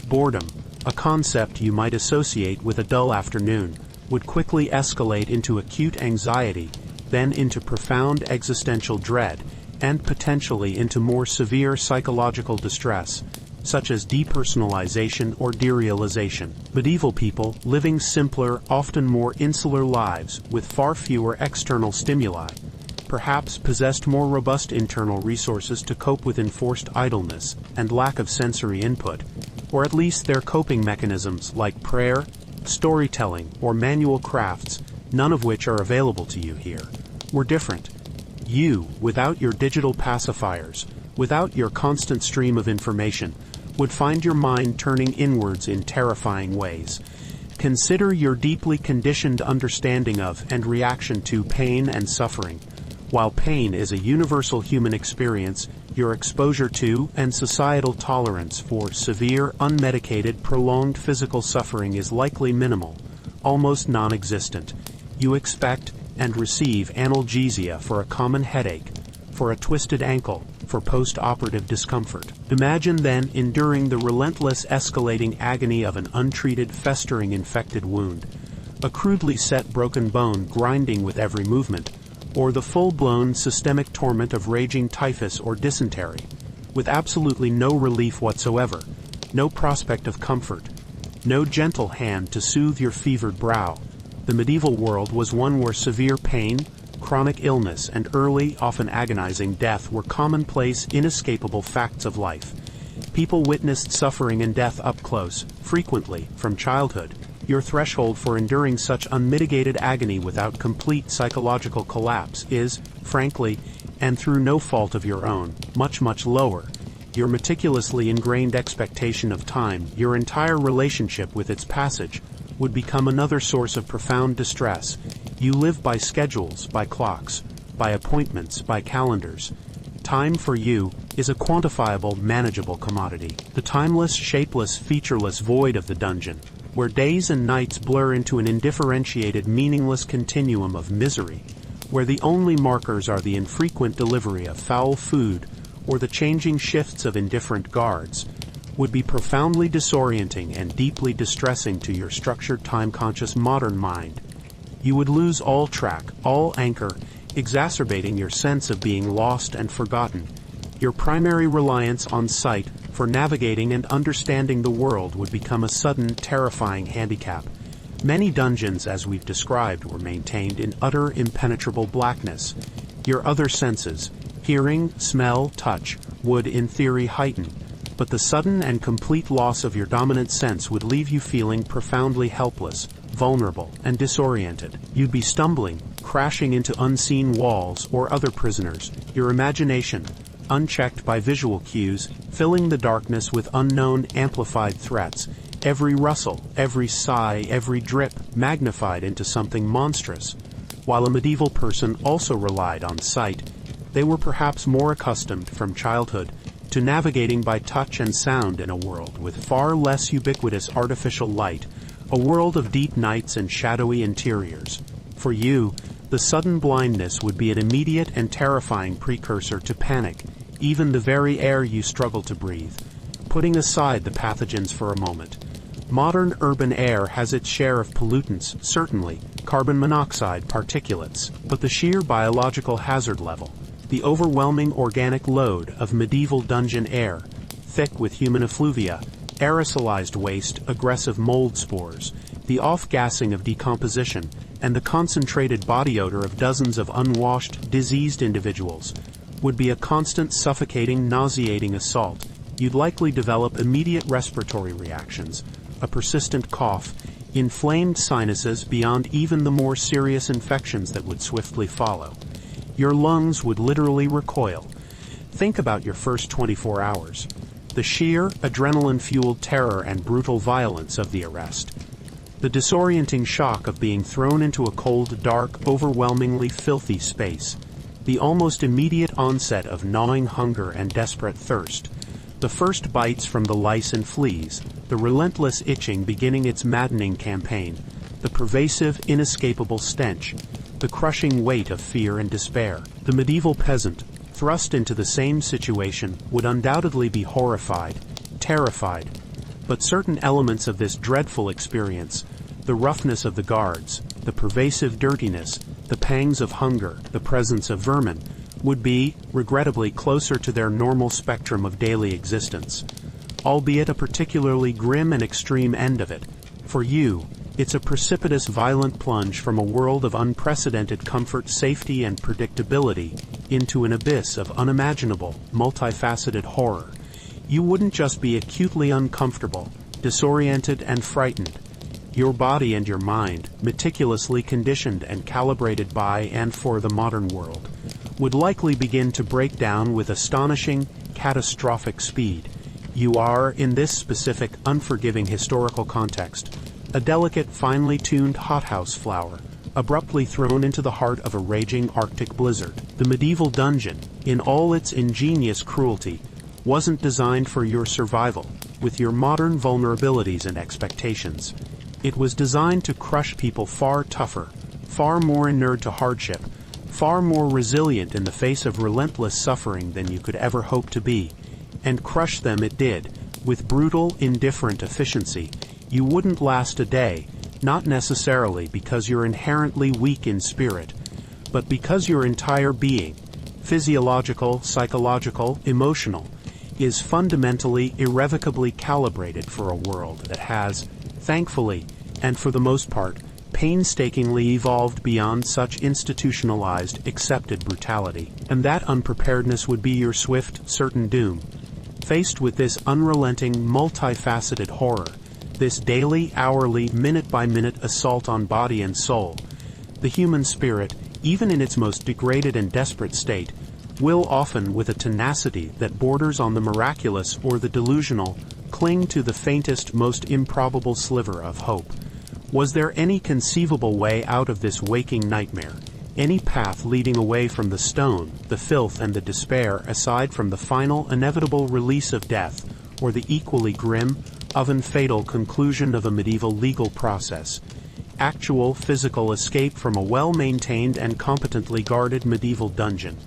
Boredom, a concept you might associate with a dull afternoon, would quickly escalate into acute anxiety, then into profound existential dread, and potentially into more severe psychological distress, such as depersonalization or derealization. Medieval people, living simpler, often more insular lives with far fewer external stimuli, perhaps possessed more robust internal resources to cope with enforced idleness and lack of sensory input, or at least their coping mechanisms like prayer, storytelling, or manual crafts, none of which are available to you here, were different. You, without your digital pacifiers, without your constant stream of information, would find your mind turning inwards in terrifying ways. Consider your deeply conditioned understanding of and reaction to pain and suffering. While pain is a universal human experience, your exposure to and societal tolerance for severe, unmedicated, prolonged physical suffering is likely minimal, almost non-existent. You expect and receive analgesia for a common headache, for a twisted ankle, for post-operative discomfort. Imagine then enduring the relentless escalating agony of an untreated, festering infected wound, a crudely set broken bone grinding with every movement, or the full-blown systemic torment of raging typhus or dysentery, with absolutely no relief whatsoever, no prospect of comfort, no gentle hand to soothe your fevered brow. The medieval world was one where severe pain, chronic illness, and early, often agonizing death were commonplace, inescapable facts of life. People witnessed suffering and death up close, frequently, from childhood. Your threshold for enduring such unmitigated agony without complete psychological collapse is, frankly, and through no fault of your own, much, much lower. Your meticulously ingrained expectation of time, your entire relationship with its passage, would become another source of profound distress. You live by schedules, by clocks, by appointments, by calendars. Time for you is a quantifiable, manageable commodity. The timeless, shapeless, featureless void of the dungeon, where days and nights blur into an indifferentiated, meaningless continuum of misery, where the only markers are the infrequent delivery of foul food or the changing shifts of indifferent guards, would be profoundly disorienting and deeply distressing to your structured, time-conscious modern mind. You would lose all track, all anchor, exacerbating your sense of being lost and forgotten. Your primary reliance on sight for navigating and understanding the world would become a sudden, terrifying handicap. Many dungeons, as we've described, were maintained in utter, impenetrable blackness. Your other senses, hearing, smell, touch, would, in theory, heighten, but the sudden and complete loss of your dominant sense would leave you feeling profoundly helpless, vulnerable, and disoriented. You'd be stumbling, crashing into unseen walls or other prisoners, your imagination, unchecked by visual cues, filling the darkness with unknown, amplified threats, every rustle, every sigh, every drip magnified into something monstrous. While a medieval person also relied on sight, they were perhaps more accustomed from childhood to navigating by touch and sound in a world with far less ubiquitous artificial light, a world of deep nights and shadowy interiors. For you, the sudden blindness would be an immediate and terrifying precursor to panic, even the very air you struggle to breathe. Putting aside the pathogens for a moment, modern urban air has its share of pollutants, certainly, carbon monoxide, particulates, but the sheer biological hazard level, the overwhelming organic load of medieval dungeon air, thick with human effluvia, aerosolized waste, aggressive mold spores, the off-gassing of decomposition, and the concentrated body odor of dozens of unwashed, diseased individuals, would be a constant, suffocating, nauseating assault. You'd likely develop immediate respiratory reactions, a persistent cough, inflamed sinuses beyond even the more serious infections that would swiftly follow. Your lungs would literally recoil. Think about your first 24 hours. The sheer, adrenaline-fueled terror and brutal violence of the arrest. The disorienting shock of being thrown into a cold, dark, overwhelmingly filthy space. The almost immediate onset of gnawing hunger and desperate thirst. The first bites from the lice and fleas. The relentless itching beginning its maddening campaign. The pervasive, inescapable stench. The crushing weight of fear and despair. The medieval peasant, thrust into the same situation, would undoubtedly be horrified, terrified. But certain elements of this dreadful experience, the roughness of the guards, the pervasive dirtiness, the pangs of hunger, the presence of vermin, would be, regrettably, closer to their normal spectrum of daily existence. Albeit a particularly grim and extreme end of it. For you, it's a precipitous, violent plunge from a world of unprecedented comfort, safety, and predictability into an abyss of unimaginable, multifaceted horror. You wouldn't just be acutely uncomfortable, disoriented, and frightened. Your body and your mind, meticulously conditioned and calibrated by and for the modern world, would likely begin to break down with astonishing, catastrophic speed. You are, in this specific, unforgiving historical context, a delicate, finely tuned hothouse flower, abruptly thrown into the heart of a raging Arctic blizzard. The medieval dungeon, in all its ingenious cruelty, wasn't designed for your survival, with your modern vulnerabilities and expectations. It was designed to crush people far tougher, far more inured to hardship, far more resilient in the face of relentless suffering than you could ever hope to be. And crush them it did, with brutal, indifferent efficiency. You wouldn't last a day, not necessarily because you're inherently weak in spirit, but because your entire being, physiological, psychological, emotional, is fundamentally, irrevocably calibrated for a world that has, thankfully, and for the most part, painstakingly evolved beyond such institutionalized, accepted brutality. And that unpreparedness would be your swift, certain doom. Faced with this unrelenting, multifaceted horror, this daily, hourly, minute-by-minute assault on body and soul, the human spirit, even in its most degraded and desperate state, will often, with a tenacity that borders on the miraculous or the delusional, cling to the faintest, most improbable sliver of hope. Was there any conceivable way out of this waking nightmare? Any path leading away from the stone, the filth, and the despair, aside from the final, inevitable release of death, or the equally grim, oven-fatal conclusion of a medieval legal process? Actual physical escape from a well-maintained and competently guarded medieval dungeon,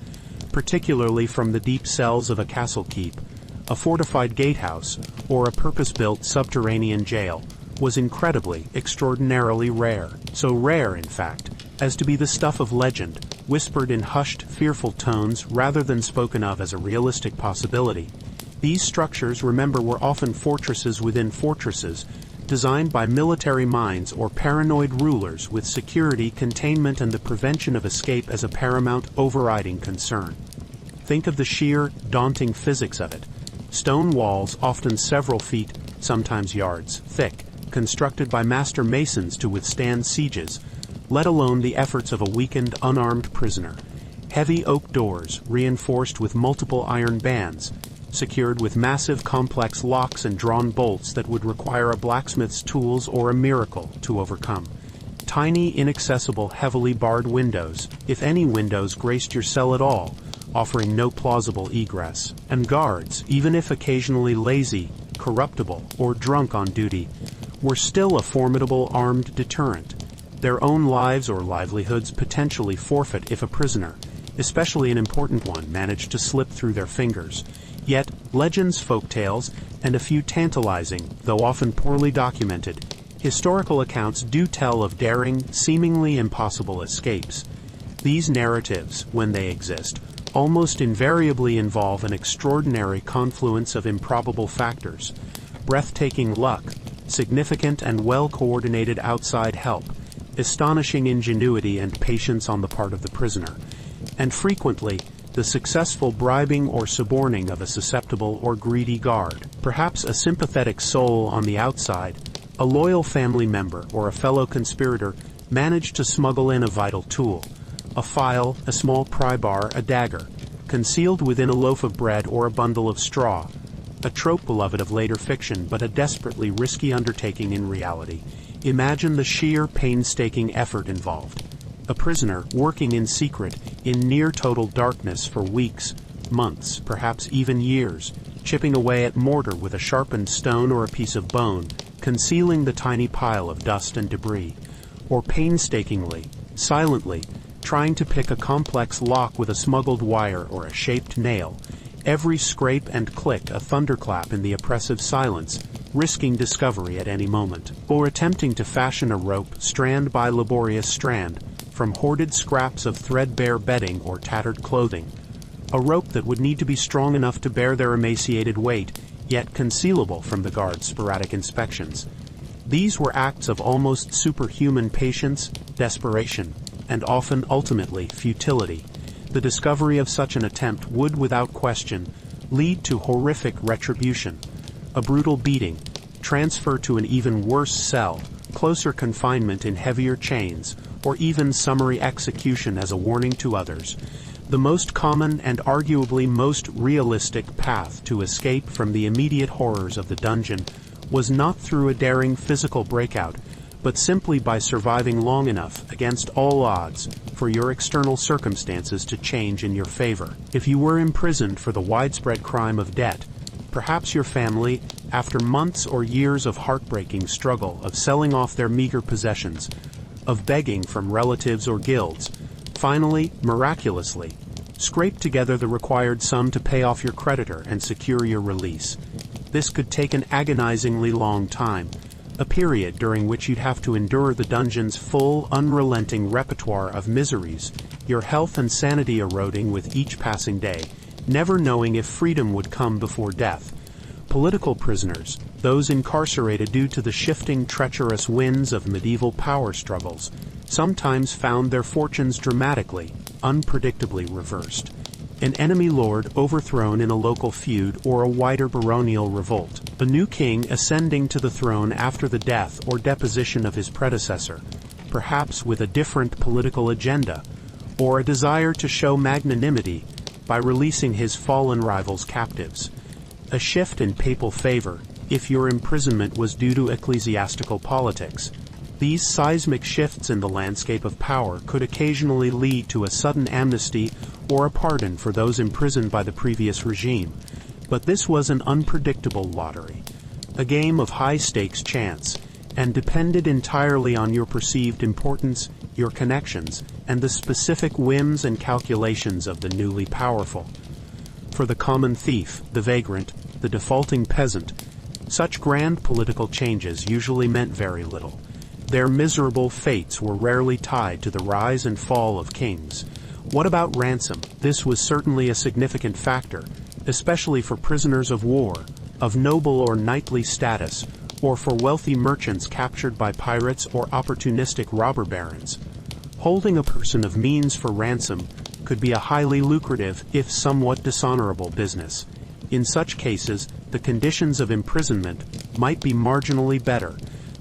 particularly from the deep cells of a castle keep, a fortified gatehouse, or a purpose-built subterranean jail, was incredibly, extraordinarily rare. So rare, in fact, as to be the stuff of legend, whispered in hushed, fearful tones rather than spoken of as a realistic possibility. These structures, remember, were often fortresses within fortresses, designed by military minds or paranoid rulers with security, containment, and the prevention of escape as a paramount, overriding concern. Think of the sheer, daunting physics of it. Stone walls, often several feet, sometimes yards, thick, constructed by master masons to withstand sieges, let alone the efforts of a weakened, unarmed prisoner. Heavy oak doors, reinforced with multiple iron bands, secured with massive complex locks and drawn bolts that would require a blacksmith's tools or a miracle to overcome. Tiny, inaccessible, heavily barred windows, if any windows graced your cell at all, offering no plausible egress. And guards, even if occasionally lazy, corruptible, or drunk on duty, were still a formidable armed deterrent. Their own lives or livelihoods potentially forfeit if a prisoner, especially an important one, managed to slip through their fingers. Yet, legends, folktales, and a few tantalizing, though often poorly documented, historical accounts do tell of daring, seemingly impossible escapes. These narratives, when they exist, almost invariably involve an extraordinary confluence of improbable factors: breathtaking luck, significant and well-coordinated outside help, astonishing ingenuity and patience on the part of the prisoner, and frequently, the successful bribing or suborning of a susceptible or greedy guard, perhaps a sympathetic soul on the outside. A loyal family member or a fellow conspirator managed to smuggle in a vital tool, a file, a small pry bar, a dagger, concealed within a loaf of bread or a bundle of straw, a trope beloved of later fiction but a desperately risky undertaking in reality. Imagine the sheer, painstaking effort involved. A prisoner working in secret, in near-total darkness for weeks, months, perhaps even years, chipping away at mortar with a sharpened stone or a piece of bone, concealing the tiny pile of dust and debris, or painstakingly, silently, trying to pick a complex lock with a smuggled wire or a shaped nail, every scrape and click a thunderclap in the oppressive silence, risking discovery at any moment, or attempting to fashion a rope, strand by laborious strand, from hoarded scraps of threadbare bedding or tattered clothing, a rope that would need to be strong enough to bear their emaciated weight, yet concealable from the guard's sporadic inspections. These were acts of almost superhuman patience, desperation, and often, ultimately, futility. The discovery of such an attempt would, without question, lead to horrific retribution: a brutal beating, transfer to an even worse cell, closer confinement in heavier chains, or even summary execution as a warning to others. The most common and arguably most realistic path to escape from the immediate horrors of the dungeon was not through a daring physical breakout, but simply by surviving long enough, against all odds, for your external circumstances to change in your favor. If you were imprisoned for the widespread crime of debt, perhaps your family, after months or years of heartbreaking struggle, of selling off their meager possessions, of begging from relatives or guilds, finally, miraculously, scrape together the required sum to pay off your creditor and secure your release. This could take an agonizingly long time, a period during which you'd have to endure the dungeon's full, unrelenting repertoire of miseries, your health and sanity eroding with each passing day, never knowing if freedom would come before death. Political prisoners, those incarcerated due to the shifting, treacherous winds of medieval power struggles, sometimes found their fortunes dramatically, unpredictably reversed. An enemy lord overthrown in a local feud or a wider baronial revolt, a new king ascending to the throne after the death or deposition of his predecessor, perhaps with a different political agenda, or a desire to show magnanimity by releasing his fallen rival's captives. A shift in papal favor, if your imprisonment was due to ecclesiastical politics. These seismic shifts in the landscape of power could occasionally lead to a sudden amnesty or a pardon for those imprisoned by the previous regime. But this was an unpredictable lottery, a game of high-stakes chance, and depended entirely on your perceived importance, your connections, and the specific whims and calculations of the newly powerful. For the common thief, the vagrant, the defaulting peasant, such grand political changes usually meant very little. Their miserable fates were rarely tied to the rise and fall of kings, What about ransom? This was certainly a significant factor, especially for prisoners of war, of noble or knightly status, or for wealthy merchants captured by pirates or opportunistic robber barons. Holding a person of means for ransom could be a highly lucrative, if somewhat dishonorable, business. In such cases, the conditions of imprisonment might be marginally better,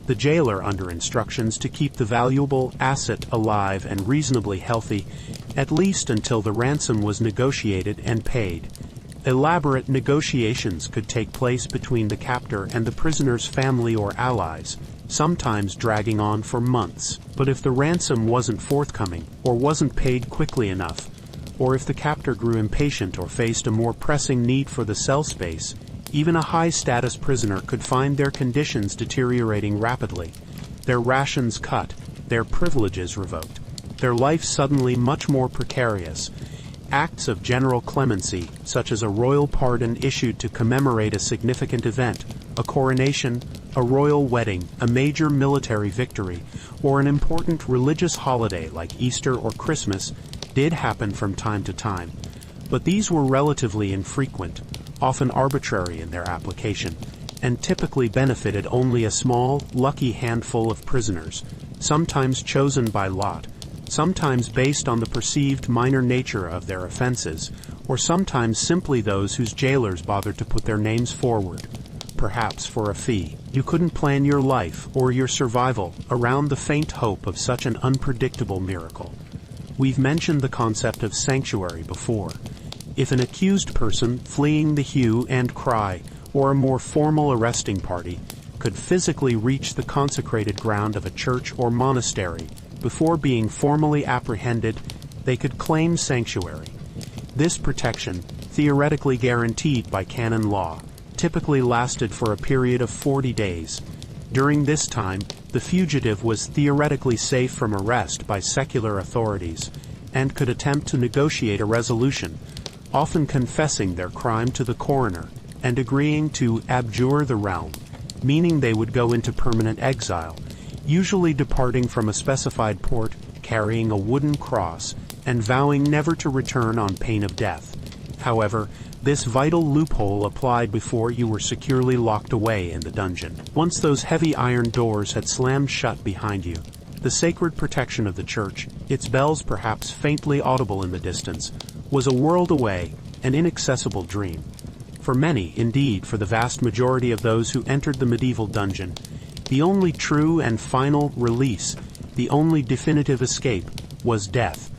the jailer under instructions to keep the valuable asset alive and reasonably healthy, at least until the ransom was negotiated and paid. Elaborate negotiations could take place between the captor and the prisoner's family or allies, sometimes dragging on for months. But if the ransom wasn't forthcoming, or wasn't paid quickly enough, or if the captor grew impatient or faced a more pressing need for the cell space, even a high-status prisoner could find their conditions deteriorating rapidly, their rations cut, their privileges revoked, their life suddenly much more precarious. Acts of general clemency, such as a royal pardon issued to commemorate a significant event, a coronation, a royal wedding, a major military victory, or an important religious holiday like Easter or Christmas, did happen from time to time. But these were relatively infrequent, often arbitrary in their application, and typically benefited only a small, lucky handful of prisoners, sometimes chosen by lot, sometimes based on the perceived minor nature of their offenses, or sometimes simply those whose jailers bothered to put their names forward, perhaps for a fee. You couldn't plan your life or your survival around the faint hope of such an unpredictable miracle. We've mentioned the concept of sanctuary before. If an accused person fleeing the hue and cry or a more formal arresting party could physically reach the consecrated ground of a church or monastery before being formally apprehended, they could claim sanctuary. This protection, theoretically guaranteed by canon law, typically lasted for a period of 40 days. During this time, the fugitive was theoretically safe from arrest by secular authorities and could attempt to negotiate a resolution, often confessing their crime to the coroner and agreeing to abjure the realm, meaning they would go into permanent exile, usually departing from a specified port, carrying a wooden cross, and vowing never to return on pain of death. However, this vital loophole applied before you were securely locked away in the dungeon. Once those heavy iron doors had slammed shut behind you, the sacred protection of the church, its bells perhaps faintly audible in the distance, was a world away, an inaccessible dream. For many, indeed for the vast majority of those who entered the medieval dungeon, the only true and final release, the only definitive escape, was death.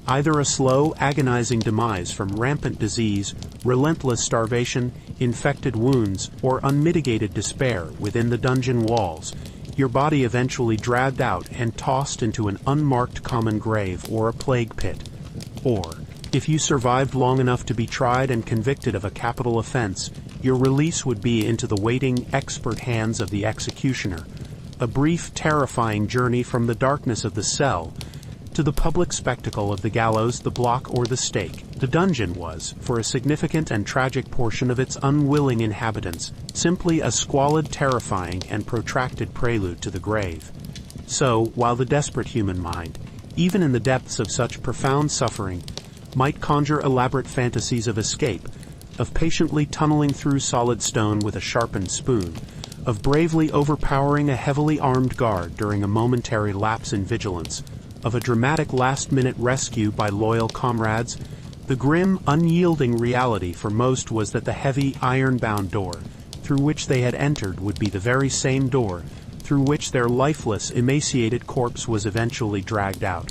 Either a slow, agonizing demise from rampant disease, relentless starvation, infected wounds, or unmitigated despair within the dungeon walls, your body eventually dragged out and tossed into an unmarked common grave or a plague pit. Or, if you survived long enough to be tried and convicted of a capital offense, your release would be into the waiting, expert hands of the executioner, a brief, terrifying journey from the darkness of the cell to the public spectacle of the gallows, the block, or the stake. The dungeon was, for a significant and tragic portion of its unwilling inhabitants, simply a squalid, terrifying, and protracted prelude to the grave. So, while the desperate human mind, even in the depths of such profound suffering, might conjure elaborate fantasies of escape, of patiently tunneling through solid stone with a sharpened spoon, of bravely overpowering a heavily armed guard during a momentary lapse in vigilance, of a dramatic last-minute rescue by loyal comrades, the grim, unyielding reality for most was that the heavy, iron-bound door through which they had entered would be the very same door through which their lifeless, emaciated corpse was eventually dragged out.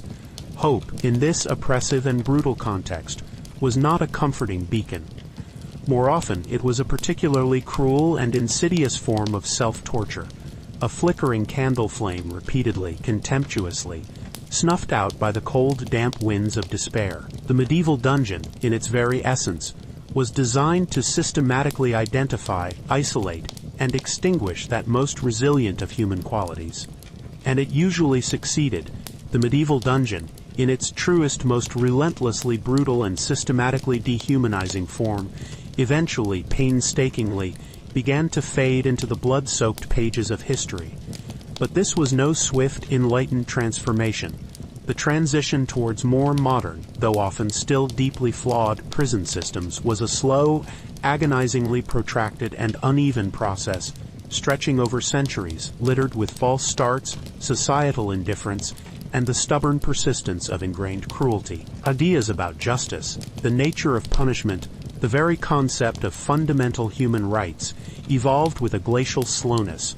Hope, in this oppressive and brutal context, was not a comforting beacon. More often, it was a particularly cruel and insidious form of self-torture, a flickering candle flame repeatedly, contemptuously, snuffed out by the cold, damp winds of despair. The medieval dungeon, in its very essence, was designed to systematically identify, isolate, and extinguish that most resilient of human qualities. And it usually succeeded. The medieval dungeon, in its truest, most relentlessly brutal and systematically dehumanizing form, eventually, painstakingly, began to fade into the blood-soaked pages of history. But this was no swift, enlightened transformation. The transition towards more modern, though often still deeply flawed, prison systems was a slow, agonizingly protracted and uneven process, stretching over centuries, littered with false starts, societal indifference, and the stubborn persistence of ingrained cruelty. Ideas about justice, the nature of punishment, the very concept of fundamental human rights, evolved with a glacial slowness,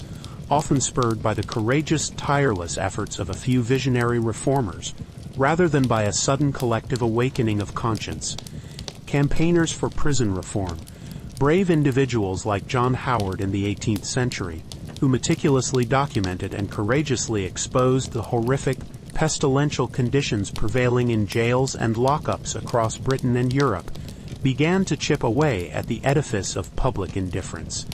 often spurred by the courageous, tireless efforts of a few visionary reformers, rather than by a sudden collective awakening of conscience. Campaigners for prison reform, brave individuals like John Howard in the 18th century, who meticulously documented and courageously exposed the horrific, pestilential conditions prevailing in jails and lockups across Britain and Europe, began to chip away at the edifice of public indifference.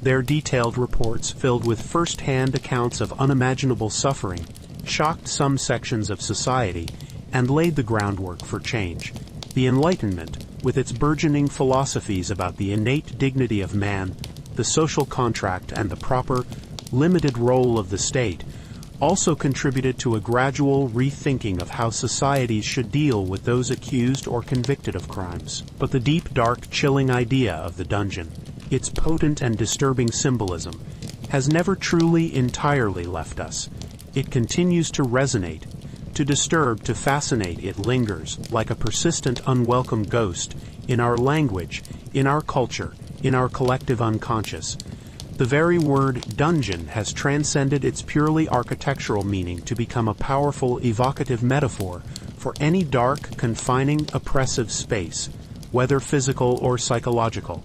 Their detailed reports, filled with first-hand accounts of unimaginable suffering, shocked some sections of society and laid the groundwork for change. The Enlightenment, with its burgeoning philosophies about the innate dignity of man, the social contract, and the proper, limited role of the state, also contributed to a gradual rethinking of how societies should deal with those accused or convicted of crimes. But the deep, dark, chilling idea of the dungeon, its potent and disturbing symbolism, has never truly entirely left us. It continues to resonate, to disturb, to fascinate. It lingers, like a persistent, unwelcome ghost, in our language, in our culture, in our collective unconscious. The very word dungeon has transcended its purely architectural meaning to become a powerful, evocative metaphor for any dark, confining, oppressive space, whether physical or psychological.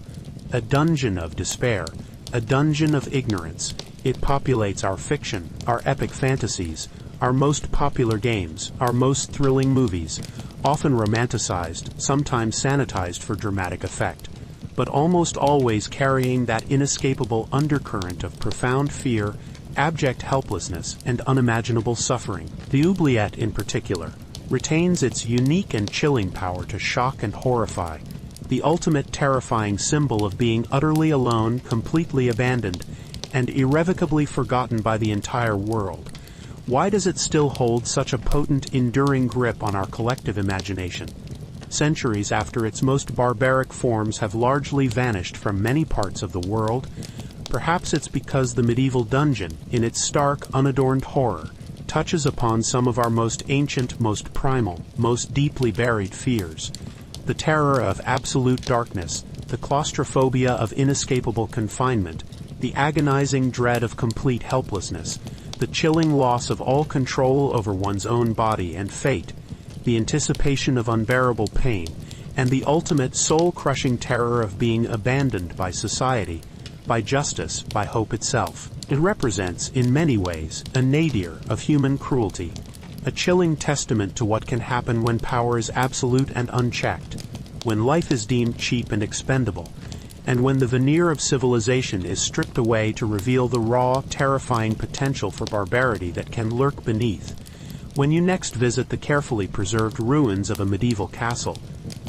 A dungeon of despair, a dungeon of ignorance. It populates our fiction, our epic fantasies, our most popular games, our most thrilling movies, often romanticized, sometimes sanitized for dramatic effect, but almost always carrying that inescapable undercurrent of profound fear, abject helplessness, and unimaginable suffering. The oubliette, in particular, retains its unique and chilling power to shock and horrify, the ultimate terrifying symbol of being utterly alone, completely abandoned, and irrevocably forgotten by the entire world. Why does it still hold such a potent, enduring grip on our collective imagination? Centuries after its most barbaric forms have largely vanished from many parts of the world, perhaps it's because the medieval dungeon, in its stark, unadorned horror, touches upon some of our most ancient, most primal, most deeply buried fears. The terror of absolute darkness, the claustrophobia of inescapable confinement, the agonizing dread of complete helplessness, the chilling loss of all control over one's own body and fate, the anticipation of unbearable pain, and the ultimate soul-crushing terror of being abandoned by society, by justice, by hope itself. It represents, in many ways, a nadir of human cruelty, a chilling testament to what can happen when power is absolute and unchecked, when life is deemed cheap and expendable, and when the veneer of civilization is stripped away to reveal the raw, terrifying potential for barbarity that can lurk beneath. When you next visit the carefully preserved ruins of a medieval castle,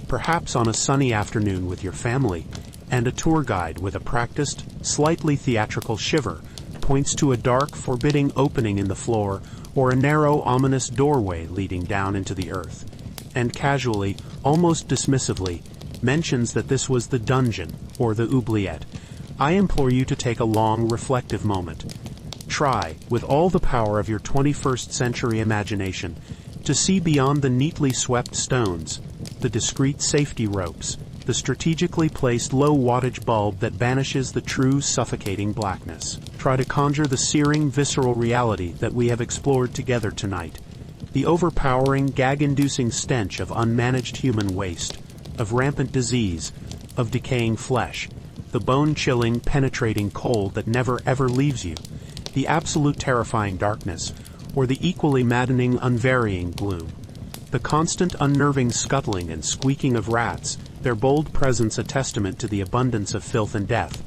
perhaps on a sunny afternoon with your family, and a tour guide with a practiced, slightly theatrical shiver points to a dark, forbidding opening in the floor or a narrow, ominous doorway leading down into the earth, and casually, almost dismissively, mentions that this was the dungeon, or the oubliette, I implore you to take a long, reflective moment. Try, with all the power of your 21st century imagination, to see beyond the neatly swept stones, the discreet safety ropes, the strategically placed low-wattage bulb that banishes the true suffocating blackness. Try to conjure the searing, visceral reality that we have explored together tonight. The overpowering, gag-inducing stench of unmanaged human waste, of rampant disease, of decaying flesh, the bone-chilling, penetrating cold that never ever leaves you, the absolute terrifying darkness, or the equally maddening, unvarying gloom. The constant unnerving scuttling and squeaking of rats, their bold presence a testament to the abundance of filth and death,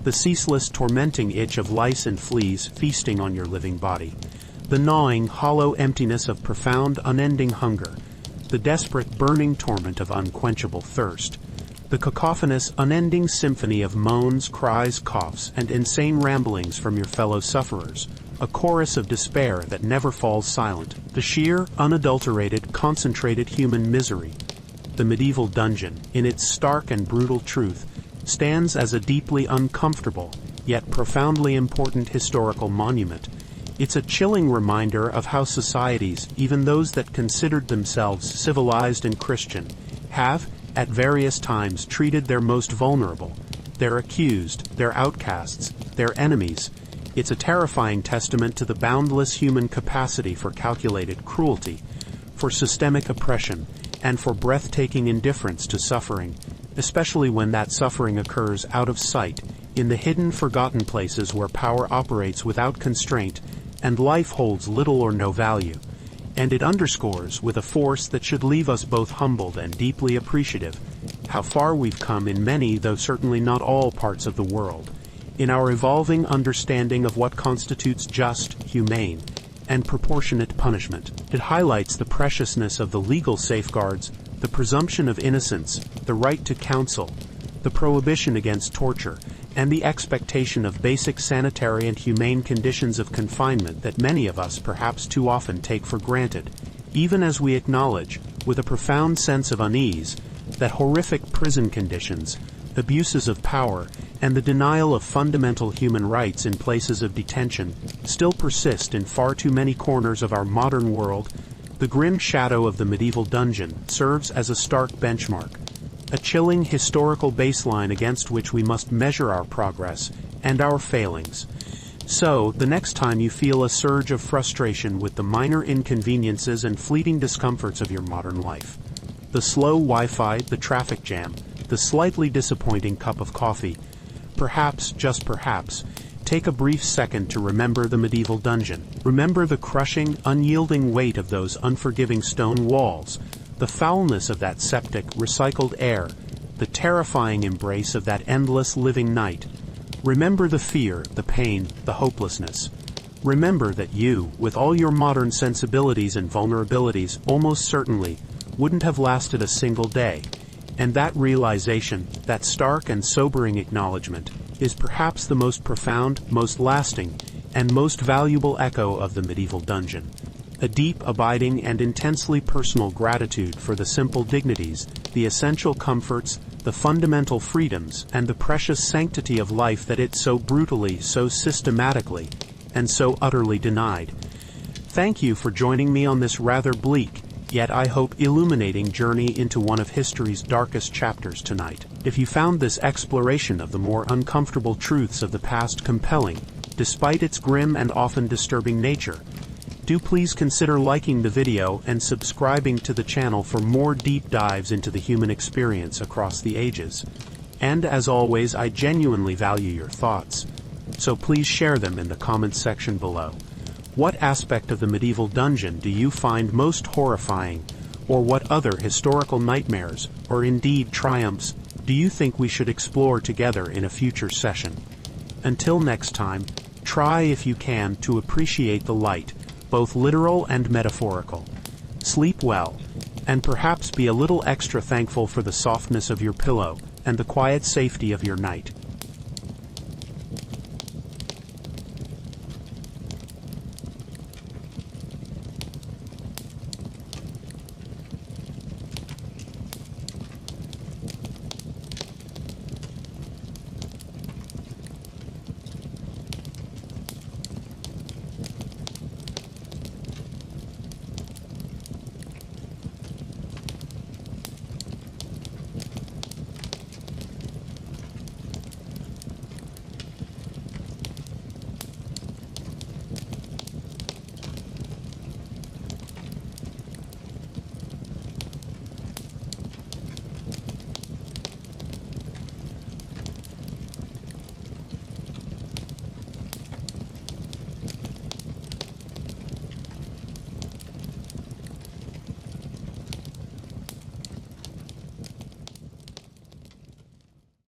the ceaseless tormenting itch of lice and fleas feasting on your living body, the gnawing, hollow emptiness of profound, unending hunger, the desperate, burning torment of unquenchable thirst, the cacophonous, unending symphony of moans, cries, coughs, and insane ramblings from your fellow sufferers, a chorus of despair that never falls silent, the sheer, unadulterated, concentrated human misery. The medieval dungeon, in its stark and brutal truth, stands as a deeply uncomfortable, yet profoundly important historical monument. It's a chilling reminder of how societies, even those that considered themselves civilized and Christian, have, at various times, treated their most vulnerable, their accused, their outcasts, their enemies. It's a terrifying testament to the boundless human capacity for calculated cruelty, for systemic oppression, and for breathtaking indifference to suffering, especially when that suffering occurs out of sight, in the hidden, forgotten places where power operates without constraint and life holds little or no value. And it underscores, with a force that should leave us both humbled and deeply appreciative, how far we've come in many, though certainly not all, parts of the world, in our evolving understanding of what constitutes just, humane, and proportionate punishment. It highlights the preciousness of the legal safeguards, the presumption of innocence, the right to counsel, the prohibition against torture, and the expectation of basic sanitary and humane conditions of confinement that many of us perhaps too often take for granted, even as we acknowledge, with a profound sense of unease, that horrific prison conditions, abuses of power, and the denial of fundamental human rights in places of detention still persist in far too many corners of our modern world. The grim shadow of the medieval dungeon serves as a stark benchmark, a chilling historical baseline against which we must measure our progress and our failings. So, the next time you feel a surge of frustration with the minor inconveniences and fleeting discomforts of your modern life, the slow Wi-Fi, the traffic jam, the slightly disappointing cup of coffee, perhaps, just perhaps, take a brief second to remember the medieval dungeon. Remember the crushing, unyielding weight of those unforgiving stone walls, the foulness of that septic, recycled air, the terrifying embrace of that endless living night. Remember the fear, the pain, the hopelessness. Remember that you, with all your modern sensibilities and vulnerabilities, almost certainly wouldn't have lasted a single day. And that realization, that stark and sobering acknowledgement, is perhaps the most profound, most lasting, and most valuable echo of the medieval dungeon. A deep, abiding, and intensely personal gratitude for the simple dignities, the essential comforts, the fundamental freedoms, and the precious sanctity of life that it so brutally, so systematically, and so utterly denied. Thank you for joining me on this rather bleak, yet I hope illuminating journey into one of history's darkest chapters tonight. If you found this exploration of the more uncomfortable truths of the past compelling, despite its grim and often disturbing nature, do please consider liking the video and subscribing to the channel for more deep dives into the human experience across the ages. And as always, I genuinely value your thoughts, so please share them in the comments section below. What aspect of the medieval dungeon do you find most horrifying, or what other historical nightmares, or indeed triumphs, do you think we should explore together in a future session? Until next time, try if you can to appreciate the light, both literal and metaphorical. Sleep well, and perhaps be a little extra thankful for the softness of your pillow and the quiet safety of your night.